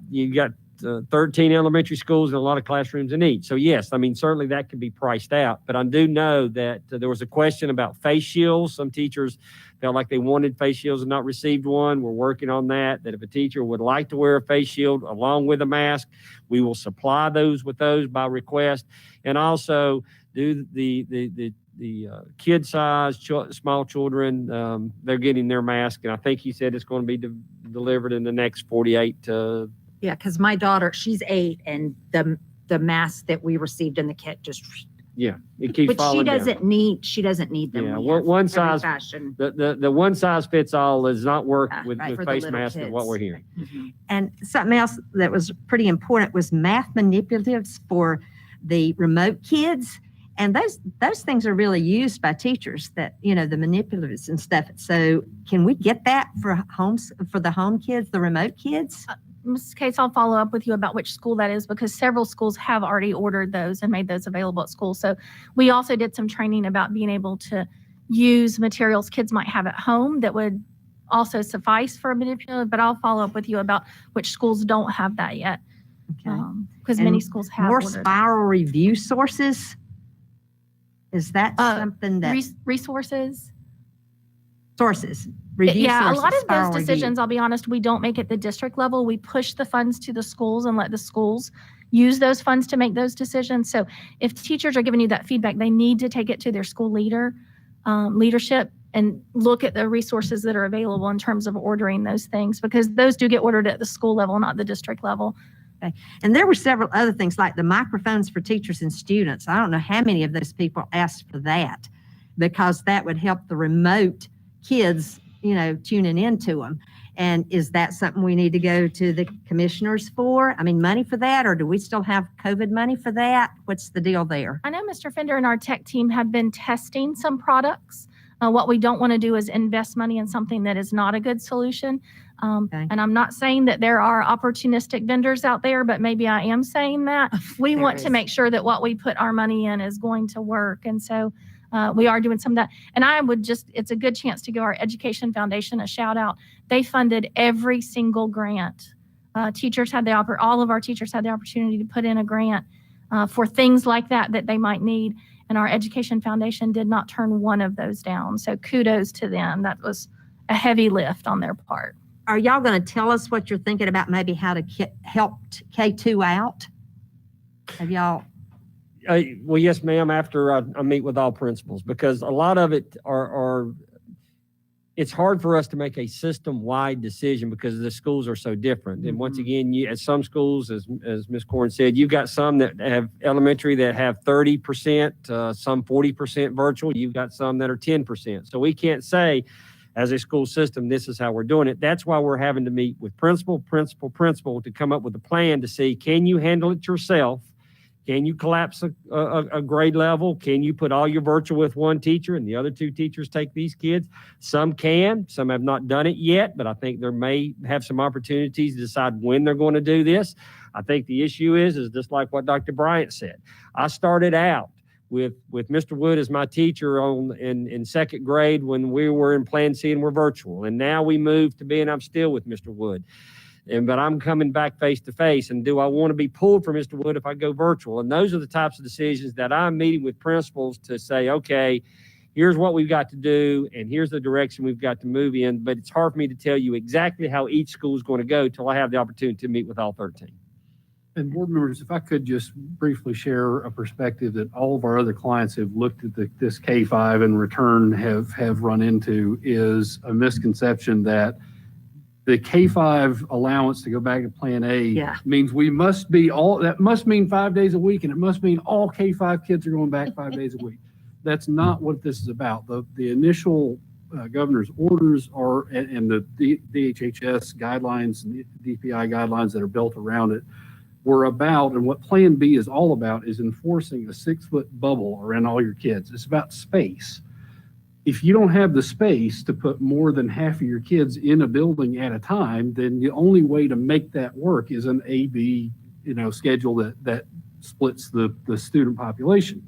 H: 13 elementary schools and a lot of classrooms in each. So yes, I mean, certainly that could be priced out. But I do know that there was a question about face shields. Some teachers felt like they wanted face shields and not received one. We're working on that if a teacher would like to wear a face shield along with a mask, we will supply those by request. And also do the kid size, small children, they're getting their mask. And I think he said it's going to be delivered in the next 48 to
D: yeah, because my daughter, she's 8, and the mask that we received in the kit just.
H: it keeps
D: But
H: falling down.
D: she doesn't need them.
H: Yeah,
D: We
H: one-
D: have
H: one
D: every
H: size-
D: fashion.
H: The one size fits all does not work with
D: right, for the
H: face
D: little
H: masks is what
D: kids.
H: we're hearing.
L: And something else that was pretty important was math manipulatives for the remote kids. And those things are really used by teachers that, the manipulatives and stuff. So can we get that for the home kids, the remote kids?
K: Mrs. Case, I'll follow up with you about which school that is because several schools have already ordered those and made those available at school. So we also did some training about being able to use materials kids might have at home that would also suffice for a manipulative, but I'll follow up with you about which schools don't have that yet.
L: Okay.
K: Because
L: And
K: many schools have
L: More
K: ordered that.
L: spiral review sources? Is that something that,
K: Resources.
L: sources, review
K: Yeah,
L: sources?
K: a lot of
L: spiral
K: those
L: review.
K: decisions, I'll be honest, we don't make at the district level. We push the funds to the schools and let the schools use those funds to make those decisions. So if teachers are giving you that feedback, they need to take it to their school leadership and look at the resources that are available in terms of ordering those things because those do get ordered at the school level, not the district level.
L: And there were several other things like the microphones for teachers and students. I don't know how many of those people asked for that because that would help the remote kids, tuning into them. And is that something we need to go to the commissioners for? I mean, money for that, or do we still have COVID money for that? What's the deal there?
K: I know Mr. Fender and our tech team have been testing some products. What we don't want to do is invest money in something that is not a good solution.
L: Okay.
K: And I'm not saying that there are opportunistic vendors out there, but maybe I am saying that. We
L: There
K: want to
L: is.
K: make sure that what we put our money in is going to work. And so we are doing some of that. And I would it's a good chance to give our Education Foundation a shout out. They funded every single grant. All of our teachers had the opportunity to put in a grant for things like that they might need. And our Education Foundation did not turn one of those down. So kudos to them. That was a heavy lift on their part.
L: Are y'all going to tell us what you're thinking about, maybe how to help K2 out? Have y'all?
H: Well, yes, ma'am, after I meet with all principals, because a lot of it are it's hard for us to make a system-wide decision because the schools are so different. And once again, at some schools, as Ms. Corn said, you've got some that have elementary that have 30%, some 40% virtual. You've got some that are 10%. So we can't say, as a school system, this is how we're doing it. That's why we're having to meet with principal to come up with a plan to see, can you handle it yourself? Can you collapse a grade level? Can you put all your virtual with one teacher and the other two teachers take these kids? Some can, some have not done it yet, but I think there may have some opportunities to decide when they're going to do this. I think the issue is just like what Dr. Bryant said. I started out with Mr. Wood as my teacher in second grade when we were in Plan C and we're virtual. And now we moved to being, I'm still with Mr. Wood. But I'm coming back face to face. And do I want to be pulled from Mr. Wood if I go virtual? And those are the types of decisions that I'm meeting with principals to say, okay, here's what we've got to do, and here's the direction we've got to move in. But it's hard for me to tell you exactly how each school is going to go till I have the opportunity to meet with all 13.
E: And board members, if I could just briefly share a perspective that all of our other clients have looked at this K-5 and return have run into, is a misconception that the K-5 allowance to go back to Plan A means we must be that must mean 5 days a week, and it must mean all K-5 kids are going back 5 days a week. That's not what this is about. The initial governor's orders are, and the DHHS guidelines and the DPI guidelines that are built around it were about, and what Plan B is all about, is enforcing a 6-foot bubble around all your kids. It's about space. If you don't have the space to put more than half of your kids in a building at a time, then the only way to make that work is an A-B, schedule that splits the student population.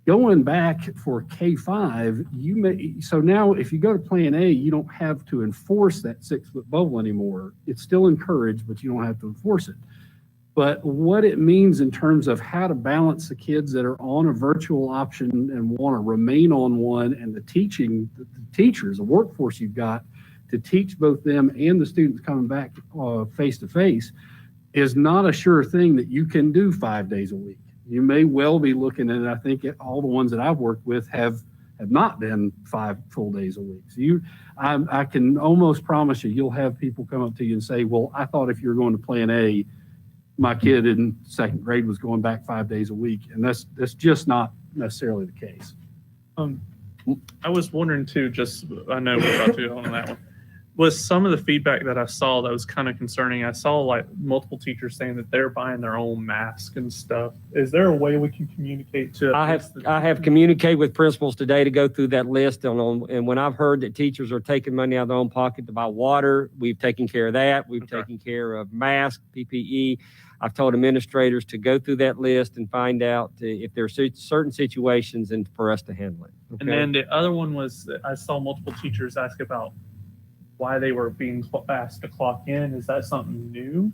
E: Going back for K-5, so now if you go to Plan A, you don't have to enforce that 6-foot bubble anymore. It's still encouraged, but you don't have to enforce it. But what it means in terms of how to balance the kids that are on a virtual option and want to remain on one, and the teachers, the workforce you've got to teach both them and the students coming back face to face, is not a sure thing that you can do 5 days a week. You may well be looking at, I think all the ones that I've worked with have not been 5 full days a week. So I can almost promise you'll have people come up to you and say, well, I thought if you were going to Plan A, my kid in second grade was going back 5 days a week. And that's just not necessarily the case.
J: I was wondering too, I know we're about to go on that one, was some of the feedback that I saw that was kind of concerning. I saw like multiple teachers saying that they're buying their own mask and stuff. Is there a way we can communicate to?
H: I have communicated with principals today to go through that list, and when I've heard that teachers are taking money out of their own pocket to buy water, we've taken care of that. We've taken care of masks, PPE. I've told administrators to go through that list and find out if there are certain situations and for us to handle it. Okay?
J: And then the other one was that I saw multiple teachers ask about why they were being asked to clock in. Is that something new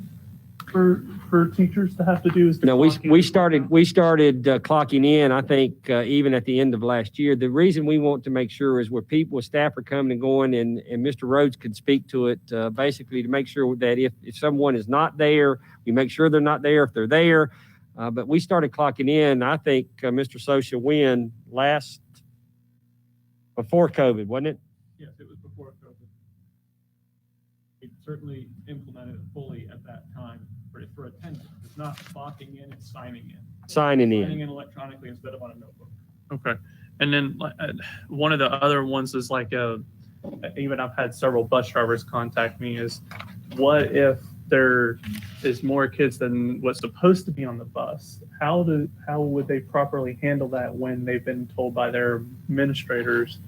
J: for teachers to have to do?
H: No, we started clocking in, I think, even at the end of last year. The reason we want to make sure is where staff are coming and going, and Mr. Rhodes could speak to it, basically to make sure that if someone is not there, we make sure they're not there if they're there. But we started clocking in, I think, Mr. Socia, before COVID, wasn't it?
J: Yes, it was before COVID. We certainly implemented it fully at that time for attendance. It's not clocking in, it's signing in.
H: Signing
J: Signing in electronically instead of on a notebook. Okay. And then one of the other ones is even I've had several bus drivers contact me, is what if there is more kids than what's supposed to be on the bus? How would they properly handle that when they've been told by their administrators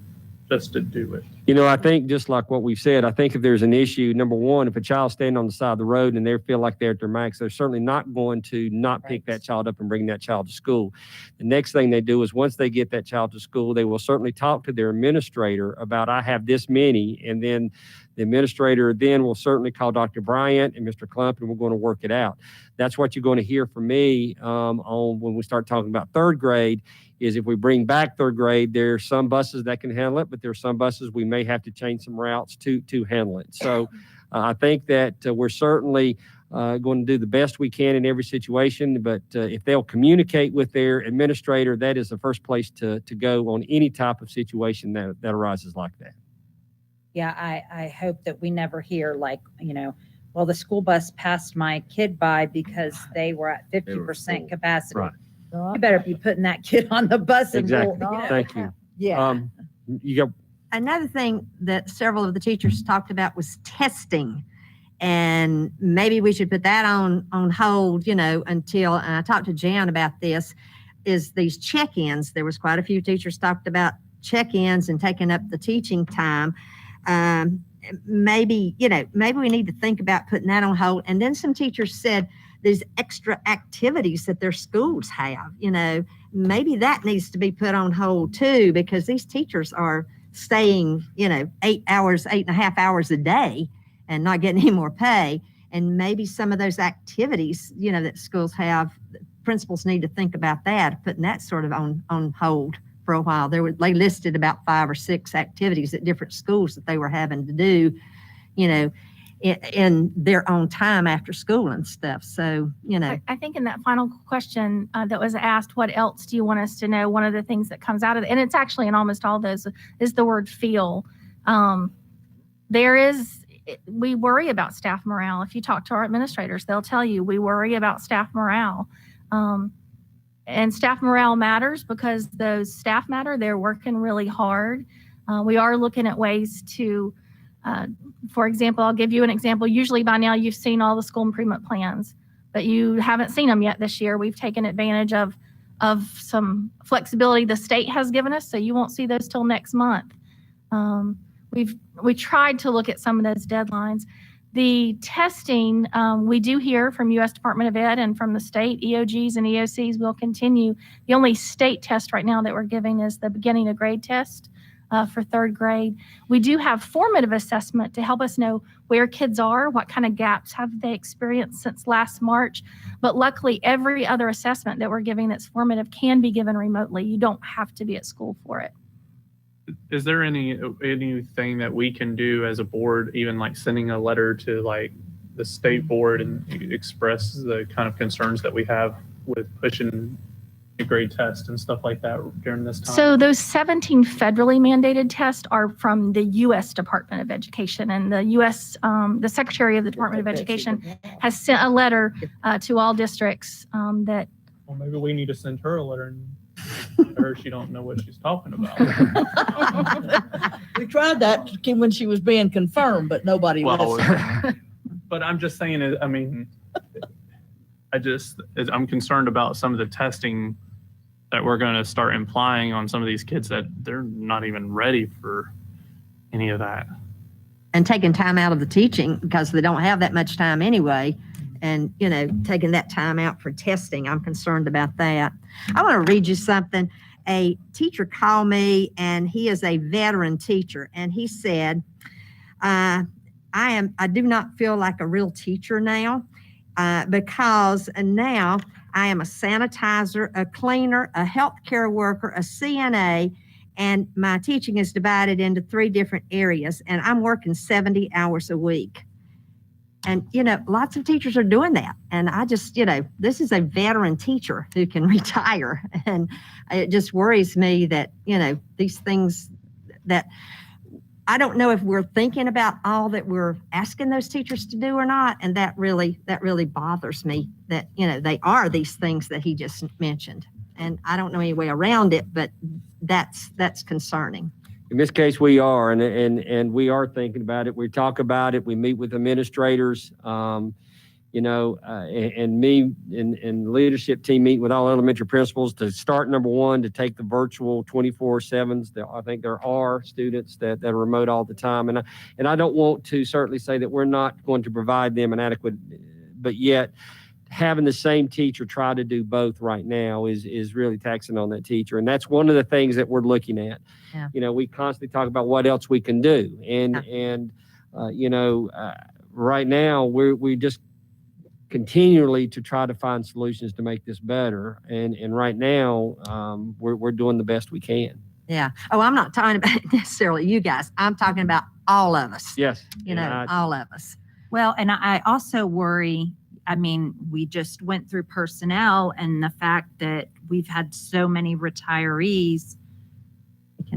J: just to do it?
H: I think just like what we've said, I think if there's an issue, number one, if a child's standing on the side of the road and they feel like they're at their max, they're certainly not going to not pick that child up and bring that child to school. The next thing they do is once they get that child to school, they will certainly talk to their administrator about, I have this many, and then The administrator then will certainly call Dr. Bryant and Mr. Klump, and we're going to work it out. That's what you're going to hear from me on when we start talking about third grade, is if we bring back third grade, there are some buses that can handle it, but there are some buses we may have to change some routes to handle it. So I think that we're certainly going to do the best we can in every situation, but if they'll communicate with their administrator, that is the first place to go on any type of situation that arises like that.
D: Yeah, I hope that we never hear like, well, the school bus passed my kid by because they were at 50% capacity.
H: Right.
D: You better be putting that kid on the bus. And
H: Exactly.
D: roll,
H: Thank you.
L: Yeah.
H: You got
L: Another thing that several of the teachers talked about was testing. And maybe we should put that on hold, until, and I talked to Jan about this, is these check-ins. There was quite a few teachers talked about check-ins and taking up the teaching time. Maybe we need to think about putting that on hold. And then some teachers said these extra activities that their schools have, maybe that needs to be put on hold too, because these teachers are staying, 8.5 hours a day and not getting any more pay. And maybe some of those activities, that schools have, principals need to think about that, putting that sort of on hold for a while. They listed about 5 or 6 activities at different schools that they were having to do, in their own time after school and stuff. So,
K: I think in that final question that was asked, what else do you want us to know? One of the things that comes out of it, and it's actually in almost all those, is the word feel. We worry about staff morale. If you talk to our administrators, they'll tell you we worry about staff morale. And staff morale matters because those staff matter. They're working really hard. We are looking at ways to, for example, I'll give you an example. Usually by now you've seen all the school improvement plans, but you haven't seen them yet this year. We've taken advantage of some flexibility the state has given us, so you won't see those till next month. We tried to look at some of those deadlines. The testing, we do hear from U.S. Department of Ed and from the state, EOGs and EOCs will continue. The only state test right now that we're giving is the beginning of grade test for third grade. We do have formative assessment to help us know where kids are, what kind of gaps have they experienced since last March. But luckily, every other assessment that we're giving that's formative can be given remotely. You don't have to be at school for it.
J: Is there anything that we can do as a board, even like sending a letter to like the state board and express the kind of concerns that we have with pushing a grade test and stuff like that during this time?
K: So those 17 federally mandated tests are from the U.S. Department of Education, and the U.S. The Secretary of the Department of Education has sent a letter to all districts that.
J: Well, maybe we need to send her a letter and tell her she don't know what she's talking about.
C: We tried that when she was being confirmed, but nobody listened.
J: But I'm just saying, I'm concerned about some of the testing that we're going to start implying on some of these kids that they're not even ready for any of that.
L: and taking time out of the teaching because they don't have that much time anyway. And, taking that time out for testing, I'm concerned about that. I want to read you something. A teacher called me, and he is a veteran teacher, and he said, I do not feel like a real teacher now because now I am a sanitizer, a cleaner, a healthcare worker, a CNA, and my teaching is divided into 3 different areas, and I'm working 70 hours a week. And, lots of teachers are doing that. And I just, this is a veteran teacher who can retire. And it just worries me that, these things that I don't know if we're thinking about all that we're asking those teachers to do or not. And that really bothers me that, they are these things that he just mentioned. And I don't know any way around it, but that's concerning.
H: In this case, we are, and we are thinking about it. We talk about it. We meet with administrators, and me and leadership team meet with all elementary principals to start, number one, to take the virtual 24/7s. I think there are students that are remote all the time. And I don't want to certainly say that we're not going to provide them an adequate, but yet having the same teacher try to do both right now is really taxing on that teacher. And that's one of the things that we're looking at.
L: Yeah.
H: We constantly talk about what else we can do. And Right now we just continually to try to find solutions to make this better. And right now, we're doing the best we can.
L: Yeah. Oh, I'm not talking about necessarily you guys. I'm talking about all of us.
H: Yes.
L: All of us.
D: Well, and I also worry, I mean, we just went through personnel and the fact that we've had so many retirees.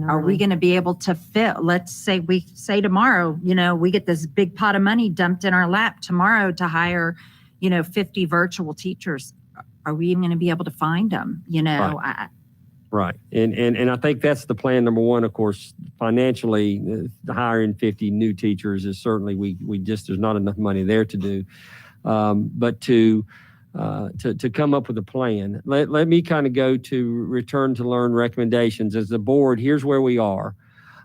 D: Are we going to be able to fill, let's say we say tomorrow, we get this big pot of money dumped in our lap tomorrow to hire, 50 virtual teachers. Are we even going to be able to find them?
H: Right. And I think that's the plan. Number one, of course, financially, hiring 50 new teachers is certainly, there's not enough money there to do. But to come up with a plan, let me kind of go to return to learn recommendations. As the board, here's where we are.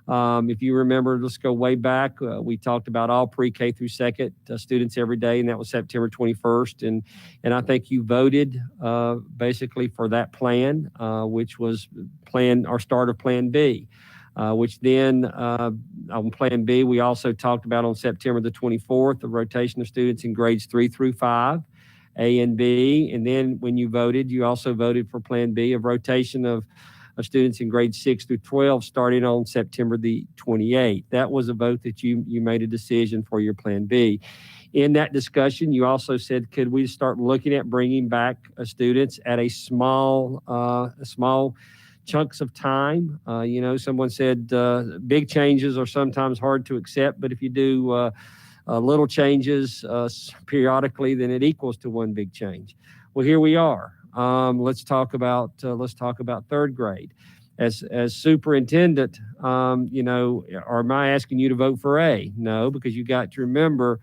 H: If you remember, let's go way back. We talked about all pre-K through second students every day, and that was September 21st. And I think you voted basically for that plan, which was our start of Plan B, which then on Plan B, we also talked about on September the 24th, the rotation of students in grades 3 through 5, A and B. And then when you voted, you also voted for Plan B of rotation of students in grades 6 through 12 starting on September the 28th. That was a vote that you made a decision for your Plan B. In that discussion, you also said, could we start looking at bringing back students at a small chunks of time? Someone said big changes are sometimes hard to accept, but if you do little changes periodically, then it equals to one big change. Well, here we are. Let's talk about third grade. As superintendent, or am I asking you to vote for A? No, because you got to remember,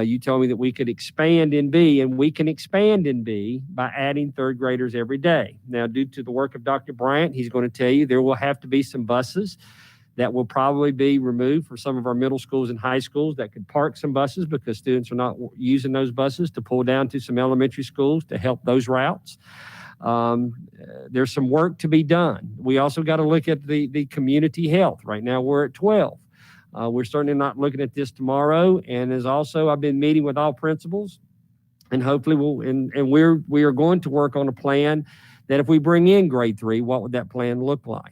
H: you told me that we could expand in B, and we can expand in B by adding third graders every day. Now, due to the work of Dr. Bryant, he's going to tell you there will have to be some buses that will probably be removed from some of our middle schools and high schools that could park some buses because students are not using those buses to pull down to some elementary schools to help those routes. There's some work to be done. We also got to look at the community health. Right now we're at 12. We're certainly not looking at this tomorrow. And as also I've been meeting with all principals, and hopefully we are going to work on a plan that if we bring in grade 3, what would that plan look like?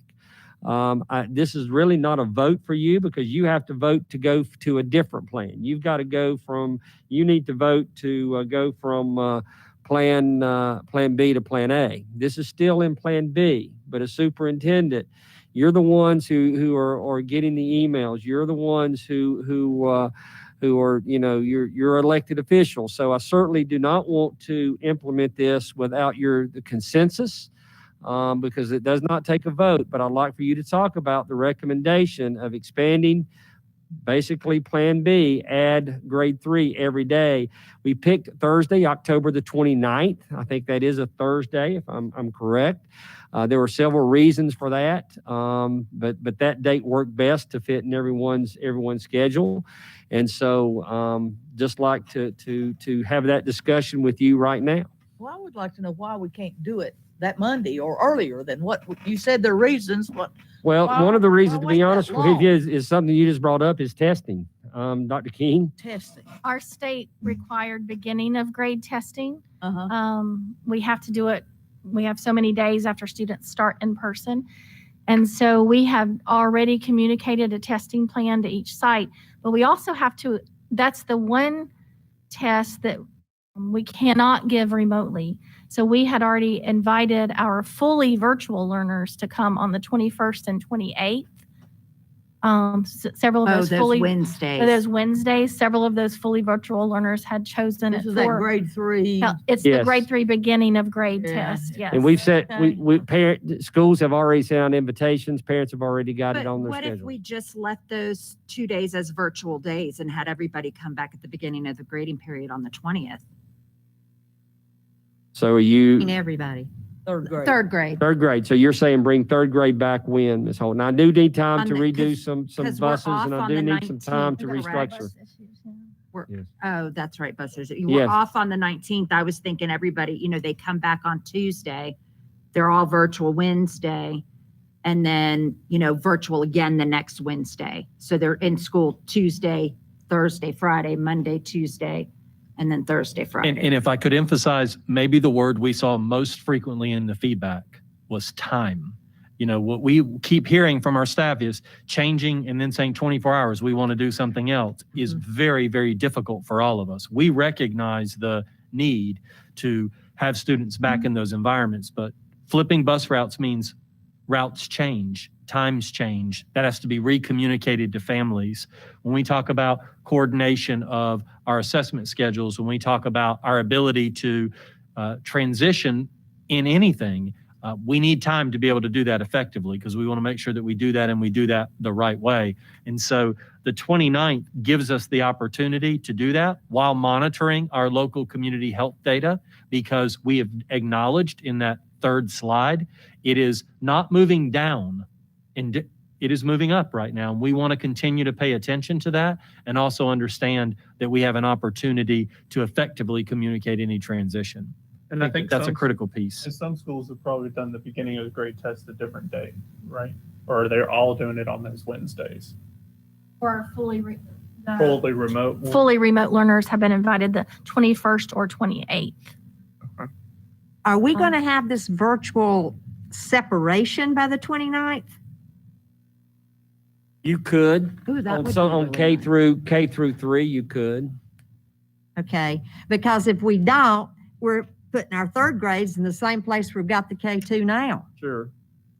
H: This is really not a vote for you because you have to vote to go to a different plan. You need to vote to go from Plan B to Plan A. This is still in Plan B, but as superintendent, you're the ones who are getting the emails. You're the ones who are, you're elected officials. So I certainly do not want to implement this without the consensus. Because it does not take a vote, but I'd like for you to talk about the recommendation of expanding basically Plan B, add grade 3 every day. We picked Thursday, October the 29th. I think that is a Thursday, if I'm correct. There were several reasons for that, but that date worked best to fit in everyone's schedule. And so just like to have that discussion with you right now.
C: Well, I would like to know why we can't do it that Monday or earlier than what you said. The reasons.
H: Well, one of the reasons, to be honest with
C: long?
H: you, is something you just brought up is testing. Dr. King.
C: Testing.
K: Our state required beginning of grade testing.
C: Uh-huh.
K: We have to do it. We have so many days after students start in person. And so we have already communicated a testing plan to each site, but we also have to, that's the one test that we cannot give remotely. So we had already invited our fully virtual learners to come on the 21st and 28th. Several of those fully
D: Wednesdays.
K: those Wednesdays, several of those fully virtual learners had chosen
C: This
K: it
C: is that
K: for.
C: grade 3.
K: It's the
H: Yes.
K: grade 3 beginning of grade
C: Yeah.
K: test. Yes.
H: And we've said,
C: Okay.
H: schools have already sent out invitations. Parents have already got it
D: But
H: on their
D: what if
H: schedule.
D: we just left those 2 days as virtual days and had everybody come back at the beginning of the grading period on the 20th?
H: So are you
L: Everybody.
C: Third grade.
D: Third grade.
H: third grade? So you're saying bring third grade back when, Ms. Holt? Now I do need time
D: On
H: to
D: the-
H: redo
D: 'cause-
H: some
D: 'cause we're
H: buses, and
D: off
H: I
D: on
H: do
D: the
H: need some time to
D: 19th, correct?
H: restructure.
D: Oh, that's right, buses. You
H: Yes.
D: were off on the 19th. I was thinking everybody, they come back on Tuesday. They're all virtual Wednesday. And then, virtual again the next Wednesday. So they're in school Tuesday Thursday, Friday, Monday, Tuesday, and then Thursday, Friday.
M: And if I could emphasize, maybe the word we saw most frequently in the feedback was time. You know, what we keep hearing from our staff is changing and then saying 24 hours, we want to do something else is very, very difficult for all of us. We recognize the need to have students back in those environments, but flipping bus routes means routes change, times change. That has to be recommunicated to families. When we talk about coordination of our assessment schedules, when we talk about our ability to transition in anything, we need time to be able to do that effectively because we want to make sure that we do that and we do that the right way. And so the 29th gives us the opportunity to do that while monitoring our local community health data, because we have acknowledged in that third slide, it is not moving down, and it is moving up right now. And we want to continue to pay attention to that and also understand that we have an opportunity to effectively communicate any transition.
J: And I think
M: that's a
J: some-
M: critical piece.
J: And some schools have probably done the beginning of the grade test a different day, right? Or they're all doing it on those Wednesdays.
K: Or fully
J: Fully remote.
K: fully remote learners have been invited the 21st or 28th.
L: Are we going to have this virtual separation by the 29th?
H: You could.
L: Ooh, that would be
H: On
L: really
H: K
L: nice.
H: through 3, you could.
L: Okay, because if we don't, we're putting our third grades in the same place we've got the K2 now.
H: Sure.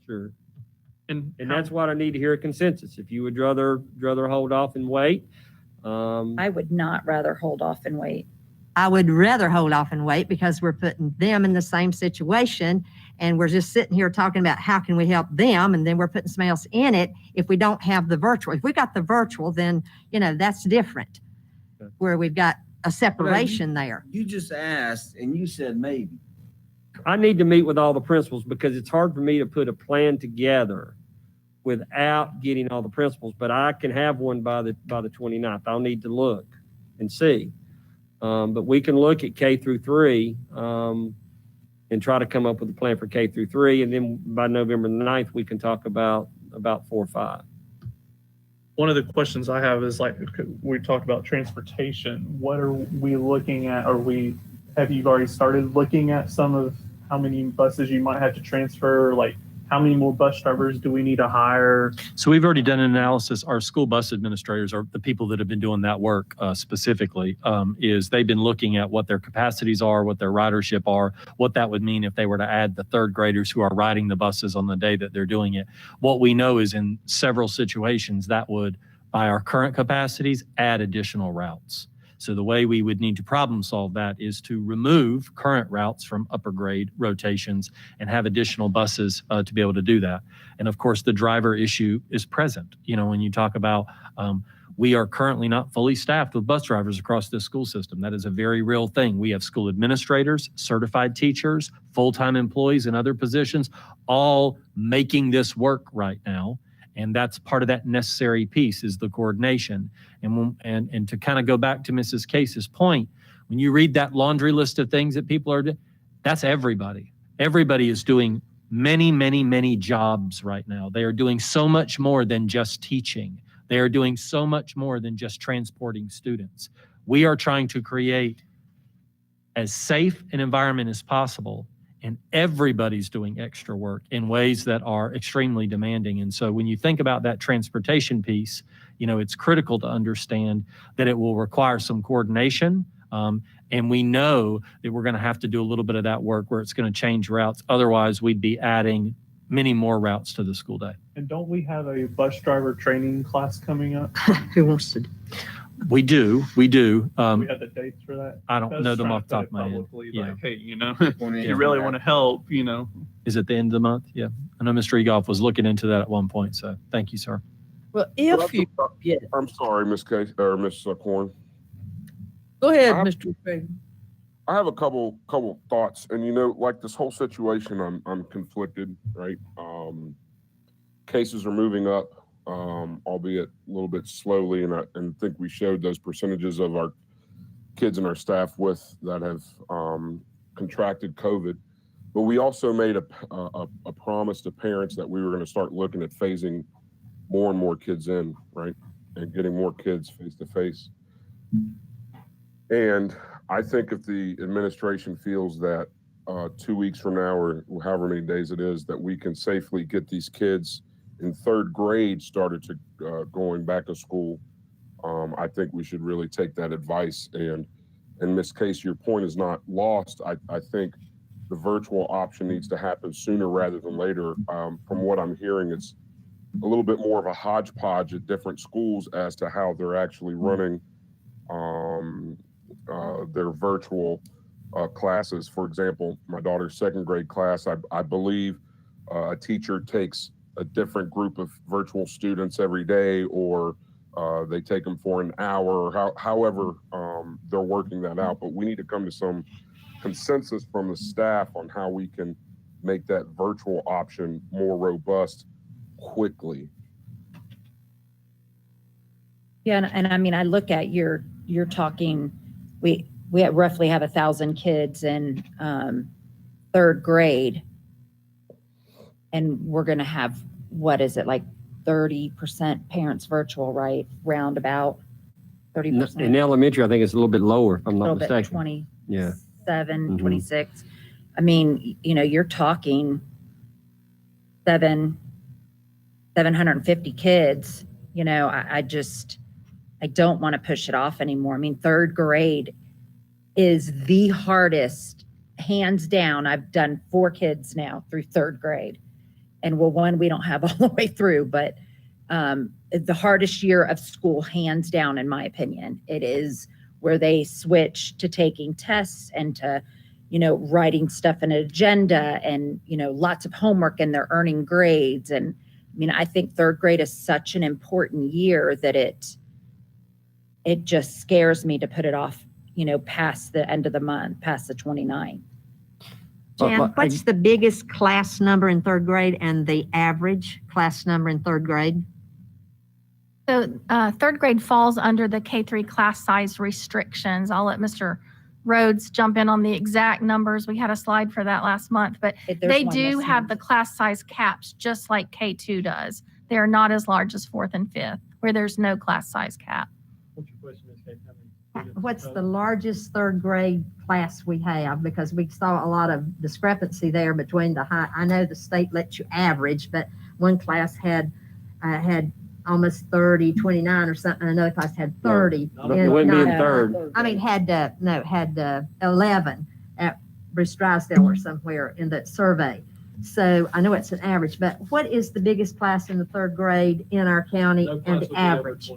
J: And
H: And that's what I need to hear a consensus. If you would rather hold off and wait,
D: I would not rather hold off and wait.
L: I would rather hold off and wait because we're putting them in the same situation and we're just sitting here talking about how can we help them, and then we're putting somebody else in it if we don't have the virtual. If we got the virtual, then, you know, that's different, where we've got a separation there.
B: You just asked and you said maybe.
H: I need to meet with all the principals because it's hard for me to put a plan together without getting all the principals, but I can have one by the 29th. I'll need to look and see. But we can look at K through 3 and try to come up with a plan for K through 3. And then by November 9th, we can talk about 4 or 5.
J: one of the questions I have is, like, we talked about transportation. What are we looking at? Have you already started looking at some of how many buses you might have to transfer? Like, how many more bus drivers do we need to hire?
M: So we've already done an analysis. Our school bus administrators are the people that have been doing that work specifically, is they've been looking at what their capacities are, what their ridership are, what that would mean if they were to add the third graders who are riding the buses on the day that they're doing it. What we know is in several situations that would, by our current capacities, add additional routes. So the way we would need to problem solve that is to remove current routes from upper grade rotations and have additional buses to be able to do that. And of course, the driver issue is present. You know, when you talk about, we are currently not fully staffed with bus drivers across this school system. That is a very real thing. We have school administrators, certified teachers, full-time employees in other positions, all making this work right now. And that's part of that necessary piece is the coordination. And to kind of go back to Mrs. Case's point, when you read that laundry list of things that people are doing, that's everybody. Everybody is doing many, many, many jobs right now. They are doing so much more than just teaching. They are doing so much more than just transporting students. We are trying to create as safe an environment as possible, and everybody's doing extra work in ways that are extremely demanding. And so when you think about that transportation piece, you know, it's critical to understand that it will require some coordination. And we know that we're going to have to do a little bit of that work where it's going to change routes. Otherwise, we'd be adding many more routes to the school day.
J: And don't we have a bus driver training class coming up?
L: Who wants to?
M: We do.
J: We have the dates for that.
M: I don't
J: I was
M: know them
J: trying
M: off the
J: to
M: top of
J: put
M: my
J: it
M: head.
J: publicly,
M: Yeah.
J: like, hey, you know, if you really want to help, you know.
M: Is it the end of the month? Yeah. I know Mr. Egoff was looking into that at one point. So thank you, sir.
C: Well, if you, yeah,
F: I'm sorry, Miss Case or Miss Corn.
C: go ahead,
F: I-
C: Mr. Craig.
F: I have a couple thoughts, and you know, like this whole situation, I'm conflicted, right? Cases are moving up, albeit a little bit slowly, and I think we showed those percentages of our kids and our staff with that have contracted COVID. But we also made a promise to parents that we were going to start looking at phasing more and more kids in, right, and getting more kids face to face. And I think if the administration feels that 2 weeks from now, or however many days it is, that we can safely get these kids in third grade started to going back to school, I think we should really take that advice. And Ms. Case, your point is not lost. I think the virtual option needs to happen sooner rather than later. From what I'm hearing, it's a little bit more of a hodgepodge at different schools as to how they're actually running their virtual classes. For example, my daughter's second grade class, I believe a teacher takes a different group of virtual students every day, or they take them for an hour, or however they're working that out. But we need to come to some consensus from the staff on how we can make that virtual option more robust quickly.
D: Yeah, and I mean, I look at you're talking, we roughly have 1,000 kids in third grade, and we're going to have, what is it, like 30% parents virtual, right? Roundabout 30%.
H: In elementary, I think it's a little bit lower, if I'm
D: A
H: not
D: little bit,
H: mistaken.
D: 27,
H: Mhm.
D: 26. I mean, you're talking 750 kids. I don't want to push it off anymore. I mean, third grade is the hardest, hands down. I've done 4 kids now through third grade. And well, one we don't have all the way through, but the hardest year of school, hands down, in my opinion. It is where they switch to taking tests and to, writing stuff in an agenda and, lots of homework, and they're earning grades. And I mean, I think third grade is such an important year that it just scares me to put it off, past the end of the month, past the 29th.
L: Jan, what's the biggest class number in third grade and the average class number in third grade?
K: So third grade falls under the K-3 class size restrictions. I'll let Mr. Rhodes jump in on the exact numbers. We had a slide for that last month, but they do have the class size caps just like K2 does. They are not as large as 4th and 5th, where there's no class size cap.
M: What's your question, Ms. Kate?
L: What's the largest third grade class we have? Because we saw a lot of discrepancy there between the high. I know the state lets you average, but one class had almost 30, 29 or something. Another class had 30.
H: It wouldn't be in third.
L: I mean, had 11 at Bruce Drysdale or somewhere in that survey. So I know it's an average, but what is the biggest class in the third grade in our county and the average?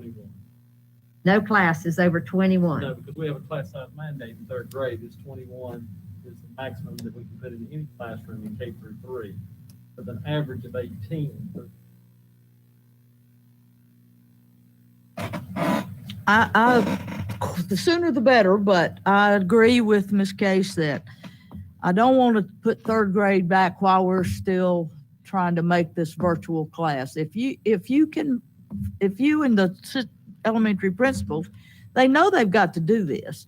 L: No class is over 21.
M: No, because we have a class size mandate in third grade. It's 21 is the maximum that we can put in any classroom in K through 3, with an average of 18.
C: The sooner the better, but I agree with Ms. Case that I don't want to put third grade back while we're still trying to make this virtual class. If you and the elementary principals, they know they've got to do this.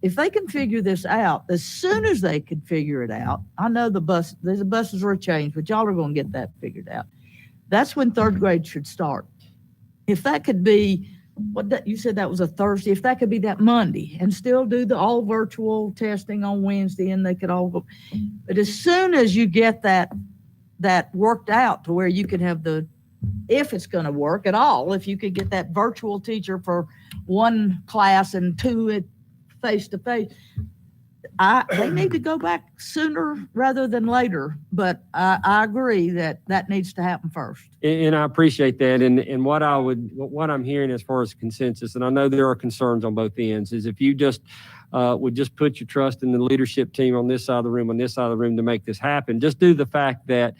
C: If they can figure this out, as soon as they can figure it out, I know the buses are changed, but y'all are going to get that figured out. That's when third grade should start. If that could be, you said that was a Thursday, if that could be that Monday and still do the all virtual testing on Wednesday, and they could all go. But as soon as you get that worked out to where you can have if it's going to work at all, if you could get that virtual teacher for one class and 2 face to face, they need to go back sooner rather than later. But I agree that needs to happen first.
H: And I appreciate that. And what I'm hearing as far as consensus, and I know there are concerns on both ends, is if you just would just put your trust in the leadership team on this side of the room, to make this happen. Just do the fact that,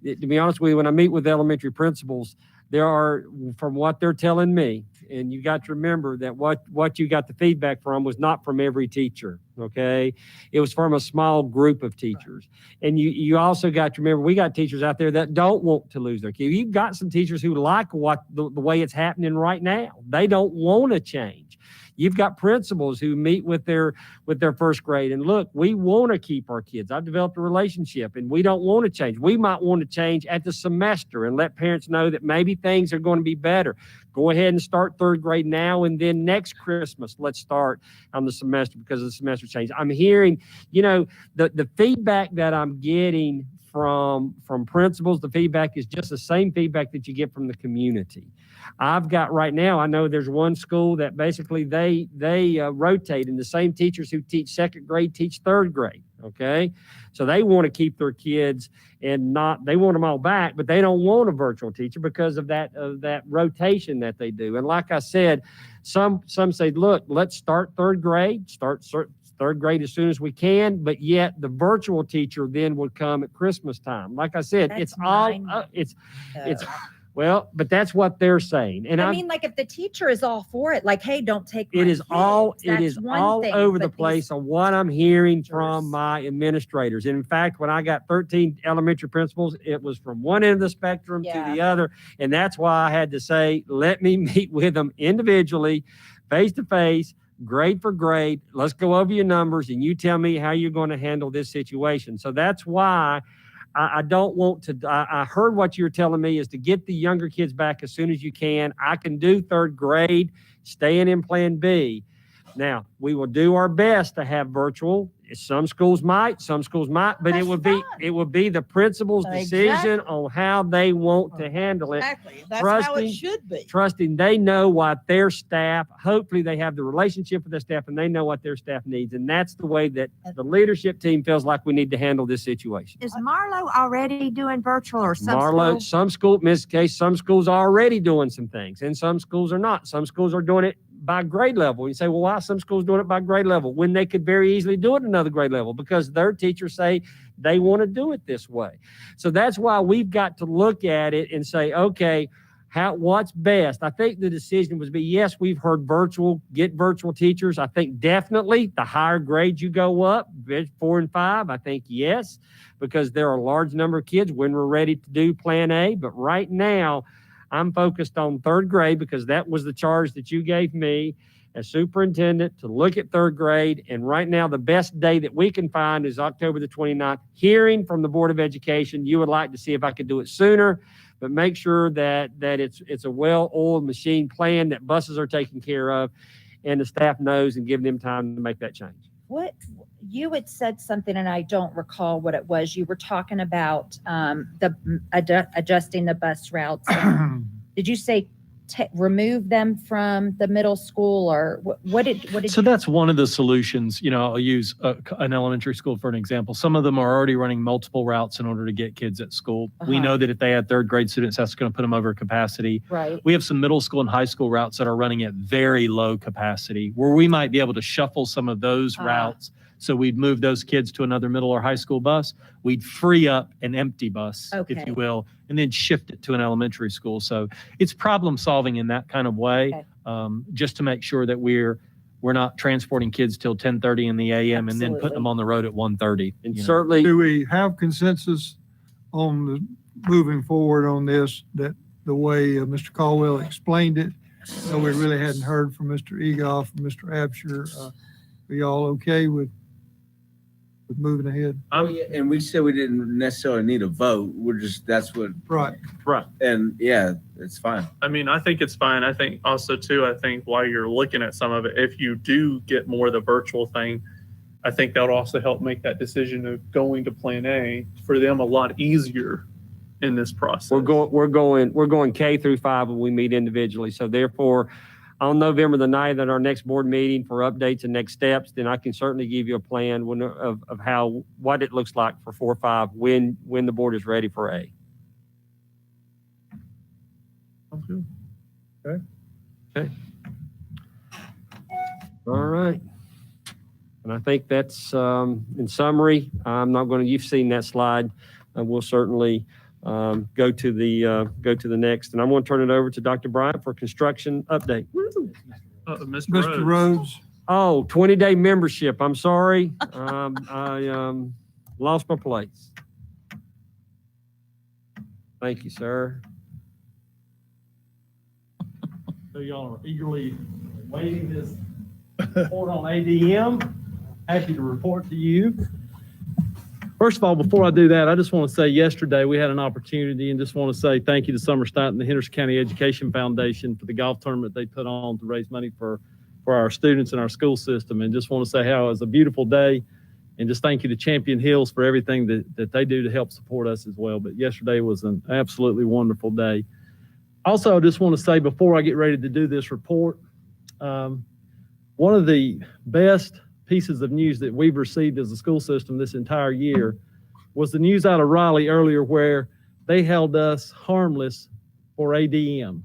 H: to be honest with you, when I meet with elementary principals, there are, from what they're telling me, and you got to remember that what you got the feedback from was not from every teacher. Okay. It was from a small group of teachers. And you also got to remember, we got teachers out there that don't want to lose their kid. You've got some teachers who like what the way it's happening right now. They don't want to change. You've got principals who meet with their first grade and look, we want to keep our kids. I've developed a relationship and we don't want to change. We might want to change at the semester and let parents know that maybe things are going to be better. Go ahead and start third grade now, and then next Christmas, let's start on the semester because of the semester change. I'm hearing, the feedback that I'm getting from principals, the feedback is just the same feedback that you get from the community. I've got right now, I know there's one school that basically they rotate, and the same teachers who teach second grade teach third grade. Okay. So they want to keep their kids and they want them all back, but they don't want a virtual teacher because of that rotation that they do. And like I said, some say, look, let's start third grade as soon as we can, but yet the virtual teacher then would come at Christmas time. Like I said, but that's what they're saying. And
L: I mean, like if the teacher is all for it, like, hey, don't take my
H: it is
L: kids,
H: all
L: that's one thing,
H: over the
L: but
H: place on what I'm hearing from my administrators. And in fact, when I got 13 elementary principals, it was from one end of the spectrum to the other. And that's why I had to say, let me meet with them individually, face to face, grade for grade. Let's go over your numbers and you tell me how you're going to handle this situation. So that's why I don't want to, I heard what you were telling me is to get the younger kids back as soon as you can. I can do third grade, staying in Plan B. Now, we will do our best to have virtual. Some schools might, but it would be the principal's decision on how they want to handle it.
C: Exactly. That's how it should be.
H: Trusting they know what their staff, hopefully they have the relationship with their staff and they know what their staff needs. And that's the way that the leadership team feels like we need to handle this situation.
L: Is Marlowe already doing virtual or some
H: Ms. Case, some schools are already doing some things and some schools are not. Some schools are doing it by grade level. You say, well, why are some schools doing it by grade level when they could very easily do it at another grade level? Because their teachers say they want to do it this way. So that's why we've got to look at it and say, okay, what's best? I think the decision was yes, we've heard get virtual teachers. I think definitely the higher grades you go up, 4 and 5, I think yes, because there are a large number of kids when we're ready to do Plan A. But right now, I'm focused on third grade because that was the charge that you gave me as superintendent to look at third grade. And right now, the best day that we can find is October the 29th. Hearing from the Board of Education, you would like to see if I could do it sooner, but make sure that it's a well-oiled machine plan, that buses are taken care of, and the staff knows and give them time to make that change.
D: What you had said something, and I don't recall what it was. You were talking about adjusting the bus routes. Did you say remove them from the middle school, or what did?
M: So that's one of the solutions. I'll use an elementary school for an example. Some of them are already running multiple routes in order to get kids at school. We know that if they had third grade students, that's going to put them over capacity.
D: Right.
M: We have some middle school and high school routes that are running at very low capacity, where we might be able to shuffle some of those routes. So we'd move those kids to another middle or high school bus. We'd free up an empty bus, if you will, and then shift it to an elementary school. So it's problem solving in that kind of way, just to make sure that we're not transporting kids till 10:30 in the a.m. and then putting them on the road at 1:30.
H: And certainly,
A: Do we have consensus on moving forward on this, that the way Mr. Caldwell explained it? So we really hadn't heard from Mr. Egoff and Mr. Absher. Are y'all okay with moving ahead?
B: And we said we didn't necessarily need a vote. That's what.
A: Right.
B: And yeah, it's fine.
J: I mean, I think it's fine. I think also too, while you're looking at some of it, if you do get more of the virtual thing, I think that would also help make that decision of going to Plan A for them a lot easier in this process.
H: We're going K through 5 when we meet individually. So therefore, on November the 9th at our next board meeting for updates and next steps, then I can certainly give you a plan of what it looks like for 4 or 5 when the board is ready for A. Okay. All right. And I think that's, in summary, you've seen that slide. We'll certainly go to the next. And I'm going to turn it over to Dr. Bryant for construction update.
J: Mr.
A: Rhodes,
H: Oh, 20-day membership. I'm sorry. I lost my place. Thank you, sir.
M: So y'all are eagerly waiting this report on ADM. Happy to report to you. First of all, before I do that, I just want to say yesterday we had an opportunity and just want to say thank you to Summer Stott and the Henderson County Education Foundation for the golf tournament they put on to raise money for our students in our school system. And just want to say how it was a beautiful day and just thank you to Champion Hills for everything that they do to help support us as well. But yesterday was an absolutely wonderful day. Also, I just want to say before I get ready to do this report, one of the best pieces of news that we've received as a school system this entire year was the news out of Raleigh earlier where they held us harmless for ADM.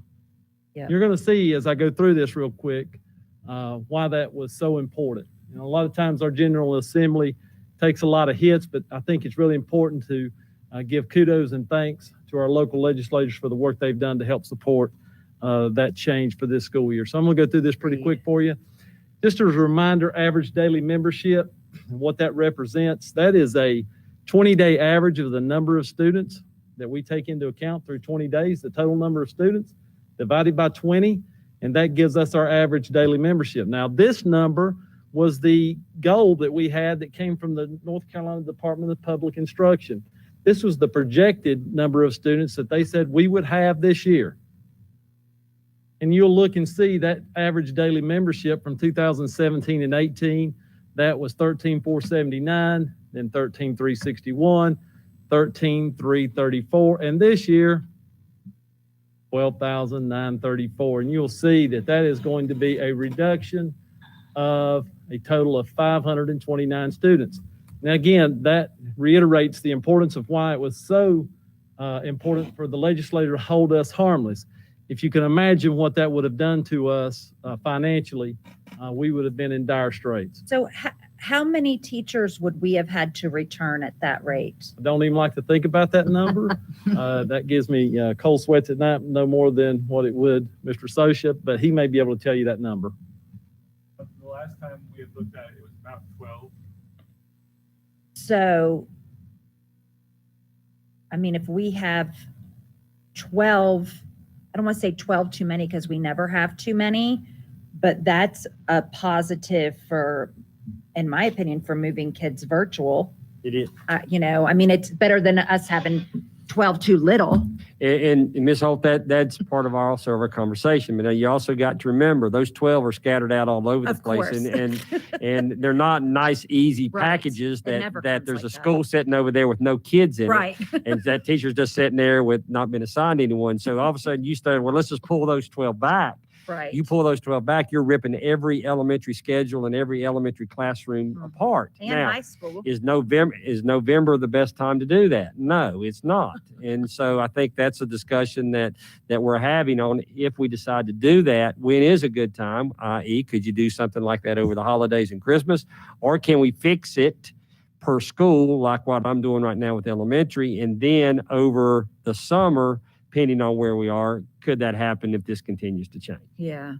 L: Yeah.
M: You're going to see as I go through this real quick why that was so important. You know, a lot of times our General Assembly takes a lot of hits, but I think it's really important to give kudos and thanks to our local legislators for the work they've done to help support that change for this school year. So I'm going to go through this pretty quick for you. Just as a reminder, average daily membership and what that represents, that is a 20-day average of the number of students that we take into account through 20 days, the total number of students divided by 20, and that gives us our average daily membership. Now, this number was the goal that we had that came from the North Carolina Department of Public Instruction. This was the projected number of students that they said we would have this year. And you'll look and see that average daily membership from 2017 and 18, that was 13,479, then 13,361, 13,334, and this year, 12,934. And you'll see that that is going to be a reduction of a total of 529 students. Now, again, that reiterates the importance of why it was so important for the legislator to hold us harmless. If you can imagine what that would have done to us financially, we would have been in dire straits.
D: So how many teachers would we have had to return at that rate?
M: I don't even like to think about that number. That gives me cold sweats at night, no more than what it would Mr. Socia, but he may be able to tell you that number.
J: The last time we had looked at it, it was about 12.
D: So, I mean, if we have 12, I don't want to say 12 too many because we never have too many, but that's a positive for, in my opinion, for moving kids virtual.
H: It is.
D: You know, I mean, it's better than us having 12 too little.
H: And Ms. Holt, that's part of our conversation. But you also got to remember those 12 are scattered out all over the
D: Of
H: place,
D: course.
H: and they're not nice, easy
D: Right.
H: packages
D: It never
H: that
D: comes
H: there's
D: like
H: a
D: that.
H: school sitting over there with no kids in
D: Right.
H: it, and that teacher's just sitting there with not been assigned anyone. So all of a sudden you start, well, let's just pull those 12 back.
D: Right.
H: You pull those 12 back, you're ripping every elementary schedule and every elementary classroom apart.
D: And
H: Now,
D: high school.
H: is November the best time to do that? No, it's not. And so I think that's a discussion that we're having on if we decide to do that, when is a good time, i.e., could you do something like that over the holidays and Christmas? Or can we fix it per school, like what I'm doing right now with elementary, and then over the summer, depending on where we are, could that happen if this continues to change?
D: Yeah.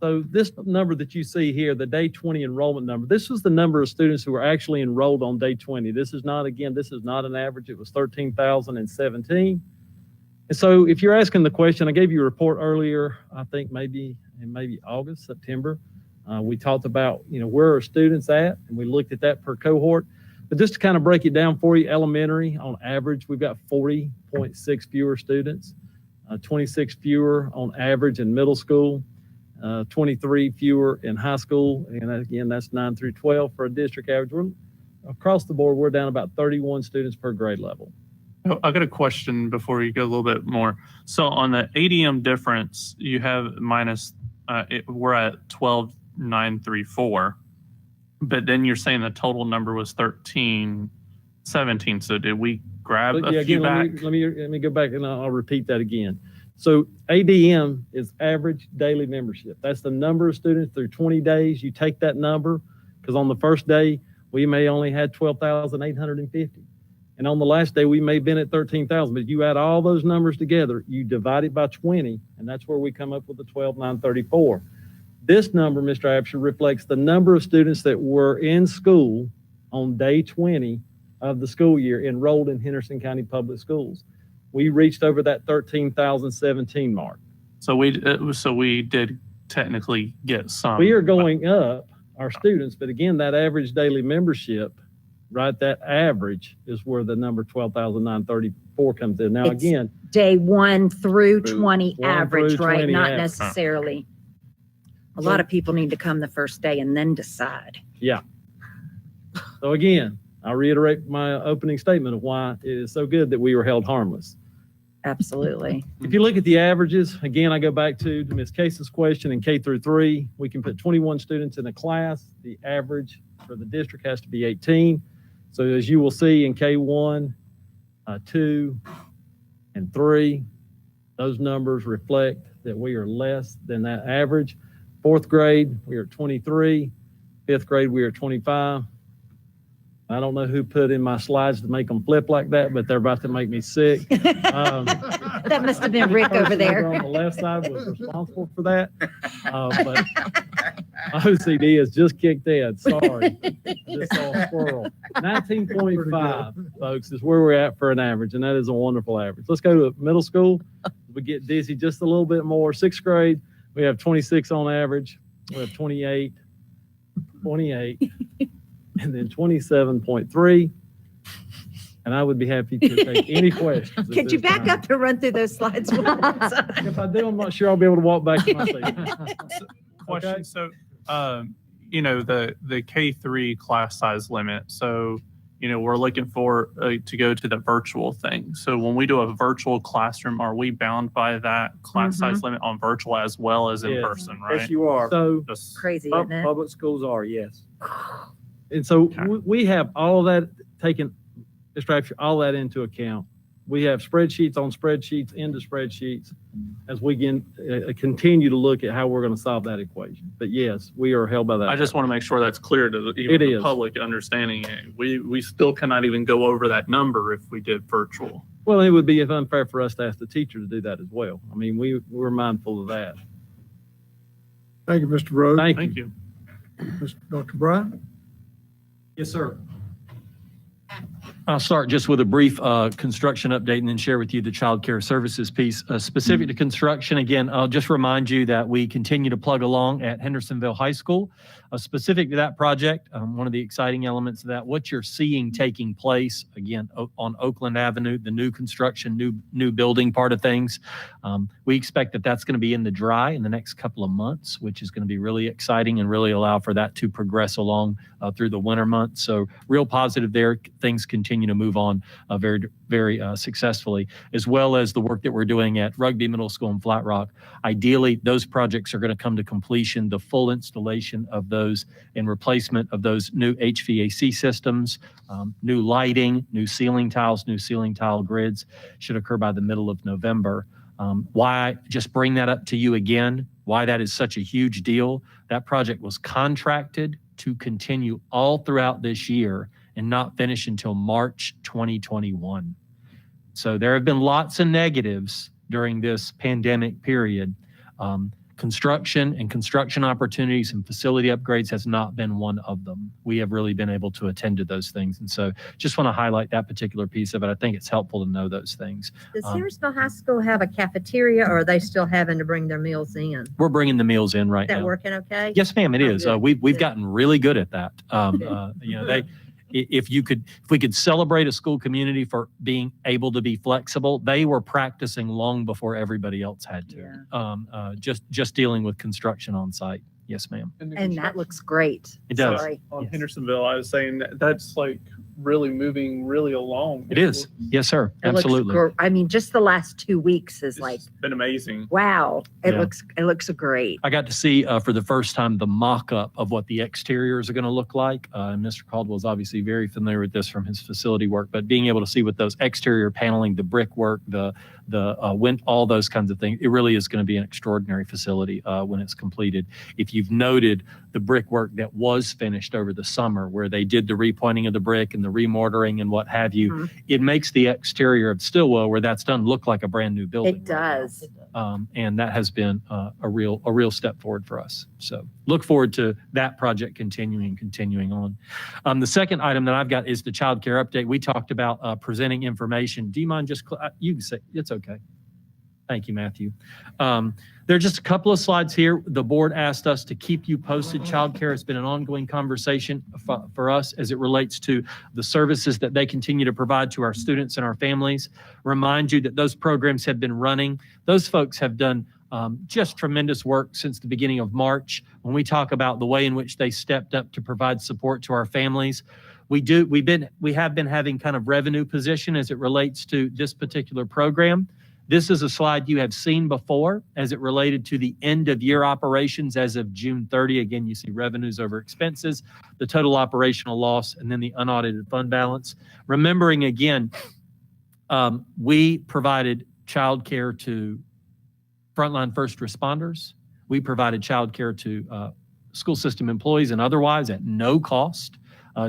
M: So this number that you see here, the day 20 enrollment number, this was the number of students who were actually enrolled on day 20. This is not an average. It was 13,017. And so if you're asking the question, I gave you a report earlier, I think maybe August, September. We talked about, where are students at? And we looked at that per cohort. But just to kind of break it down for you, elementary, on average, we've got 40.6 fewer students, 26 fewer on average in middle school, 23 fewer in high school. And again, that's 9 through 12 for a district average. Across the board, we're down about 31 students per grade level.
J: I got a question before you go a little bit more. So on the ADM difference, you have minus, we're at 12,934. But then you're saying the total number was 1317. So did we grab a few back?
M: Let me go back and I'll repeat that again. So ADM is average daily membership. That's the number of students through 20 days. You take that number because on the first day, we may only had 12,850. And on the last day, we may have been at 13,000. But you add all those numbers together, you divide it by 20, and that's where we come up with the 12,934. This number, Mr. Absher, reflects the number of students that were in school on day 20 of the school year enrolled in Henderson County Public Schools. We reached over that 13,017 mark.
J: So we did technically get some.
M: We are going up our students, but again, that average daily membership, right, that average is where the number 12,934 comes in. Now,
D: It's
M: again,
D: Day 1 through
F: Through
D: 20
M: 1
D: average,
M: through
D: right?
M: 20
D: Not
M: average.
D: necessarily. A lot of people need to come the first day and then decide.
M: so again, I reiterate my opening statement of why it is so good that we were held harmless.
D: Absolutely.
M: If you look at the averages, again, I go back to Ms. Case's question in K through 3, we can put 21 students in a class. The average for the district has to be 18. So as you will see in K1, 2, and 3, those numbers reflect that we are less than that average. 4th grade, we are at 23. 5th grade, we are at 25. I don't know who put in my slides to make them flip like that, but they're about to make me sick.
D: That must have been Rick over
M: Person
D: there.
M: On the left side was responsible for that. But OCD has just kicked in. Sorry. I just saw a squirrel. 19.5, folks, is where we're at for an average, and that is a wonderful average. Let's go to middle school. We get dizzy just a little bit more. 6th grade, we have 26 on average. We have 28, and then 27.3. And I would be happy to take any questions. at
D: Could you
M: this
D: back
M: time.
D: up and run through those slides once?
M: If I do, I'm not sure I'll be able to walk back to my seat.
J: Question.
M: Okay.
J: So, the K3 class size limit. So, we're looking for to go to the virtual thing. So when we do a virtual classroom, are we bound by that class size limit on virtual as well as in
M: Yes.
J: person, right?
B: Yes, you are.
M: So,
J: Just-
D: Crazy, isn't it?
B: Public schools are, yes.
M: and so
J: Okay.
M: we have all of that taken, Mr. all that into account. We have spreadsheets on spreadsheets into spreadsheets as we continue to look at how we're going to solve that equation. But yes, we are held by that.
J: I just want to make sure that's clear to even
M: It
J: the
M: is.
J: public understanding. We still cannot even go over that number if we did virtual.
M: Well, it would be unfair for us to ask the teacher to do that as well. I mean, we're mindful of that.
A: Thank you, Mr. Rhodes.
J: Thank you.
A: Dr. Bryant?
M: Yes, sir.
N: I'll start just with a brief construction update and then share with you the child care services piece. Specific to construction, again, I'll just remind you that we continue to plug along at Hendersonville High School. Specific to that project, one of the exciting elements of that, what you're seeing taking place, again, on Oakland Avenue, the new construction, new building part of things. We expect that that's going to be in the dry in the next couple of months, which is going to be really exciting and really allow for that to progress along through the winter months. So real positive there. Things continue to move on very, very successfully, as well as the work that we're doing at Rugby Middle School in Flat Rock. Ideally, those projects are going to come to completion, the full installation of those and replacement of those new HVAC systems, new lighting, new ceiling tiles, new ceiling tile grids should occur by the middle of November. Why I just bring that up to you again, why that is such a huge deal. That project was contracted to continue all throughout this year and not finish until March 2021. So there have been lots of negatives during this pandemic period. Construction and construction opportunities and facility upgrades has not been one of them. We have really been able to attend to those things. And so just want to highlight that particular piece of it. I think it's helpful to know those things.
L: Does Hendersonville High School have a cafeteria, or are they still having to bring their meals in? Is
N: We're bringing the meals in right
L: that
N: now.
L: working okay?
N: Yes, ma'am, it
L: Oh,
N: is.
L: good.
N: We've
L: Good.
N: gotten really good at that. If we could celebrate a school community for being able to be flexible, they were practicing long before everybody else had to. Just dealing with construction on site. Yes, ma'am.
D: And that looks great.
N: It does.
D: Sorry.
J: On
N: Yes.
J: Hendersonville, I was saying that's like really moving really along.
N: It is. Yes, sir.
D: It looks
N: Absolutely.
D: I mean, just the last 2 weeks is
J: It's
D: like,
J: been amazing.
D: wow, it
N: Yeah.
D: looks great.
N: I got to see for the first time the mock-up of what the exteriors are going to look like. And Mr. Caldwell is obviously very familiar with this from his facility work, but being able to see what those exterior paneling, the brickwork, the wind, all those kinds of things, it really is going to be an extraordinary facility when it's completed. If you've noted the brickwork that was finished over the summer, where they did the repointing of the brick and the remortaring and what have you,
D: Mhm.
N: it makes the exterior of Stillwell, where that's done, look like a brand new building.
D: It does.
M: And that has been a real step forward for us. So look forward to that project continuing on. The second item that I've got is the child care update. We talked about presenting information. Do you mind just, you can say, it's okay. Thank you, Matthew. There are just a couple of slides here. The board asked us to keep you posted. Childcare has been an ongoing conversation for us as it relates to the services that they continue to provide to our students and our families. Remind you that those programs have been running. Those folks have done just tremendous work since the beginning of March. When we talk about the way in which they stepped up to provide support to our families, we have been having kind of revenue position as it relates to this particular program. This is a slide you have seen before as it related to the end of year operations as of June 30. Again, you see revenues over expenses, the total operational loss, and then the unaudited fund balance. Remembering again, we provided childcare to frontline first responders. We provided childcare to school system employees and otherwise at no cost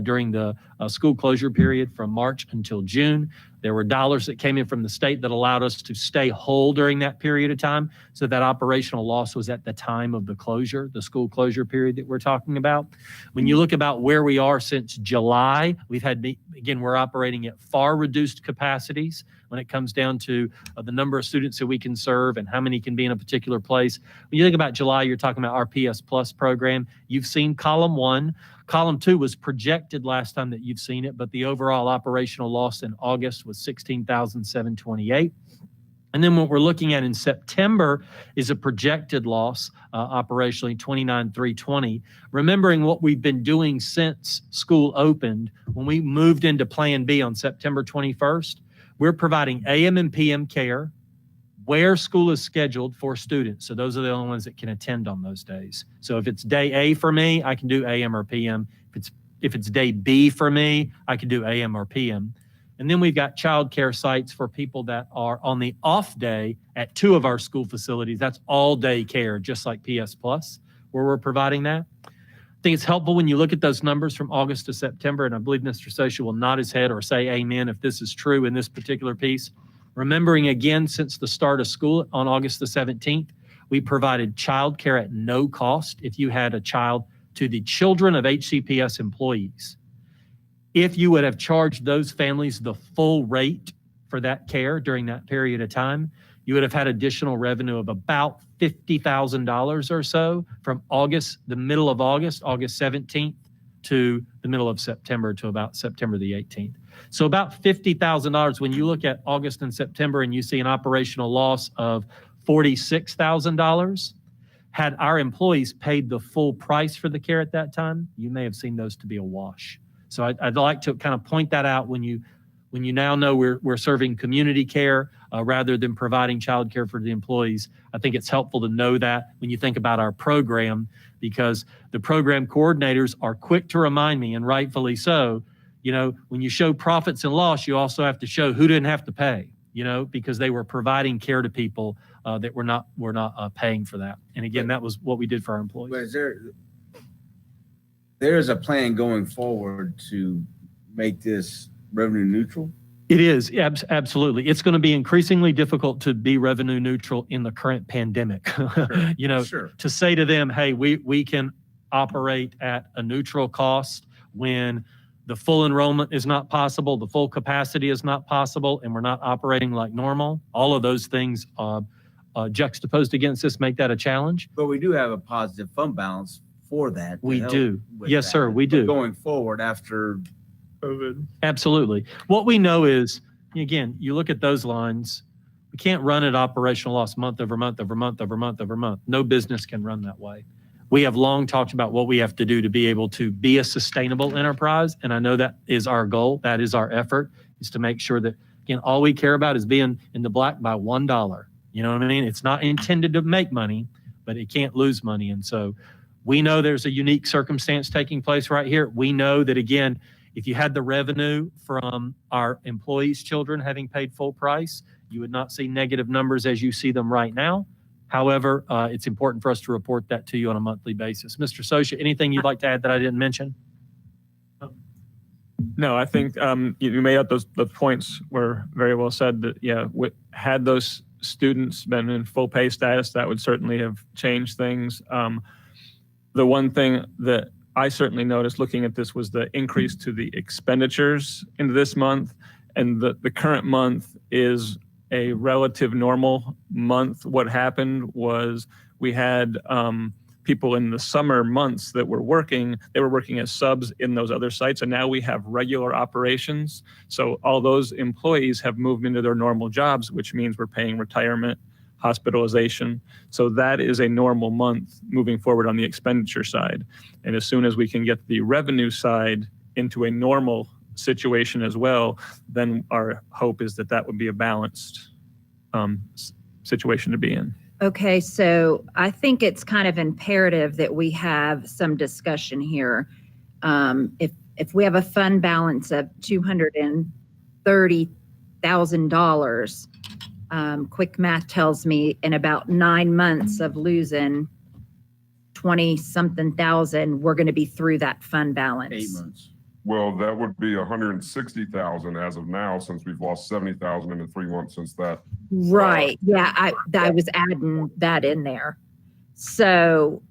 M: during the school closure period from March until June. There were dollars that came in from the state that allowed us to stay whole during that period of time. So that operational loss was at the time of the closure, the school closure period that we're talking about. When you look about where we are since July, we've had, again, we're operating at far reduced capacities when it comes down to the number of students that we can serve and how many can be in a particular place. When you think about July, you're talking about our PS Plus program. You've seen column 1. Column 2 was projected last time that you've seen it, but the overall operational loss in August was $16,728. And then what we're looking at in September is a projected loss operationally, $29,320. Remembering what we've been doing since school opened, when we moved into Plan B on September 21st, we're providing AM and PM care where school is scheduled for students. So those are the only ones that can attend on those days. So if it's day A for me, I can do AM or PM. If it's day B for me, I can do AM or PM. And then we've got childcare sites for people that are on the off day at 2 of our school facilities. That's all day care, just like PS Plus, where we're providing that. I think it's helpful when you look at those numbers from August to September, and I believe Mr. Socia will nod his head or say amen if this is true in this particular piece. Remembering again, since the start of school on August the 17th, we provided childcare at no cost if you had a child to the children of HCPS employees. If you would have charged those families the full rate for that care during that period of time, you would have had additional revenue of about $50,000 or so from the middle of August 17th, to the middle of September, to about September the 18th. So about $50,000 when you look at August and September and you see an operational loss of $46,000. Had our employees paid the full price for the care at that time, you may have seen those to be a wash. So I'd like to kind of point that out when you now know we're serving community care rather than providing child care for the employees. I think it's helpful to know that when you think about our program, because the program coordinators are quick to remind me, and rightfully so, when you show profits and loss, you also have to show who didn't have to pay, because they were providing care to people that were not paying for that. And again, that was what we did for our employees.
B: But there's a plan going forward to make this revenue neutral?
M: It is, absolutely. It's going to be increasingly difficult to be revenue neutral in the current pandemic.
B: Sure.
M: To say to them, hey, we can operate at a neutral cost when the full enrollment is not possible, the full capacity is not possible, and we're not operating like normal. All of those things juxtaposed against this make that a challenge.
B: But we do have a positive fund balance for that.
M: We do. Yes, sir, we do.
B: But going forward after
J: COVID.
M: Absolutely. What we know is, again, you look at those lines, we can't run at operational loss month over month over month over month over month. No business can run that way. We have long talked about what we have to do to be able to be a sustainable enterprise. And I know that is our goal. That is our effort, is to make sure that, again, all we care about is being in the black by $1. You know what I mean? It's not intended to make money, but it can't lose money. And so we know there's a unique circumstance taking place right here. We know that, again, if you had the revenue from our employees' children having paid full price, you would not see negative numbers as you see them right now. However, it's important for us to report that to you on a monthly basis. Mr. Socia, anything you'd like to add that I didn't mention?
O: No, I think you made up those points were very well said. That had those
J: students been in full pay status, that would certainly have changed things. The one thing that I certainly noticed looking at this was the increase to the expenditures in this month. And the current month is a relative normal month. What happened was we had people in the summer months that were working, they were working as subs in those other sites. And now we have regular operations. So all those employees have moved into their normal jobs, which means we're paying retirement, hospitalization. So that is a normal month moving forward on the expenditure side. And as soon as we can get the revenue side into a normal situation as well, then our hope is that that would be a balanced situation to be in.
D: Okay, so I think it's kind of imperative that we have some discussion here. If we have a fund balance of $230,000, quick math tells me in about 9 months of losing 20-something thousand, we're going to be through that fund balance.
E: 8 months.
F: Well, that would be 160,000 as of now, since we've lost 70,000 in the 3 months since that.
D: Right. Yeah, I was adding that in there. So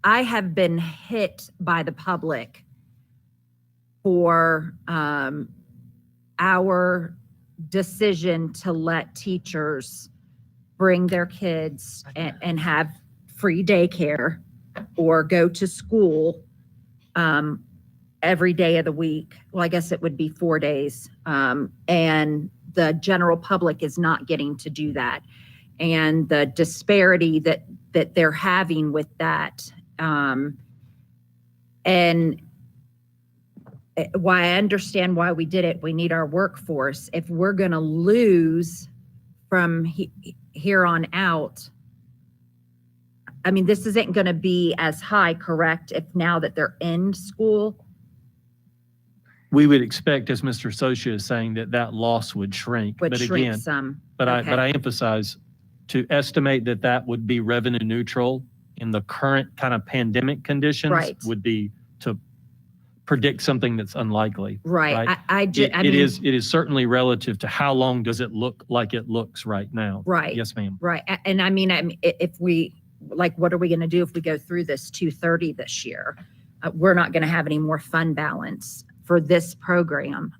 D: I have been hit by the public for our decision to let teachers bring their kids and have free daycare or go to school every day of the week. Well, I guess it would be 4 days. And the general public is not getting to do that. And the disparity that they're having with that. And why I understand why we did it, we need our workforce. If we're going to lose from here on out, I mean, this isn't going to be as high, correct, if now that they're in school?
M: We would expect, as Mr. Socia is saying, that loss would shrink.
D: Would
M: But
D: shrink
M: again,
D: some.
M: But
D: Okay.
M: I emphasize, to estimate that would be revenue neutral in the current kind of pandemic conditions
D: Right.
M: would be to predict something that's unlikely.
D: Right.
M: It is certainly relative to how long does it look like it looks right now.
D: Right.
M: Yes, ma'am.
D: Right. And I mean, if we, like, what are we going to do if we go through this 230 this year? We're not going to have any more fund balance for this program.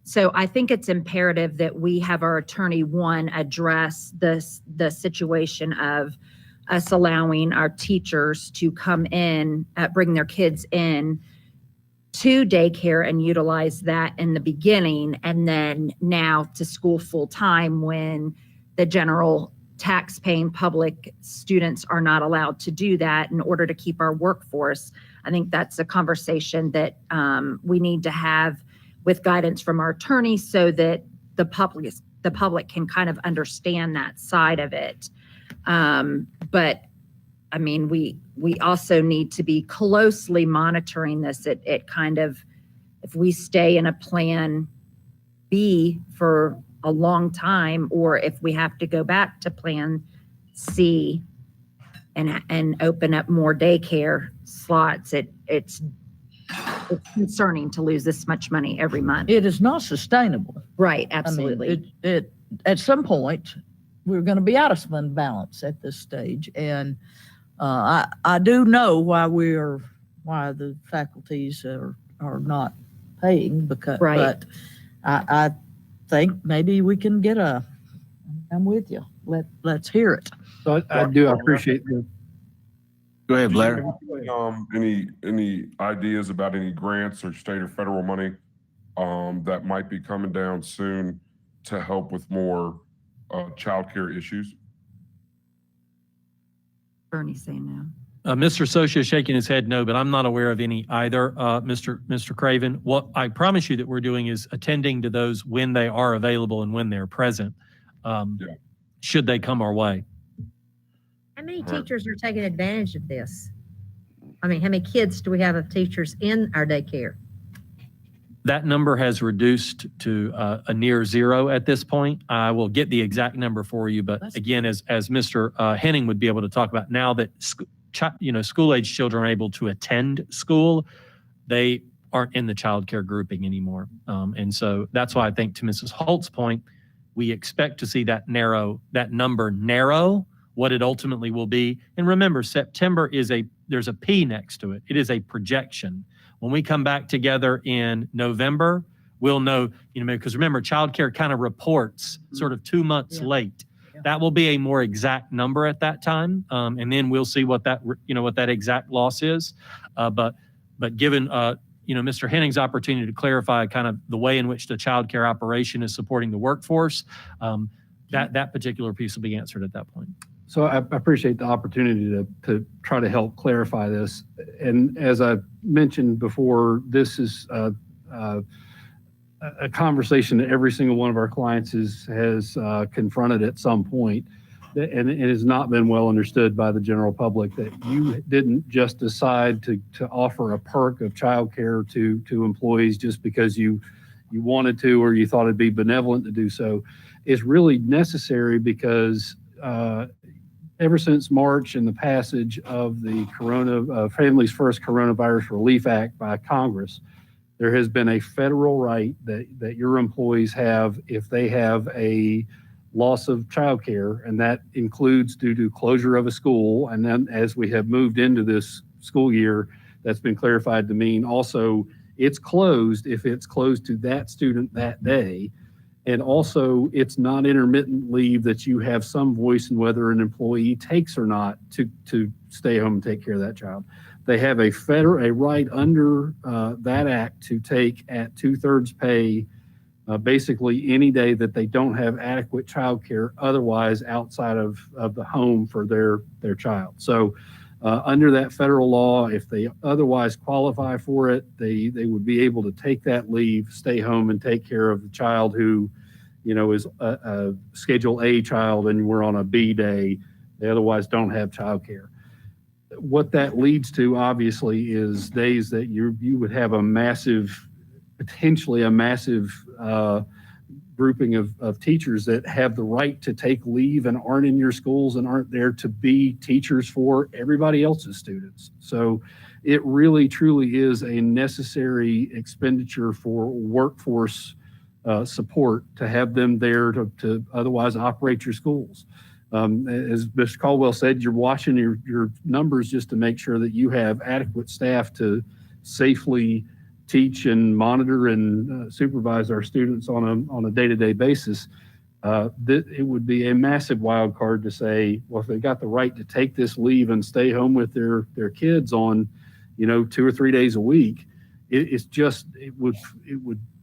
D: So I think it's imperative that we have our attorney, one, address the situation of us allowing our teachers to come in, bring their kids in to daycare and utilize that in the beginning, and then now to school full time when the general tax-paying public students are not allowed to do that in order to keep our workforce. I think that's a conversation that we need to have with guidance from our attorney so that the public can kind of understand that side of it. But I mean, we also need to be closely monitoring this. It kind of, if we stay in a plan B for a long time, or if we have to go back to plan C and open up more daycare slots, it's concerning to lose this much money every month.
C: It is not sustainable.
D: Right,
C: I mean,
D: absolutely.
C: it at some point, we're going to be out of fund balance at this stage. And I do know why the faculties are not paying, because,
D: Right.
C: but I think maybe we can get I'm with you. Let's hear it.
E: So I appreciate the.
B: Go ahead, Blair.
F: Any ideas about any grants or state or federal money that might be coming down soon to help with more childcare issues?
D: Bernie's saying no.
M: Mr. Socia is shaking his head no, but I'm not aware of any either, Mr. Craven. What I promise you that we're doing is attending to those when they are available and when they're present, should they come our way.
L: How many teachers are taking advantage of this? I mean, how many kids do we have of teachers in our daycare?
M: That number has reduced to a near zero at this point. I will get the exact number for you, but again, as Mr. Henning would be able to talk about, now that school-age children are able to attend school, they aren't in the child care grouping anymore. And so that's why I think, to Mrs. Holt's point, We expect to see that number narrow, what it ultimately will be. And remember, September there's a P next to it. It is a projection. When we come back together in November, we'll know, because remember, childcare kind of reports sort of 2 months late. That will be a more exact number at that time. And then we'll see what that exact loss is. But given, Mr. Henning's opportunity to clarify kind of the way in which the childcare operation is supporting the workforce, that particular piece will be answered at that point.
E: So I appreciate the opportunity to try to help clarify this. And as I mentioned before, this is a conversation that every single one of our clients has confronted at some point, and it has not been well understood by the general public that you didn't just decide to offer a perk of childcare to employees just because you wanted to or you thought it'd be benevolent to do so. It's really necessary because ever since March and the passage of the Families First Coronavirus Relief Act by Congress, there has been a federal right that your employees have if they have a loss of childcare, and that includes due to closure of a school. And then as we have moved into this school year, that's been clarified to mean also it's closed if it's closed to that student that day. And also it's not intermittent leave that you have some voice in whether an employee takes or not to stay home and take care of that child. They have a right under that act to take at 2/3 pay basically any day that they don't have adequate childcare otherwise outside of the home for their child. So under that federal law, if they otherwise qualify for it, they would be able to take that leave, stay home and take care of the child who, is a Schedule A child and we're on a B day. They otherwise don't have childcare. What that leads to obviously is days that you would have potentially a massive grouping of teachers that have the right to take leave and aren't in your schools and aren't there to be teachers for everybody else's students. So it really truly is a necessary expenditure for workforce support to have them there to otherwise operate your schools. As Mr. Caldwell said, you're watching your numbers just to make sure that you have adequate staff to safely teach and monitor and supervise our students on a day-to-day basis. It would be a massive wild card to say, well, if they got the right to take this leave and stay home with their kids on, 2 or 3 days a week, it would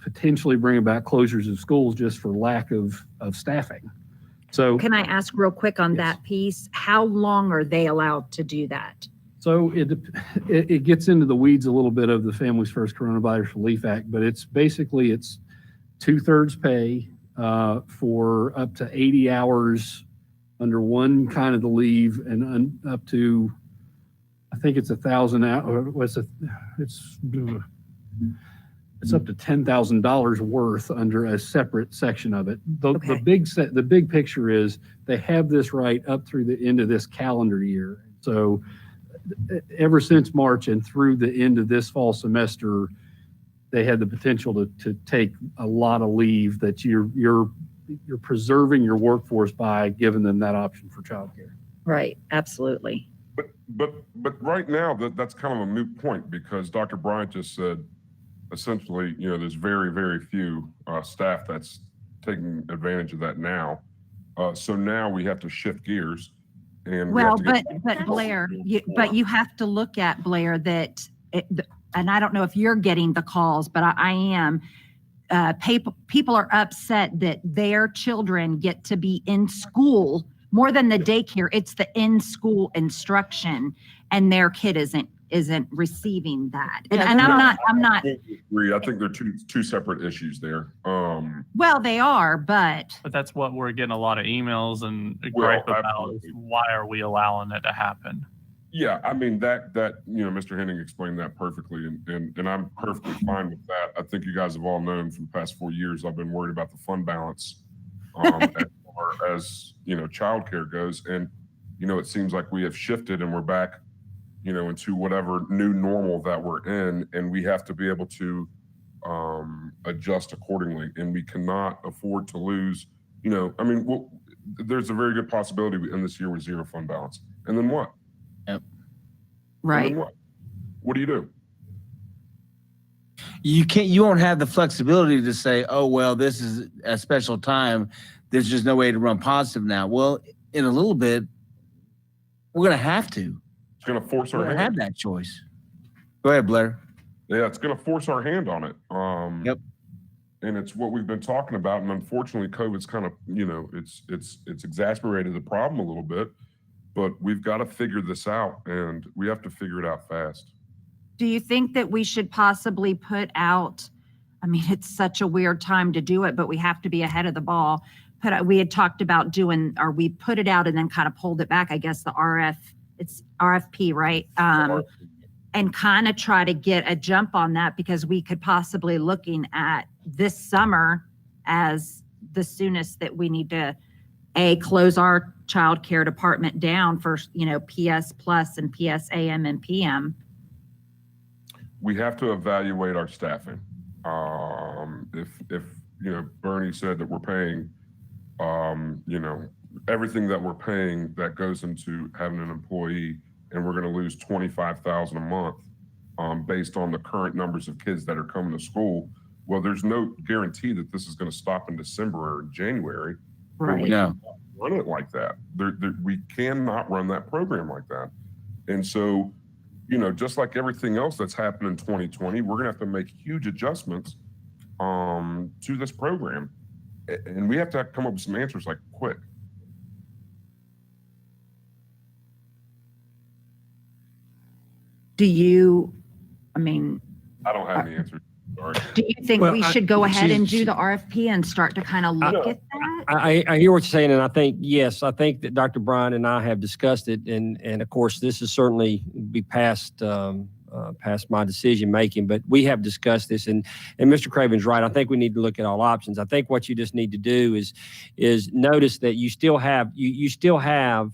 E: potentially bring about closures of schools just for lack of staffing. So
D: Can I ask real quick on that piece? How long are they allowed to do that?
E: So it gets into the weeds a little bit of the Families First Coronavirus Relief Act, but it's 2/3 pay for up to 80 hours under one kind of the leave and up to, I think it's 1,000 hours. It's up to $10,000 worth under a separate section of it. The big picture is they have this right up through the end of this calendar year. So ever since March and through the end of this fall semester, they had the potential to take a lot of leave that you're preserving your workforce by giving them that option for childcare.
D: Right, absolutely.
F: But right now that's kind of a moot point because Dr. Bryant just said, essentially, there's very, very few staff that's taking advantage of that now. So now we have to shift gears. And
D: but Blair, you have to look at, Blair, that, and I don't know if you're getting the calls, but I am. People are upset that their children get to be in school more than the daycare. It's the in-school instruction, and their kid isn't receiving that. And I'm not.
F: I agree. I think they're two separate issues there.
D: Well, they are, but
J: that's what we're getting a lot of emails and gripe about.
F: Absolutely.
J: Why are we allowing it to happen?
F: Yeah, I mean that Mr. Henning explained that perfectly, and I'm perfectly fine with that. I think you guys have all known for the past 4 years I've been worried about the fund balance as far as childcare goes, and it seems like we have shifted and we're back into whatever new normal that we're in, and we have to be able to adjust accordingly, and we cannot afford to lose You know, I mean, well, there's a very good possibility we end this year with zero fund balance. And then what? And
D: Right.
F: then what do you do?
B: You won't have the flexibility to say, oh, well, this is a special time. There's just no way to run positive now. Well, in a little bit, we're going to have to.
F: It's going to force
B: We're
F: our
B: going to have
F: hand.
B: that choice. Go ahead, Blair.
F: Yeah, it's going to force our hand on it.
B: Yep.
F: And it's what we've been talking about. And unfortunately, COVID's kind of, you know, it's exacerbated the problem a little bit, but we've got to figure this out, and we have to figure it out fast.
D: Do you think that we should possibly put out, I mean, it's such a weird time to do it, but we have to be ahead of the ball. We had talked about doing, or we put it out and then kind of pulled it back, I guess it's RFP, right? And kind of try to get a jump on that, because we could possibly looking at this summer as the soonest that we need to close our child care department down for, you know, PS Plus and PS AM and PM.
F: We have to evaluate our staffing. If you know, Bernie said that we're paying, you know, everything that we're paying that goes into having an employee, and we're going to lose $25,000 a month based on the current numbers of kids that are coming to school. Well, there's no guarantee that this is going to stop in December or January.
D: Right.
B: No.
F: Run it like that. We cannot run that program like that. And so, you know, just like everything else that's happened in 2020, we're going to have to make huge adjustments to this program. And we have to come up with some answers like quick.
D: Do you, I mean,
F: I don't have any answers. Sorry.
D: do you think
H: Well,
D: we should go ahead and do
H: she's-
D: the RFP and start to kind of look at that?
H: I hear what you're saying, and I think, yes, I think that Dr. Bryan and I have discussed it, and of course, this is certainly be past my decision making, but we have discussed this, and Mr. Craven's right. I think we need to look at all options. I think what you just need to do is notice that you still have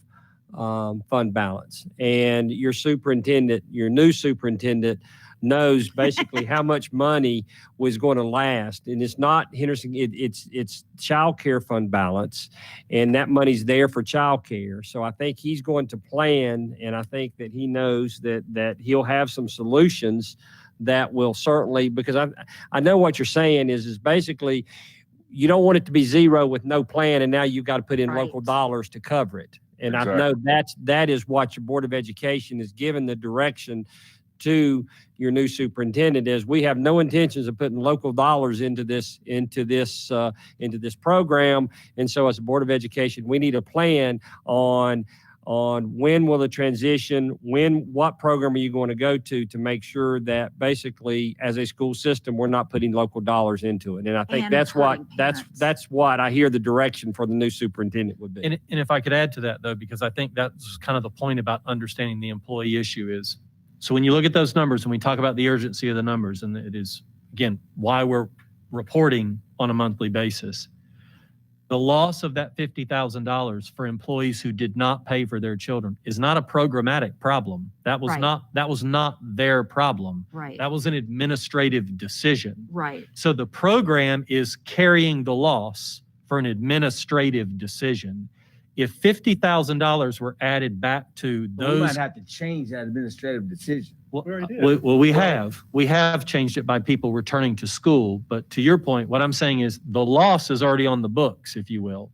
H: fund balance, and your new superintendent knows basically how much money was going to last. And it's not Henderson, it's child care fund balance, and that money's there for child care. So I think he's going to plan, and I think that he knows that he'll have some solutions that will certainly, because I know what you're saying is basically you don't want it to be zero with no plan, and now you've got to put in
D: Right.
H: local dollars to cover it. And
F: Exactly.
H: I know that is what your Board of Education is given the direction to your new superintendent, is we have no intentions of putting local dollars into this program. And so as a Board of Education, we need a plan on when will the transition, what program are you going to go to make sure that basically as a school system, we're not putting local dollars into it. And I think
D: And
H: that's what,
D: hurting
H: that's
D: parents.
H: what I hear the direction for the new superintendent would be.
M: And if I could add to that, though, because I think that's kind of the point about understanding the employee issue is, so when you look at those numbers and we talk about the urgency of the numbers, and it is, again, why we're reporting on a monthly basis, the loss of that $50,000 for employees who did not pay for their children is not a programmatic problem. That was
D: Right.
M: not their problem.
D: Right,
M: That was an administrative decision.
D: right.
M: So the program is carrying the loss for an administrative decision. If $50,000 were added back to
B: We
M: those,
B: might have to change that administrative decision.
M: we have changed it by people returning to school. But to your point, what I'm saying is the loss is already on the books, if you will.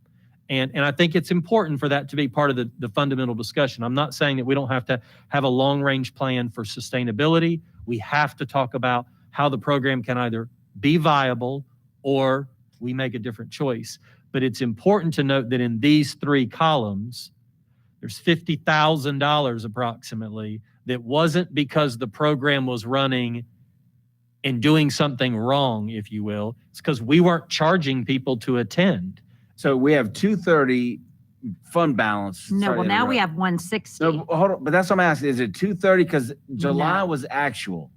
M: And I think it's important for that to be part of the fundamental discussion. I'm not saying that we don't have to have a long-range plan for sustainability. We have to talk about how the program can either be viable or we make a different choice. But it's important to note that in these three columns, there's $50,000 approximately that wasn't because the program was running and doing something wrong, if you will. It's because we weren't charging people to attend.
B: So we have 230 fund balance.
D: No,
B: Sorry
D: well,
B: to
D: now we
B: interrupt.
D: have 160.
B: No, hold on, but that's what I'm asking. Is it 230? Because July
D: No.
B: was actual.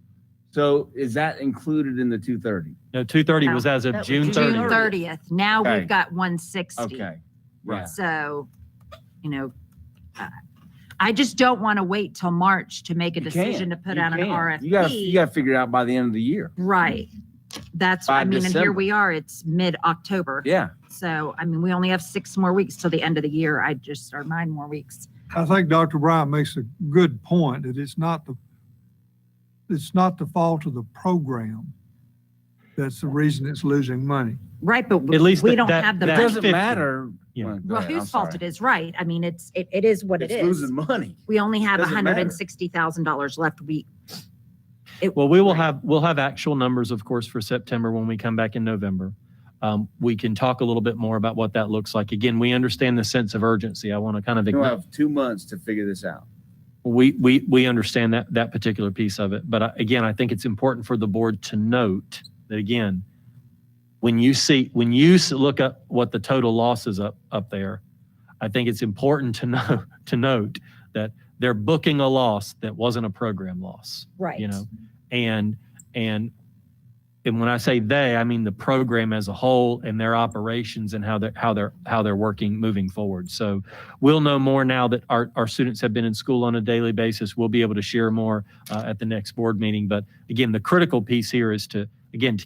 B: So is that included in the 230?
M: No, 230 was as of
L: that was
M: June
L: June
M: 30th.
D: 30th. Now
B: Okay.
D: we've got 160.
B: Okay. Right.
D: So, you know, I just don't want to wait till March to make a
B: You
D: decision
B: can.
D: to put
B: You
D: out an
B: can.
D: RFP.
B: You got to figure it out by the end of the year.
D: Right. That's,
B: By
D: I mean, and here
B: December.
D: we are, it's mid-October.
B: Yeah.
D: So, I mean, we only have 6 more weeks till the end of the year. Or 9 more weeks.
A: I think Dr. Bryant makes a good point that it's not the fault of the program. That's the reason it's losing money.
D: Right, but
N: At least
D: we
N: that-
D: don't
N: that-
D: have the
N: that-
B: It
D: money.
B: doesn't
N: 50.
B: matter.
N: Yeah.
B: Well, go
D: Well,
B: ahead, I'm
D: whose fault
B: sorry.
D: it is, right? I mean, it is what it
B: It's
D: is.
B: losing money.
D: We only have
B: Doesn't matter.
D: $160,000 left.
N: Well, we'll have actual numbers, of course, for September when we come back in November. We can talk a little bit more about what that looks like. Again, we understand the sense of urgency. I want to kind of
B: You'll
N: acknowledge.
B: have 2 months to figure this out.
N: We understand that particular piece of it. But again, I think it's important for the board to note that, again, when you look up what the total loss is up there, I think it's important to note that they're booking a loss that wasn't a program loss.
D: Right.
N: You know, and when I say they, I mean the program as a whole and their operations and how they're working moving forward. So we'll know more now that our students have been in school on a daily basis. We'll be able to share more at the next board meeting. But again, the critical piece here is to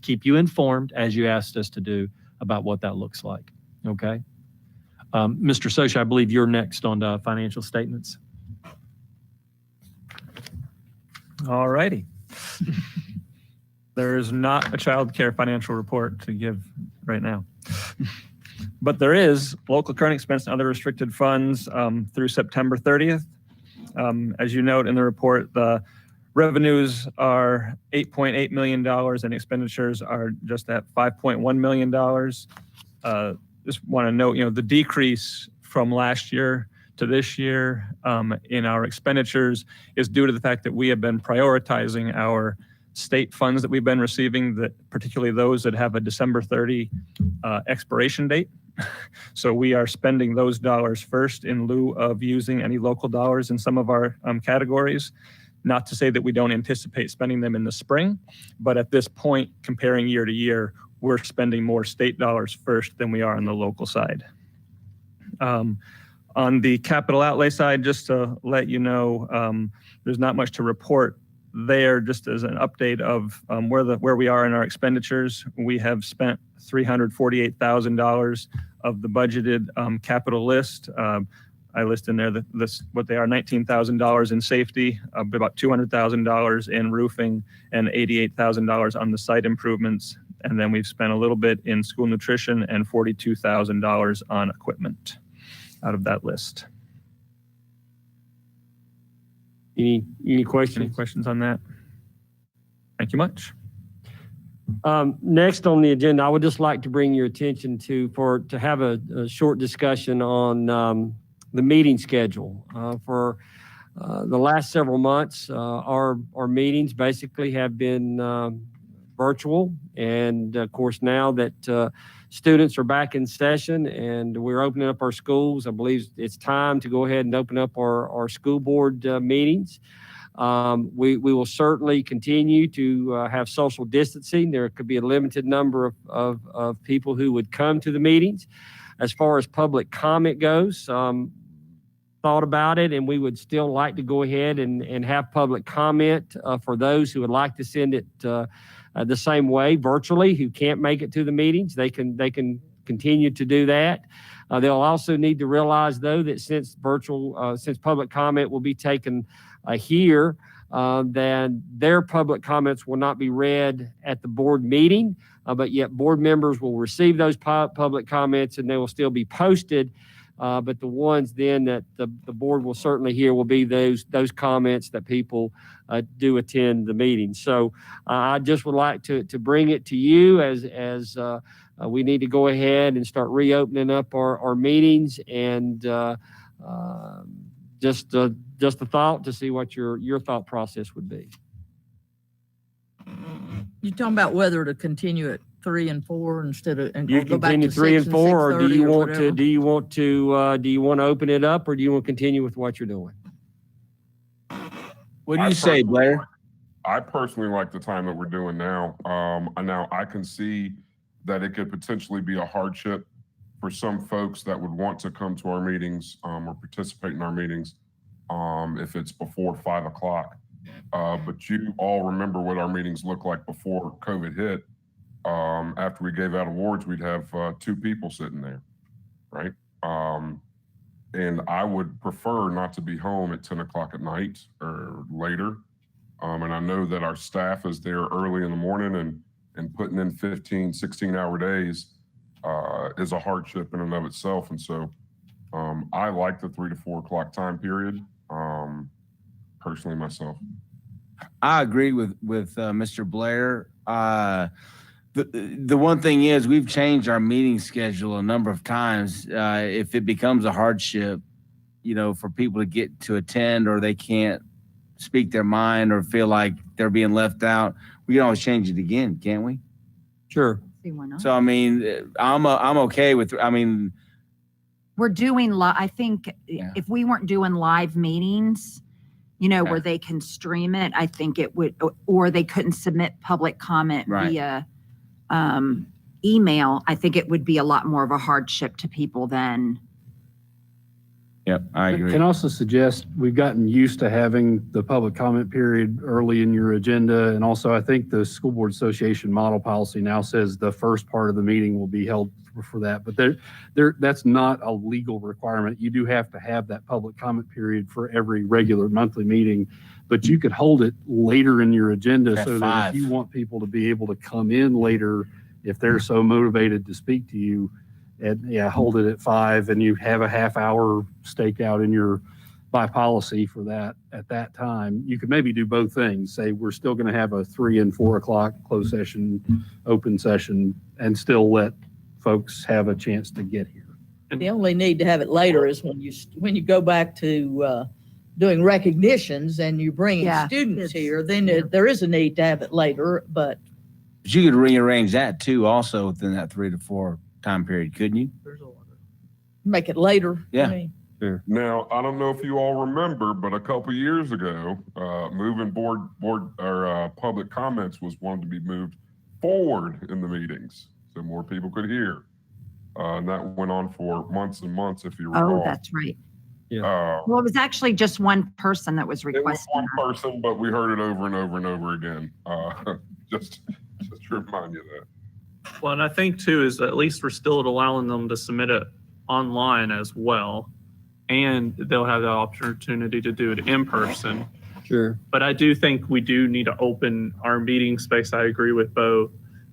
N: keep you informed, as you asked us to do, about what that looks like. Okay. Mr. Socha, I believe you're next on the financial statements.
O: All righty. There is not a child care financial report to give right now. But there is local current expense and other restricted funds through September 30th. As you note in the report, the revenues are $8.8 million and expenditures are just at $5.1 million. Just want to note, the decrease from last year to this year in our expenditures is due to the fact that we have been prioritizing our state funds that we've been receiving, that particularly those that have a December 30 expiration date. So we are spending those dollars first in lieu of using any local dollars in some of our categories. Not to say that we don't anticipate spending them in the spring, but at this point, comparing year to year, we're spending more state dollars first than we are on the local side. On the capital outlay side, just to let you know, there's not much to report there. Just as an update of where we are in our expenditures, we have spent $348,000 of the budgeted capital list. I list in there what they are: $19,000 in safety, about $200,000 in roofing, and $88,000 on the site improvements. And then we've spent a little bit in school nutrition and $42,000 on equipment out of that list.
H: Any questions?
O: Any questions on that? Thank you much.
H: Next on the agenda, I would just like to bring your attention to have a short discussion on the meeting schedule. For the last several months, our meetings basically have been virtual. And of course, now that students are back in session and we're opening up our schools, I believe it's time to go ahead and open up our school board meetings. We will certainly continue to have social distancing. There could be a limited number of people who would come to the meetings. As far as public comment goes, thought about it, and we would still like to go ahead and have public comment for those who would like to send it the same way virtually, who can't make it to the meetings. They can continue to do that. They'll also need to realize, though, that since public comment will be taken here, then their public comments will not be read at the board meeting, but yet board members will receive those public comments and they will still be posted. But the ones then that the board will certainly hear will be those comments that people do attend the meeting. So I just would like to bring it to you as we need to go ahead and start reopening up our meetings, and just a thought to see what your thought process would be.
C: You're talking about whether to continue at 3 and 4 instead of and
H: You
C: go back
H: continue
C: to
H: 3
C: 6
H: and 4, or do
C: 6:30
H: you
C: or
H: want
C: whatever?
H: do you want to open it up, or do you want to continue with what you're doing?
B: What do you say, Blair?
F: I personally like the time that we're doing now. Now I can see that it could potentially be a hardship for some folks that would want to come to our meetings or participate in our meetings if it's before 5 o'clock. But you all remember what our meetings looked like before COVID hit. after we gave out awards, we'd have 2 people sitting there, right? And I would prefer not to be home at 10 o'clock at night or later. And I know that our staff is there early in the morning, and putting in 15, 16-hour days is a hardship in and of itself. And so I like the 3 to 4 o'clock time period, personally myself.
B: I agree with Mr. Blair. The one thing is, we've changed our meeting schedule a number of times. If it becomes a hardship, for people to get to attend, or they can't speak their mind or feel like they're being left out, we can always change it again, can't we?
H: Sure.
D: See, why not?
B: So, I mean, I'm okay with,
D: We're doing, I think
B: Yeah.
D: if we weren't doing live meetings, where they can stream it, I think it would, or they couldn't submit public comment
B: Right.
D: via email, I think it would be a lot more of a hardship to people than.
B: Yep, I agree.
E: Can also suggest, we've gotten used to having the public comment period early in your agenda. And also, I think the School Board Association model policy now says the first part of the meeting will be held for that. But that's not a legal requirement. You do have to have that public comment period for every regular monthly meeting. But you could hold it later in your agenda
B: At
E: so that
B: 5.
E: if you want people to be able to come in later, if they're so motivated to speak to you, and hold it at 5, and you have a half hour staked out in your by policy for that at that time. You could maybe do both things. Say we're still going to have a 3 and 4 o'clock closed session, open session, and still let folks have a chance to get here.
C: The only need to have it later is when you go back to doing recognitions and you bring in
D: Yeah.
C: students here, then there is a need to have it later, but
B: You could rearrange that too, also within that 3 to 4 time period, couldn't you?
C: make it later.
B: Yeah.
C: I mean,
F: Now, I don't know if you all remember, but a couple years ago, moving board or public comments was wanted to be moved forward in the meetings so more people could hear. And that went on for months and months, if you recall.
D: Oh, that's right.
F: Uh,
D: Well, it was actually just one person that was
F: It was
D: requesting
F: one
D: that.
F: person, but we heard it over and over and over again. Just to remind you of that.
J: Well, and I think too is at least we're still allowing them to submit it online as well, and they'll have the opportunity to do it in person.
H: Sure.
J: But I do think we do need to open our meeting space. I agree with Bo.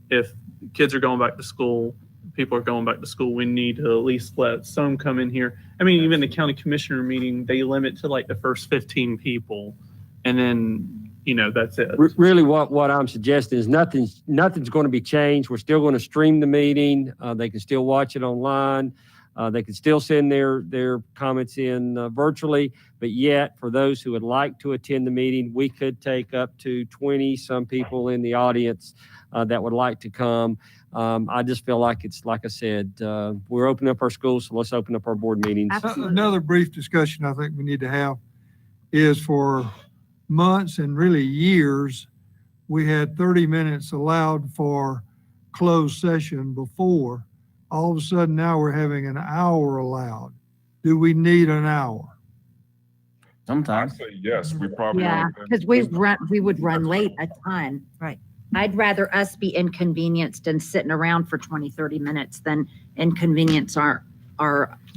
J: If kids are going back to school, people are going back to school, we need to at least let some come in here. I mean, even the county commissioner meeting, they limit to like the first 15 people, and then that's it.
H: Really, what I'm suggesting is nothing's going to be changed. We're still going to stream the meeting. They can still watch it online. They can still send their comments in virtually. But yet, for those who would like to attend the meeting, we could take up to 20 some people in the audience that would like to come. I just feel like it's like I said, we're opening up our schools, so let's open up our board meetings.
D: Absolutely.
A: Another brief discussion I think we need to have is for months and really years, we had 30 minutes allowed for closed session before. All of a sudden now we're having an hour allowed. Do we need an hour?
F: I
B: Sometimes.
F: say yes, we probably.
D: Yeah, because we would run late a ton.
L: Right.
D: I'd rather us be inconvenienced and sitting around for 20, 30 minutes than inconvenience our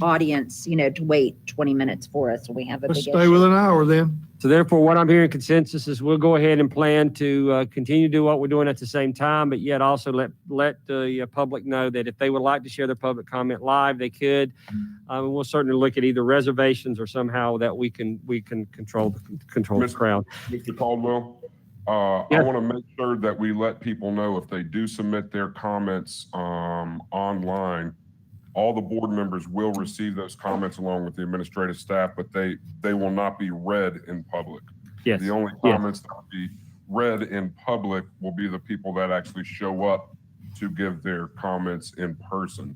D: audience, to wait 20 minutes for us when we have a
A: Let's
D: big
A: stay
D: issue.
A: with an hour then.
H: So therefore, what I'm hearing consensus is we'll go ahead and plan to continue to do what we're doing at the same time, but yet also let the public know that if they would like to share their public comment live, they could. We'll certainly look at either reservations or somehow that we can control the crowd.
F: Mr. Caldwell,
H: Yeah.
F: I want to make sure that we let people know if they do submit their comments online, all the board members will receive those comments along with the administrative staff, but they will not be read in public.
H: Yes.
F: The only
H: Yes.
F: comments that will be read in public will be the people that actually show up to give their comments in person.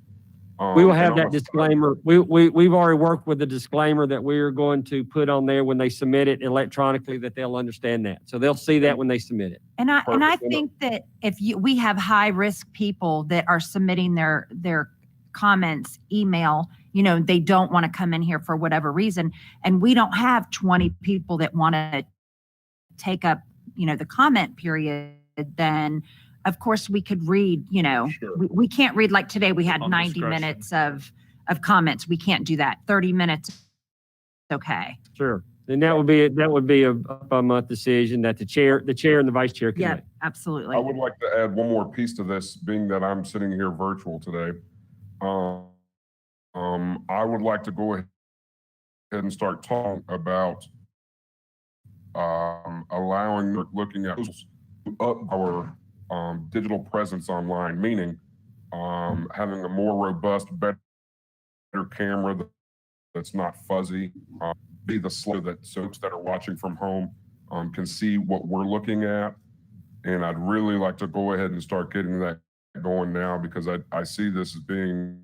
H: We will have
F: and
H: that
F: on a-
H: disclaimer. We've already worked with the disclaimer that we are going to put on there when they submit it electronically, that they'll understand that. So they'll see that when they submit it.
D: And I
F: Perfect.
D: think that if we have high risk people that are submitting their comments, email, they don't want to come in here for whatever reason. And we don't have 20 people that want to take up, the comment period, then of course, we could read,
F: Sure.
D: we can't read like today, we had
O: On
D: 90
O: discretion.
D: minutes of comments. We can't do that. 30 minutes, okay.
H: Sure. And that would be a month decision that the chair and the vice chair can
D: Yeah,
H: make.
D: absolutely.
F: I would like to add one more piece to this, being that I'm sitting here virtual today. I would like to go ahead and start talking about looking at up our digital presence online, meaning having a more robust, better camera that's not fuzzy, be the slow that folks that are watching from home can see what we're looking at. And I'd really like to go ahead and start getting that going now, because I see this as being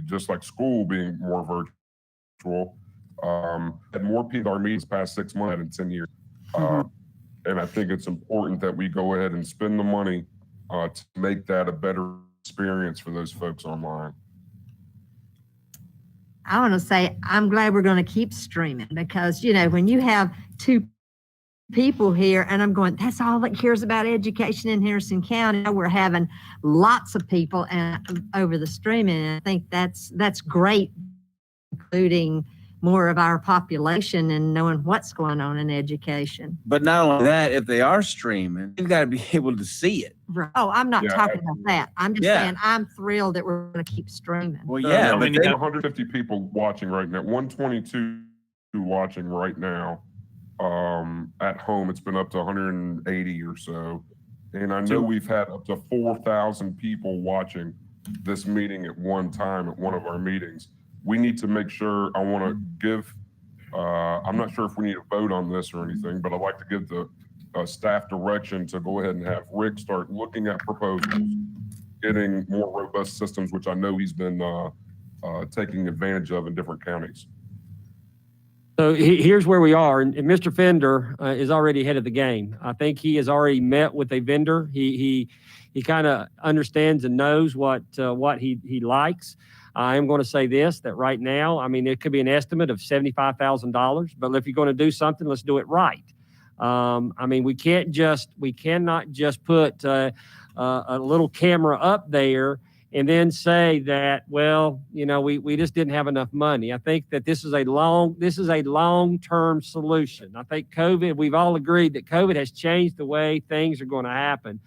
F: just like school being more virtual. Had more people our meetings past 6 months in 10 years. And I think it's important that we go ahead and spend the money to make that a better experience for those folks online.
L: I want to say, I'm glad we're going to keep streaming because, when you have two people here and I'm going, that's all that cares about education in Henderson County. We're having lots of people over the streaming. And I think that's great, including more of our population and knowing what's going on in education.
B: But not only that, if they are streaming, you've got to be able to see it.
L: Oh, I'm not
F: Yeah,
L: talking about that. I'm just
B: Yeah.
L: saying I'm thrilled that we're going to keep streaming.
B: Well,
F: Yeah,
B: yeah,
F: I
B: but
F: mean,
B: they,
F: 150 people watching right now, 122 watching right now. At home, it's been up to 180 or so. And I know we've had up to 4,000 people watching this meeting at one time at one of our meetings. We need to make sure, I want to give, I'm not sure if we need to vote on this or anything, but I'd like to give the staff direction to go ahead and have Rick start looking at proposals, getting more robust systems, which I know he's been taking advantage of in different counties.
H: So here's where we are, and Mr. Fender is already ahead of the game. I think he has already met with a vendor. He kind of understands and knows what he likes. I am going to say this, that right now, I mean, it could be an estimate of $75,000, but if you're going to do something, let's do it right. I mean, we cannot just put a little camera up there and then say that, well, we just didn't have enough money. I think that this is a long-term solution. I think we've all agreed that COVID has changed the way things are going to happen.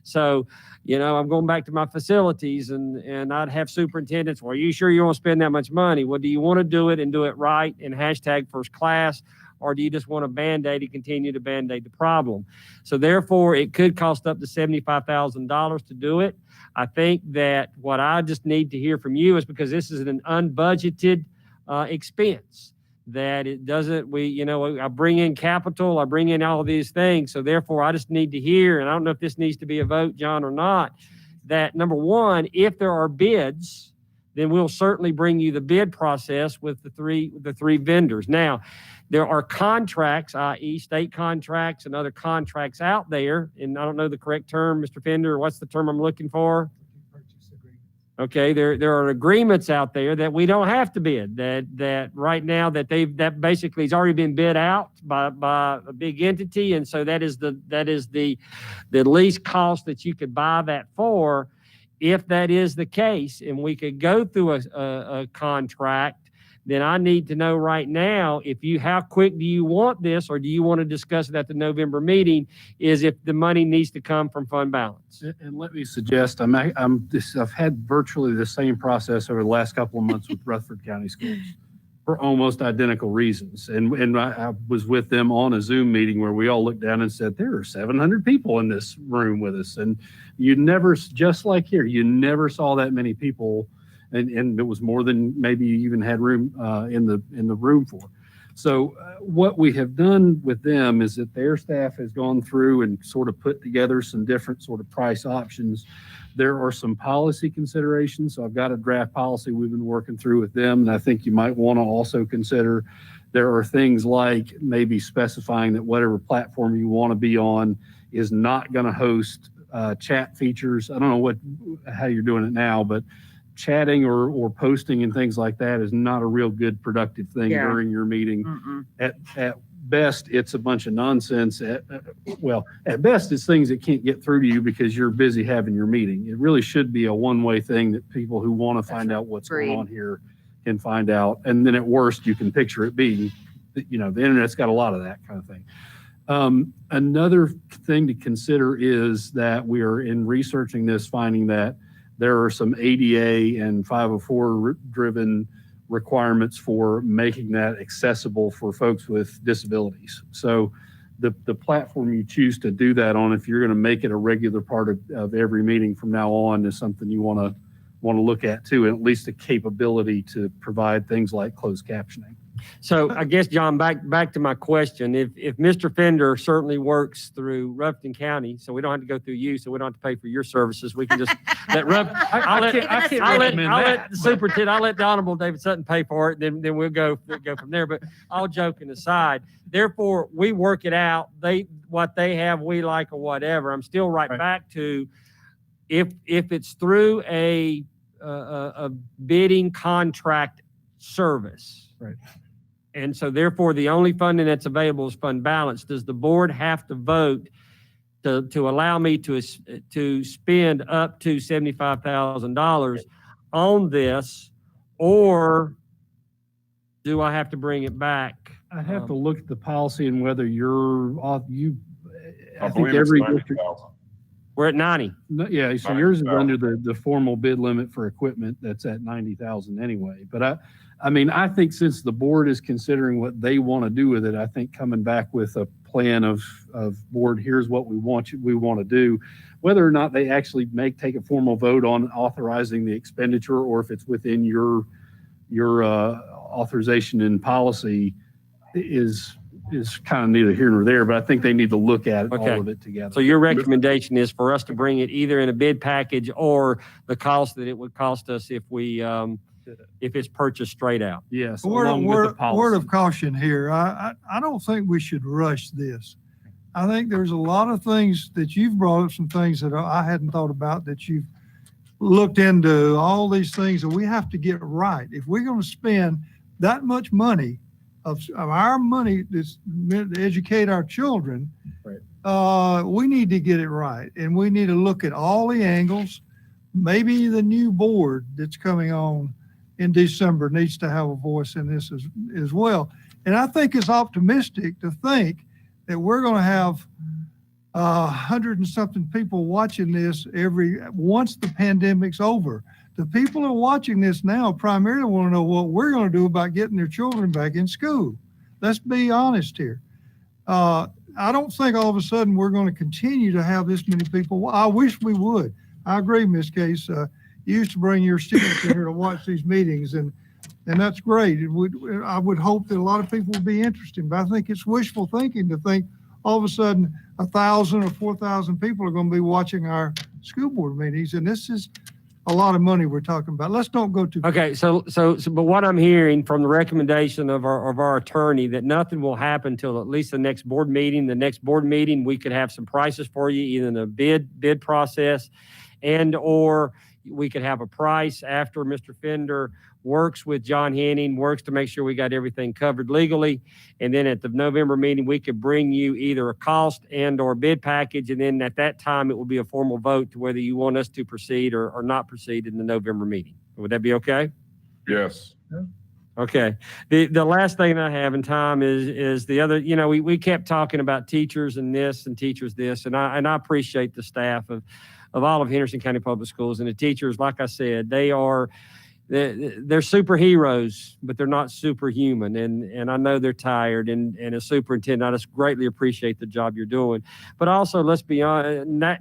H: So, I'm going back to my facilities and I'd have superintendents, well, are you sure you want to spend that much money? Well, do you want to do it and do it right and hashtag first class? Or do you just want to Band-Aid and continue to Band-Aid the problem? So therefore, it could cost up to $75,000 to do it. I think that what I just need to hear from you is, because this is an unbudgeted expense, that it doesn't, I bring in capital, I bring in all of these things. So therefore, I just need to hear, and I don't know if this needs to be a vote, John, or not, that number one, if there are bids, then we'll certainly bring you the bid process with the three vendors. Now, there are contracts, i.e. state contracts and other contracts out there, and I don't know the correct term, Mr. Fender, what's the term I'm looking for? Okay, there are agreements out there that we don't have to bid, that right now that basically has already been bid out by a big entity, and so that is the least cost that you could buy that for. If that is the case, and we could go through a contract, then I need to know right now, how quick do you want this, or do you want to discuss it at the November meeting, is if the money needs to come from fund balance.
E: And let me suggest, I've had virtually the same process over the last couple of months with Rutherford County Schools for almost identical reasons. And I was with them on a Zoom meeting where we all looked down and said, there are 700 people in this room with us. And you never, just like here, you never saw that many people. And it was more than maybe you even had room in the room for. So what we have done with them is that their staff has gone through and sort of put together some different sort of price options. There are some policy considerations. So I've got a draft policy we've been working through with them, and I think you might want to also consider. There are things like maybe specifying that whatever platform you want to be on is not going to host chat features. I don't know how you're doing it now, but chatting or posting and things like that is not a real good productive thing during your meeting. At best, it's a bunch of nonsense. At best, it's things that can't get through to you because you're busy having your meeting. It really should be a one-way thing that people who want to find out what's going
L: Agreed.
E: on here can find out. And then at worst, you can picture it being, the internet's got a lot of that kind of thing. Another thing to consider is that we are in researching this, finding that there are some ADA and 504 driven requirements for making that accessible for folks with disabilities. So the platform you choose to do that on, if you're going to make it a regular part of every meeting from now on, is something you want to look at too, and at least a capability to provide things like closed captioning.
H: So I guess, John, back to my question. If Mr. Fender certainly works through Ruffington County, so we don't have to go through you, so we don't have to pay for your services, we can just let I'll let the superintendent, I'll let the Honorable David Sutton pay for it, then we'll go from there. But all joking aside, therefore, we work it out. What they have, we like, or whatever. I'm still right back to if it's through a bidding contract service.
E: Right.
H: And so therefore, the only funding that's available is fund balance. Does the board have to vote to allow me to spend up to $75,000 on this, or do I have to bring it back?
E: I have to look at the policy and whether I
F: believe
E: think
F: it's
E: every
F: 90,000.
E: district.
H: We're at 90.
E: No, yeah, so yours is under the formal bid limit for equipment that's at 90,000 anyway. But I mean, I think since the board is considering what they want to do with it, I think coming back with a plan of board, here's what we want to do, whether or not they actually take a formal vote on authorizing the expenditure, or if it's within your authorization and policy is kind of neither here nor there, but I think they need to look at all of it together.
H: So your recommendation is for us to bring it either in a bid package or the cost that it would cost us if it's purchased straight out.
E: Yes,
A: Word
E: along with the policy.
A: of caution here. I don't think we should rush this. I think there's a lot of things that you've brought up, some things that I hadn't thought about, that you've looked into, all these things that we have to get right. If we're going to spend that much money of our money that's meant to educate our children, we need to get it right. And we need to look at all the angles. Maybe the new board that's coming on in December needs to have a voice in this as well. And I think it's optimistic to think that we're going to have 100 and something people watching this once the pandemic's over. The people who are watching this now primarily want to know what we're going to do about getting their children back in school. Let's be honest here. I don't think all of a sudden we're going to continue to have this many people. I wish we would. I agree, Ms. Case. You used to bring your students in here to watch these meetings, and that's great. I would hope that a lot of people would be interested, but I think it's wishful thinking to think all of a sudden 1,000 or 4,000 people are going to be watching our school board meetings, and this is a lot of money we're talking about. Let's don't go too.
H: Okay, so but what I'm hearing from the recommendation of our attorney, that nothing will happen till at least the next board meeting. The next board meeting, we could have some prices for you, either in the bid process, and or we could have a price after Mr. Fender works with John Henning, works to make sure we got everything covered legally. And then at the November meeting, we could bring you either a cost and or bid package. And then at that time, it will be a formal vote to whether you want us to proceed or not proceed in the November meeting. Would that be okay?
F: Yes.
H: Okay. The last thing I have in time is the other, we kept talking about teachers and this and teachers this, and I appreciate the staff of all of Henderson County Public Schools, and the teachers, like I said, they're superheroes, but they're not superhuman. And I know they're tired. And as superintendent, I just greatly appreciate the job you're doing. But also, let's be honest,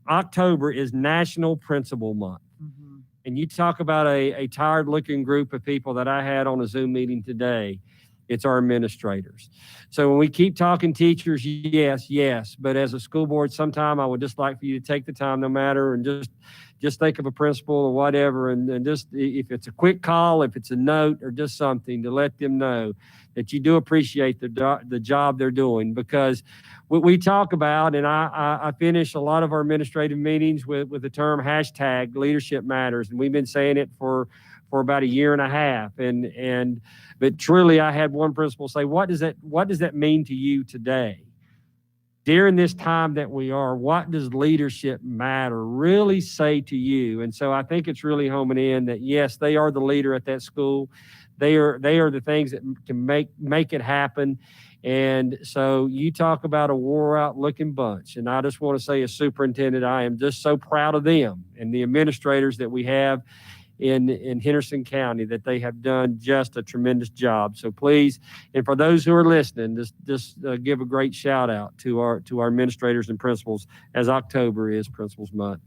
H: October is National Principal Month.
C: Mm-hmm.
H: And you talk about a tired-looking group of people that I had on a Zoom meeting today. It's our administrators. So when we keep talking teachers, yes. But as a school board, sometime I would just like for you to take the time, no matter, and just think of a principal or whatever, and just, if it's a quick call, if it's a note or just something, to let them know that you do appreciate the job they're doing. Because what we talk about, and I finish a lot of our administrative meetings with the term #leadership matters. And we've been saying it for for about a year and a half. But truly, I had one principal say, what does that mean to you today? During this time that we are, what does leadership matter really say to you? And so I think it's really homing in that, yes, they are the leader at that school. They are the things that can make it happen. And so you talk about a wore out looking bunch. And I just want to say, as superintendent, I am just so proud of them and the administrators that we have in Henderson County, that they have done just a tremendous job. So please, and for those who are listening, just give a great shout out to our administrators and principals, as October is Principals Month.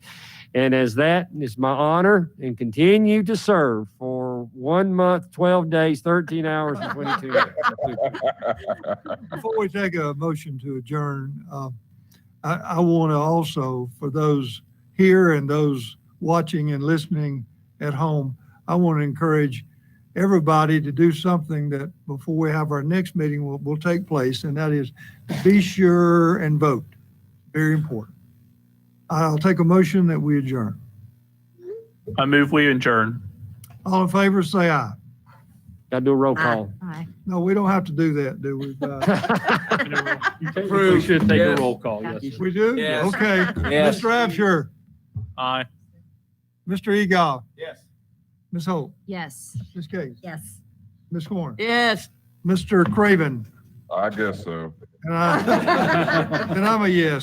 H: And as that is my honor, and continue to serve for 1 month, 12 days, 13 hours, and 22 minutes.
A: Before we take a motion to adjourn, I want to also, for those here and those watching and listening at home, I want to encourage everybody to do something that before we have our next meeting will take place, and that is be sure and vote. Very important. I'll take a motion that we adjourn.
J: I move we adjourn.
A: All in favor, say aye.
H: Got to do a roll call.
D: Aye.
A: No, we don't have to do that, do we?
H: We should take a roll call, yes. sir.
A: We do?
H: Yes.
A: Okay.
H: Yes.
A: Mr. Absher,
J: Aye.
A: Mr. Egal,
B: Yes.
A: Ms. Holt,
D: Yes.
A: Ms. Case,
L: Yes.
A: Ms. Horn,
C: Yes.
A: Mr. Craven,
F: I guess so.
A: and I'm a yes.